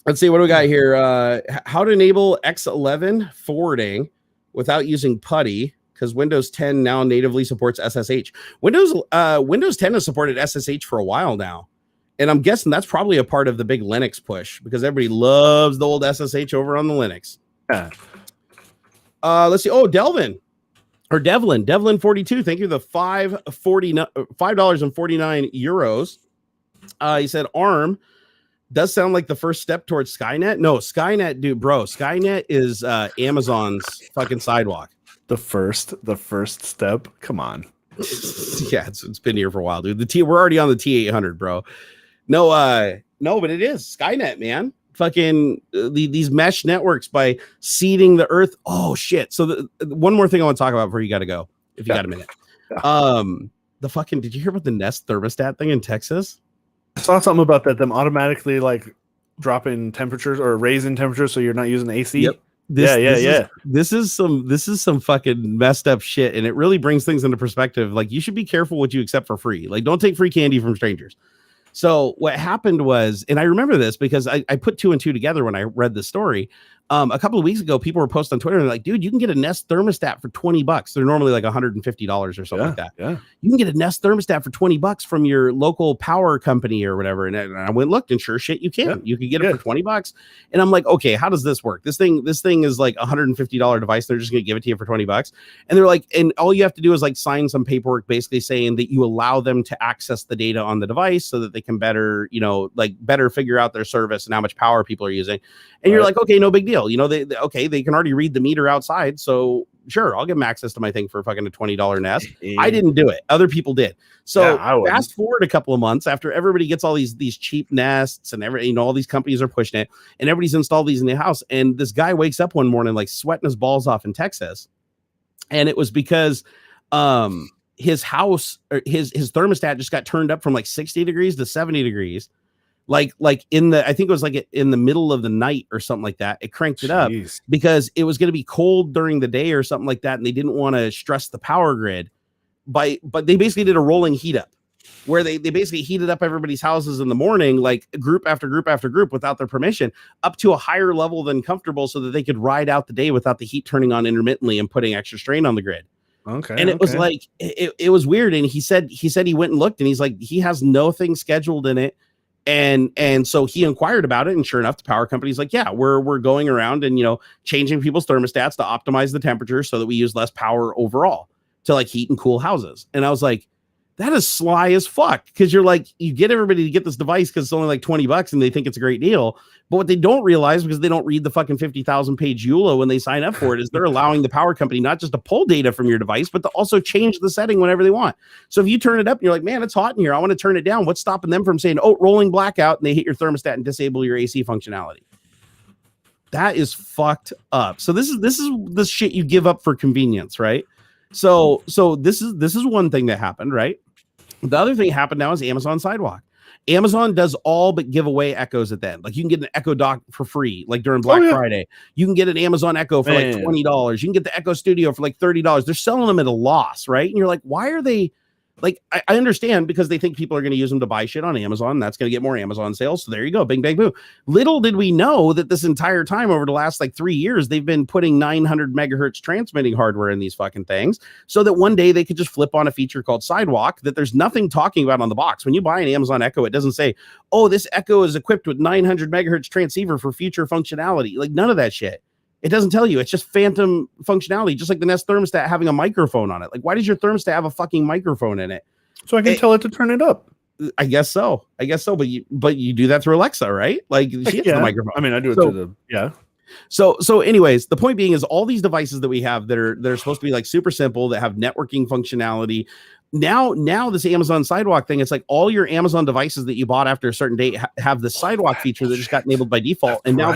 Let's see what do we got here. How to enable X11 forwarding without using PuTTY, because Windows 10 now natively supports SSH. Windows 10 has supported SSH for a while now, and I'm guessing that's probably a part of the big Linux push because everybody loves the old SSH over on the Linux. Yeah. Let's see. Oh, Devlin 42. Thank you. The $5.49. He said ARM does sound like the first step towards Skynet. No, Skynet, dude, bro. Skynet is Amazon's fucking sidewalk. The first step. Come on. Yeah, it's been here for a while, dude. We're already on the T800, bro. No, but it is Skynet, man. Fucking these mesh networks by seeding the earth. Oh shit. So one more thing I want to talk about before you got to go, if you got a minute. Did you hear about the Nest thermostat thing in Texas? I saw something about that, them automatically like dropping temperatures or raising temperatures so you're not using AC. Yep. This is some fucking messed up shit, and it really brings things into perspective. Like, you should be careful what you accept for free. Like, don't take free candy from strangers. So what happened was, and I remember this because I put two and two together when I read the story. A couple of weeks ago, people were posting on Twitter and they're like, dude, you can get a Nest thermostat for $20. They're normally like $150 or something like that. Yeah. You can get a Nest thermostat for $20 from your local power company or whatever. And I went and looked, and sure shit, you can. Yeah. You can get it for $20. And I'm like, okay, how does this work? This thing is like $150 device. They're just gonna give it to you for $20. And they're like, and all you have to do is like sign some paperwork basically saying that you allow them to access the data on the device so that they can better figure out their service and how much power people are using. And you're like, okay, no big deal. They can already read the meter outside. So sure, I'll give them access to my thing for fucking a $20 Nest. I didn't do it. Other people did. So fast forward a couple of months after everybody gets all these cheap Nests and all these companies are pushing it and everybody's installed these in their house. And this guy wakes up one morning, like sweating his balls off in Texas. And it was because, his house or his thermostat just got turned up from like 60 degrees to 70 degrees. I think it was like in the middle of the night or something like that. It cranked it up because it was going to be cold during the day or something like that. And they didn't want to stress the power grid but they basically did a rolling heat up where they basically heated up everybody's houses in the morning, like group after group after group without their permission up to a higher level than comfortable so that they could ride out the day without the heat turning on intermittently and putting extra strain on the grid. Okay. And it was like, it was weird. And he said he went and looked and he's like, he has nothing scheduled in it. And so he inquired about it, and sure enough, the power company's like, yeah, we're going around and changing people's thermostats to optimize the temperature so that we use less power overall to like heat and cool houses. And I was like, that is sly as fuck, because you're like, you get everybody to get this device because it's only like $20 and they think it's a great deal. But what they don't realize, because they don't read the fucking 50,000 page EULA when they sign up for it, is they're allowing the power company not just to pull data from your device, but to also change the setting whenever they want. So if you turn it up and you're like, man, it's hot in here, I want to turn it down, what's stopping them from saying, oh, rolling blackout, and they hit your thermostat and disable your AC functionality? That is fucked up. So this is the shit you give up for convenience, right? So this is one thing that happened, right? The other thing happened now is Amazon Sidewalk. Amazon does all but give away Echoes at the end. Like, you can get an Echo Dot for free, like during Black Friday. You can get an Amazon Echo for like $20. You can get the Echo Studio for like $30. They're selling them at a loss, right? And you're like, why are they? Like, I understand, because they think people are going to use them to buy shit on Amazon. And that's going to get more Amazon sales. So there you go. Bing, bang, boom. Little did we know that this entire time over the last like 3 years, they've been putting 900 megahertz transmitting hardware in these fucking things so that one day they could just flip on a feature called Sidewalk that there's nothing talking about on the box. When you buy an Amazon Echo, it doesn't say, oh, this Echo is equipped with 900 megahertz transceiver for future functionality. Like, none of that shit. It doesn't tell you. It's just phantom functionality, just like the Nest thermostat having a microphone on it. Like, why does your thermostat have a fucking microphone in it? So I can tell it to turn it up. I guess so. But you do that through Alexa, right? Like, she hits the microphone. I mean, I do it through So anyways, the point being is all these devices that we have that are supposed to be like super simple, that have networking functionality. Now this Amazon Sidewalk thing, it's like all your Amazon devices that you bought after a certain date have the Sidewalk feature that just got enabled by default. And now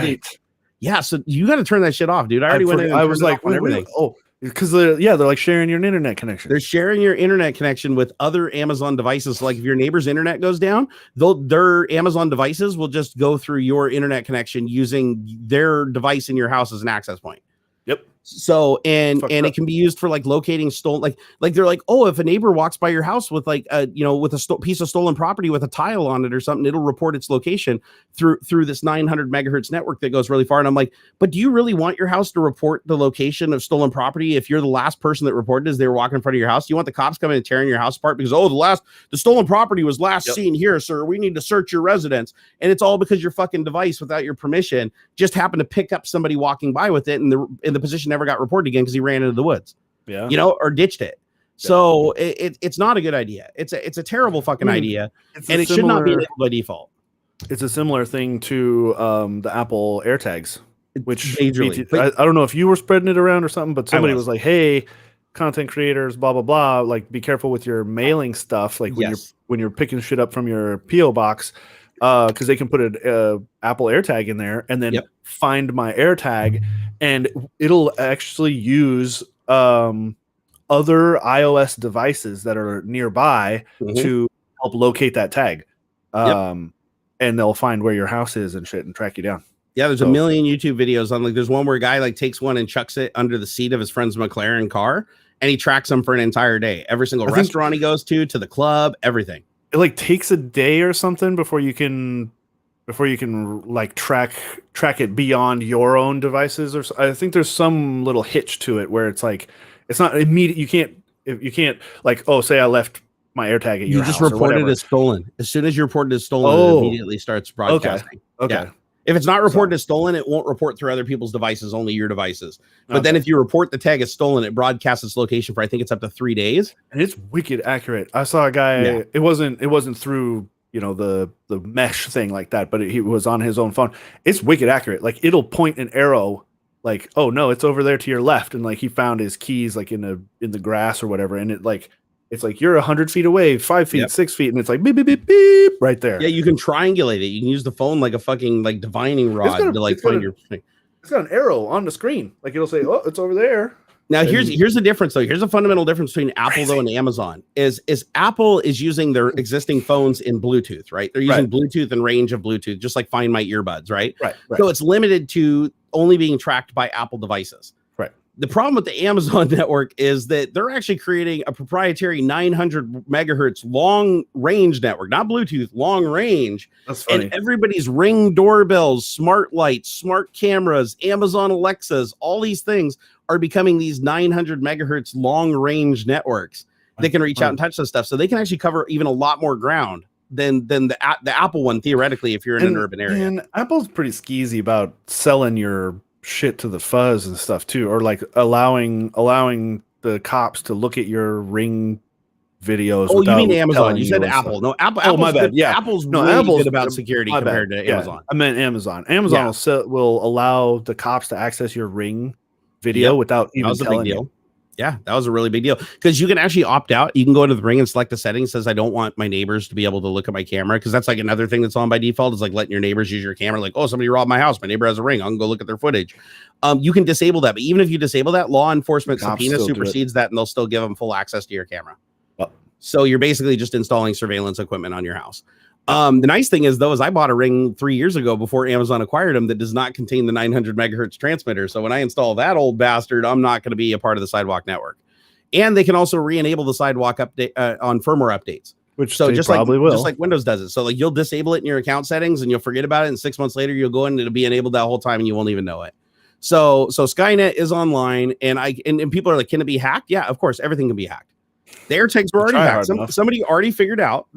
so you got to turn that shit off, dude. I already went in. I was like, everything. Oh, Because they're like sharing your internet connection. They're sharing your internet connection with other Amazon devices. So like if your neighbor's internet goes down, their Amazon devices will just go through your internet connection using their device in your house as an access point. Yep. So and it can be used for like locating stolen, like they're like, oh, if a neighbor walks by your house with like with a piece of stolen property with a tile on it or something, it'll report its location through this 900 megahertz network that goes really far. And I'm like, but do you really want your house to report the location of stolen property if you're the last person that reported as they were walking in front of your house? You want the cops coming and tearing your house apart because the stolen property was last seen here, sir. We need to search your residence, and it's all because your fucking device, without your permission, just happened to pick up somebody walking by with it, and the position never got reported again because he ran into the woods, or ditched it. So it's not a good idea. It's a terrible fucking idea, and it should not be enabled by default. It's a similar thing to the Apple AirTags, which I don't know if you were spreading it around or something, but somebody was like, "Hey, content creators, blah blah blah, like be careful with your mailing stuff, like when you're picking shit up from your PO box." Because they can put an Apple AirTag in there and then find my AirTag, and it'll actually use other iOS devices that are nearby to help locate that tag. And they'll find where your house is and shit and track you down. Yeah, there's a million YouTube videos on, like, there's one where a guy like takes one and chucks it under the seat of his friend's McLaren car, and he tracks them for an entire day. Every single restaurant he goes to the club, everything. It like takes a day or something before you can like track it beyond your own devices, or I think there's some little hitch to it where it's like it's not immediate. You can't like, oh, say I left my AirTag at your house. You just report it as stolen. As soon as you report it as stolen, it immediately starts broadcasting. Okay. Yeah. If it's not reported as stolen, it won't report through other people's devices, only your devices. But then if you report the tag as stolen, it broadcasts its location for, I think it's up to 3 days. And it's wicked accurate. I saw a guy, it wasn't through, the mesh thing like that, but he was on his own phone. It's wicked accurate. Like it'll point an arrow like, oh no, it's over there to your left. And like he found his keys like in the grass or whatever. And it's like you're 100 feet away, 5 feet, 6 feet, and it's like beep, beep, beep, beep right there. Yeah, you can triangulate it. You can use the phone like a fucking like divining rod to like find your thing. It's got an arrow on the screen. Like it'll say, oh, it's over there. Now here's the difference though. Here's a fundamental difference between Apple though and Amazon. Is Apple is using their existing phones in Bluetooth, right? They're using Bluetooth and range of Bluetooth, just like Find My Earbuds, right? Right. So it's limited to only being tracked by Apple devices. The problem with the Amazon network is that they're actually creating a proprietary 900 megahertz long range network, not Bluetooth, long range. That's funny. And everybody's Ring doorbells, smart lights, smart cameras, Amazon Alexas, all these things are becoming these 900 megahertz long range networks that can reach out and touch this stuff. So they can actually cover even a lot more ground than the Apple one, theoretically, if you're in an urban area. And Apple's pretty skeezy about selling your shit to the fuzz and stuff too, or like allowing the cops to look at your Ring videos. Oh, you mean Amazon? You said Apple. Stuff. No, Apple. Oh, my bad. Yeah, Apple's really good about security compared to Amazon. I meant Amazon. Amazon will allow the cops to access your Ring video without even telling you. Yeah, that was a really big deal because you can actually opt out. You can go to the Ring and select the settings. It says I don't want my neighbors to be able to look at my camera, because that's like another thing that's on by default is like letting your neighbors use your camera. Like, oh, somebody robbed my house. My neighbor has a Ring. I can go look at their footage. You can disable that, but even if you disable that, law enforcement subpoena supersedes that, and they'll still give them full access to your camera. Well, so you're basically just installing surveillance equipment on your house. The nice thing is, though, is I bought a Ring 3 years ago before Amazon acquired them that does not contain the 900 megahertz transmitter. So when I install that old bastard, I'm not going to be a part of the Sidewalk network. And they can also re-enable the Sidewalk update on firmware updates, which so just like Windows does it. So like you'll disable it in your account settings and you'll forget about it. And 6 months later, you'll go in and it'll be enabled that whole time and you won't even know it. So Skynet is online, and people are like, can it be hacked? Yeah, of course, everything can be hacked. The AirTags were already hacked. Somebody already figured out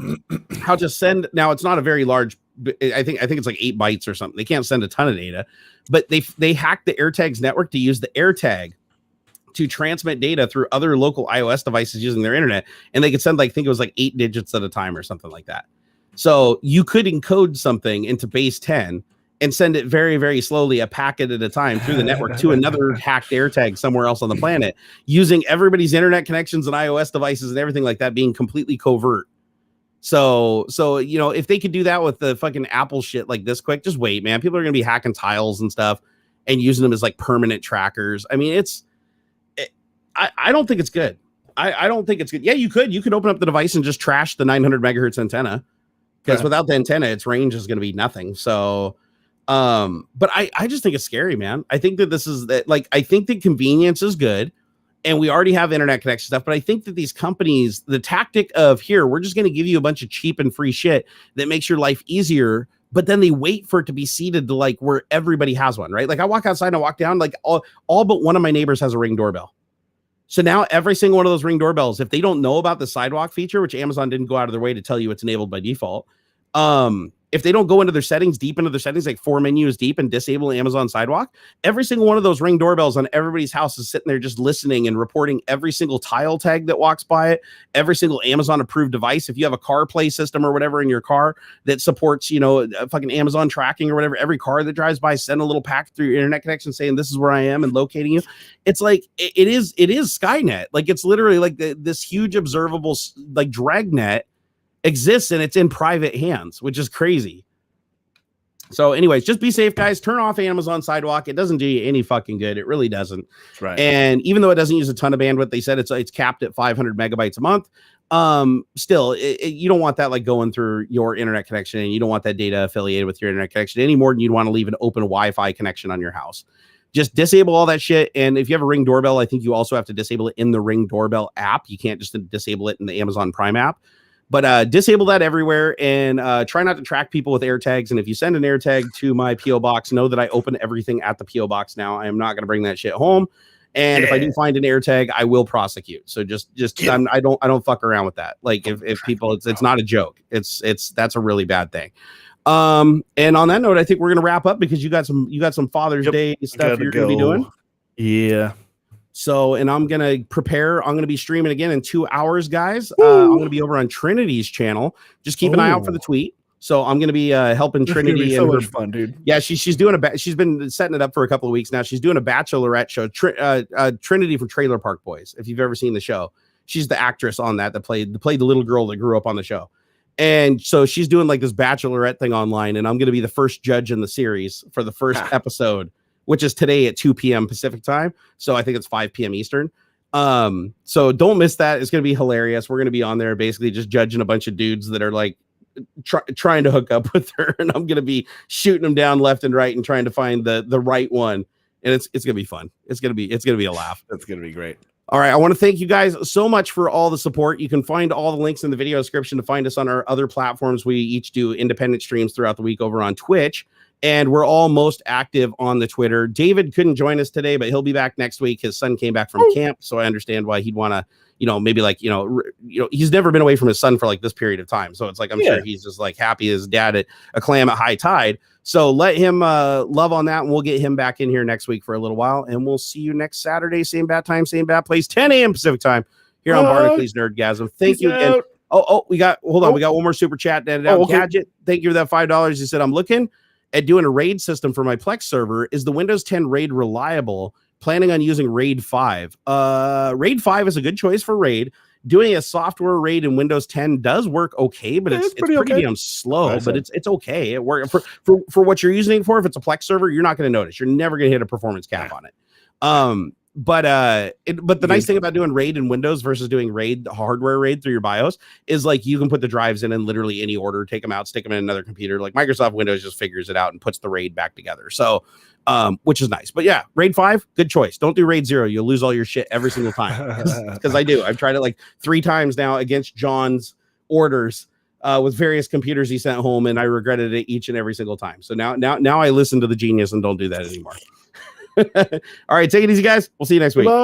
how to send. Now it's not a very large. I think it's like 8 bytes or something. They can't send a ton of data, but they hacked the AirTags network to use the AirTag to transmit data through other local iOS devices using their internet, and they could send, like, I think it was like 8 digits at a time or something like that. So you could encode something into base 10 and send it very, very slowly, a packet at a time through the network to another hacked AirTag somewhere else on the planet, using everybody's internet connections and iOS devices and everything like that being completely covert. So if they could do that with the fucking Apple shit like this quick, just wait, man. People are going to be hacking tiles and stuff and using them as like permanent trackers. I mean, I don't think it's good. I don't think it's good. Yeah, you could open up the device and just trash the 900 megahertz antenna, because without the antenna, its range is going to be nothing. So, but I just think it's scary, man. I think that this is that, like, I think the convenience is good, and we already have internet connection stuff. But I think that these companies, the tactic of here, we're just going to give you a bunch of cheap and free shit that makes your life easier. But then they wait for it to be seeded to like where everybody has one, right? Like I walk outside and I walk down, like all but one of my neighbors has a Ring doorbell. So now every single one of those Ring doorbells, if they don't know about the sidewalk feature, which Amazon didn't go out of their way to tell you it's enabled by default, if they don't go into their settings, deep into their settings, like 4 menus deep, and disable Amazon Sidewalk, every single one of those Ring doorbells on everybody's house is sitting there just listening and reporting every single tile tag that walks by it, every single Amazon approved device. If you have a CarPlay system or whatever in your car that supports, fucking Amazon tracking or whatever, every car that drives by, send a little packet through your internet connection saying this is where I am and locating you. It's like it is Skynet. Like it's literally like this huge observable like dragnet exists, and it's in private hands, which is crazy. So anyways, just be safe, guys. Turn off Amazon Sidewalk. It doesn't do you any fucking good. It really doesn't. That's right. And even though it doesn't use a ton of bandwidth, they said it's capped at 500 megabytes a month. Still, you don't want that like going through your internet connection, and you don't want that data affiliated with your internet connection any more than you'd want to leave an open Wi-Fi connection on your house. Just disable all that shit. And if you have a Ring doorbell, I think you also have to disable it in the Ring doorbell app. You can't just disable it in the Amazon Prime app. But disable that everywhere, and try not to track people with AirTags. And if you send an AirTag to my PO box, know that I open everything at the PO box now. I am not going to bring that shit home. And if I do find an AirTag, I will prosecute. So just I don't fuck around with that. Like if people, it's not a joke. That's a really bad thing. And on that note, I think we're gonna wrap up because you got some Father's Day stuff you're gonna be doing. Yeah. So, and I'm going to prepare. I'm going to be streaming again in 2 hours, guys. I'm going to be over on Trinity's channel. Just keep an eye out for the tweet. So I'm going to be helping Trinity. So much fun, dude. Yeah, she's doing she's been setting it up for a couple of weeks now. She's doing a bachelorette show, Trinity from Trailer Park Boys. If you've ever seen the show, she's the actress on that played the little girl that grew up on the show. And so she's doing like this bachelorette thing online, and I'm going to be the first judge in the series for the first episode, which is today at 2 p.m. Pacific time. So I think it's 5 p.m. Eastern. So don't miss that. It's going to be hilarious. We're going to be on there basically just judging a bunch of dudes that are like trying to hook up with her. And I'm going to be shooting them down left and right and trying to find the right one. And it's going to be fun. It's going to be a laugh. That's going to be great. All right. I want to thank you guys so much for all the support. You can find all the links in the video description to find us on our other platforms. We each do independent streams throughout the week over on Twitch. And we're all most active on the Twitter. David couldn't join us today, but he'll be back next week. His son came back from camp, so I understand why he'd want to, maybe like, he's never been away from his son for like this period of time. So it's like, I'm sure he's just like happy as dad at a clam at high tide. So let him love on that, and we'll get him back in here next week for a little while. And we'll see you next Saturday, same bad time, same bad place, 10 a.m. Pacific time here on Barnacules Nerdgasm. Thank you again. We got one more super chat. Gadget, thank you for that $5. He said, I'm looking at doing a RAID system for my Plex server. Is the Windows 10 RAID reliable? Planning on using RAID 5. RAID 5 is a good choice for RAID. Doing a software RAID in Windows 10 does work okay, but it's pretty damn slow, but it's okay. It works for what you're using it for. If it's a Plex server, you're not going to notice. You're never going to hit a performance cap on it. But the nice thing about doing RAID in Windows versus doing RAID, hardware RAID through your BIOS, is like you can put the drives in literally any order, take them out, stick them in another computer. Like Microsoft Windows just figures it out and puts the RAID back together. So, which is nice. But yeah, RAID 5, good choice. Don't do RAID 0. You'll lose all your shit every single time. Because I do. I've tried it like 3 times now against John's orders with various computers he sent home, and I regretted it each and every single time. So now I listen to the genius and don't do that anymore. All right, take it easy, guys. We'll see you next week. Bye.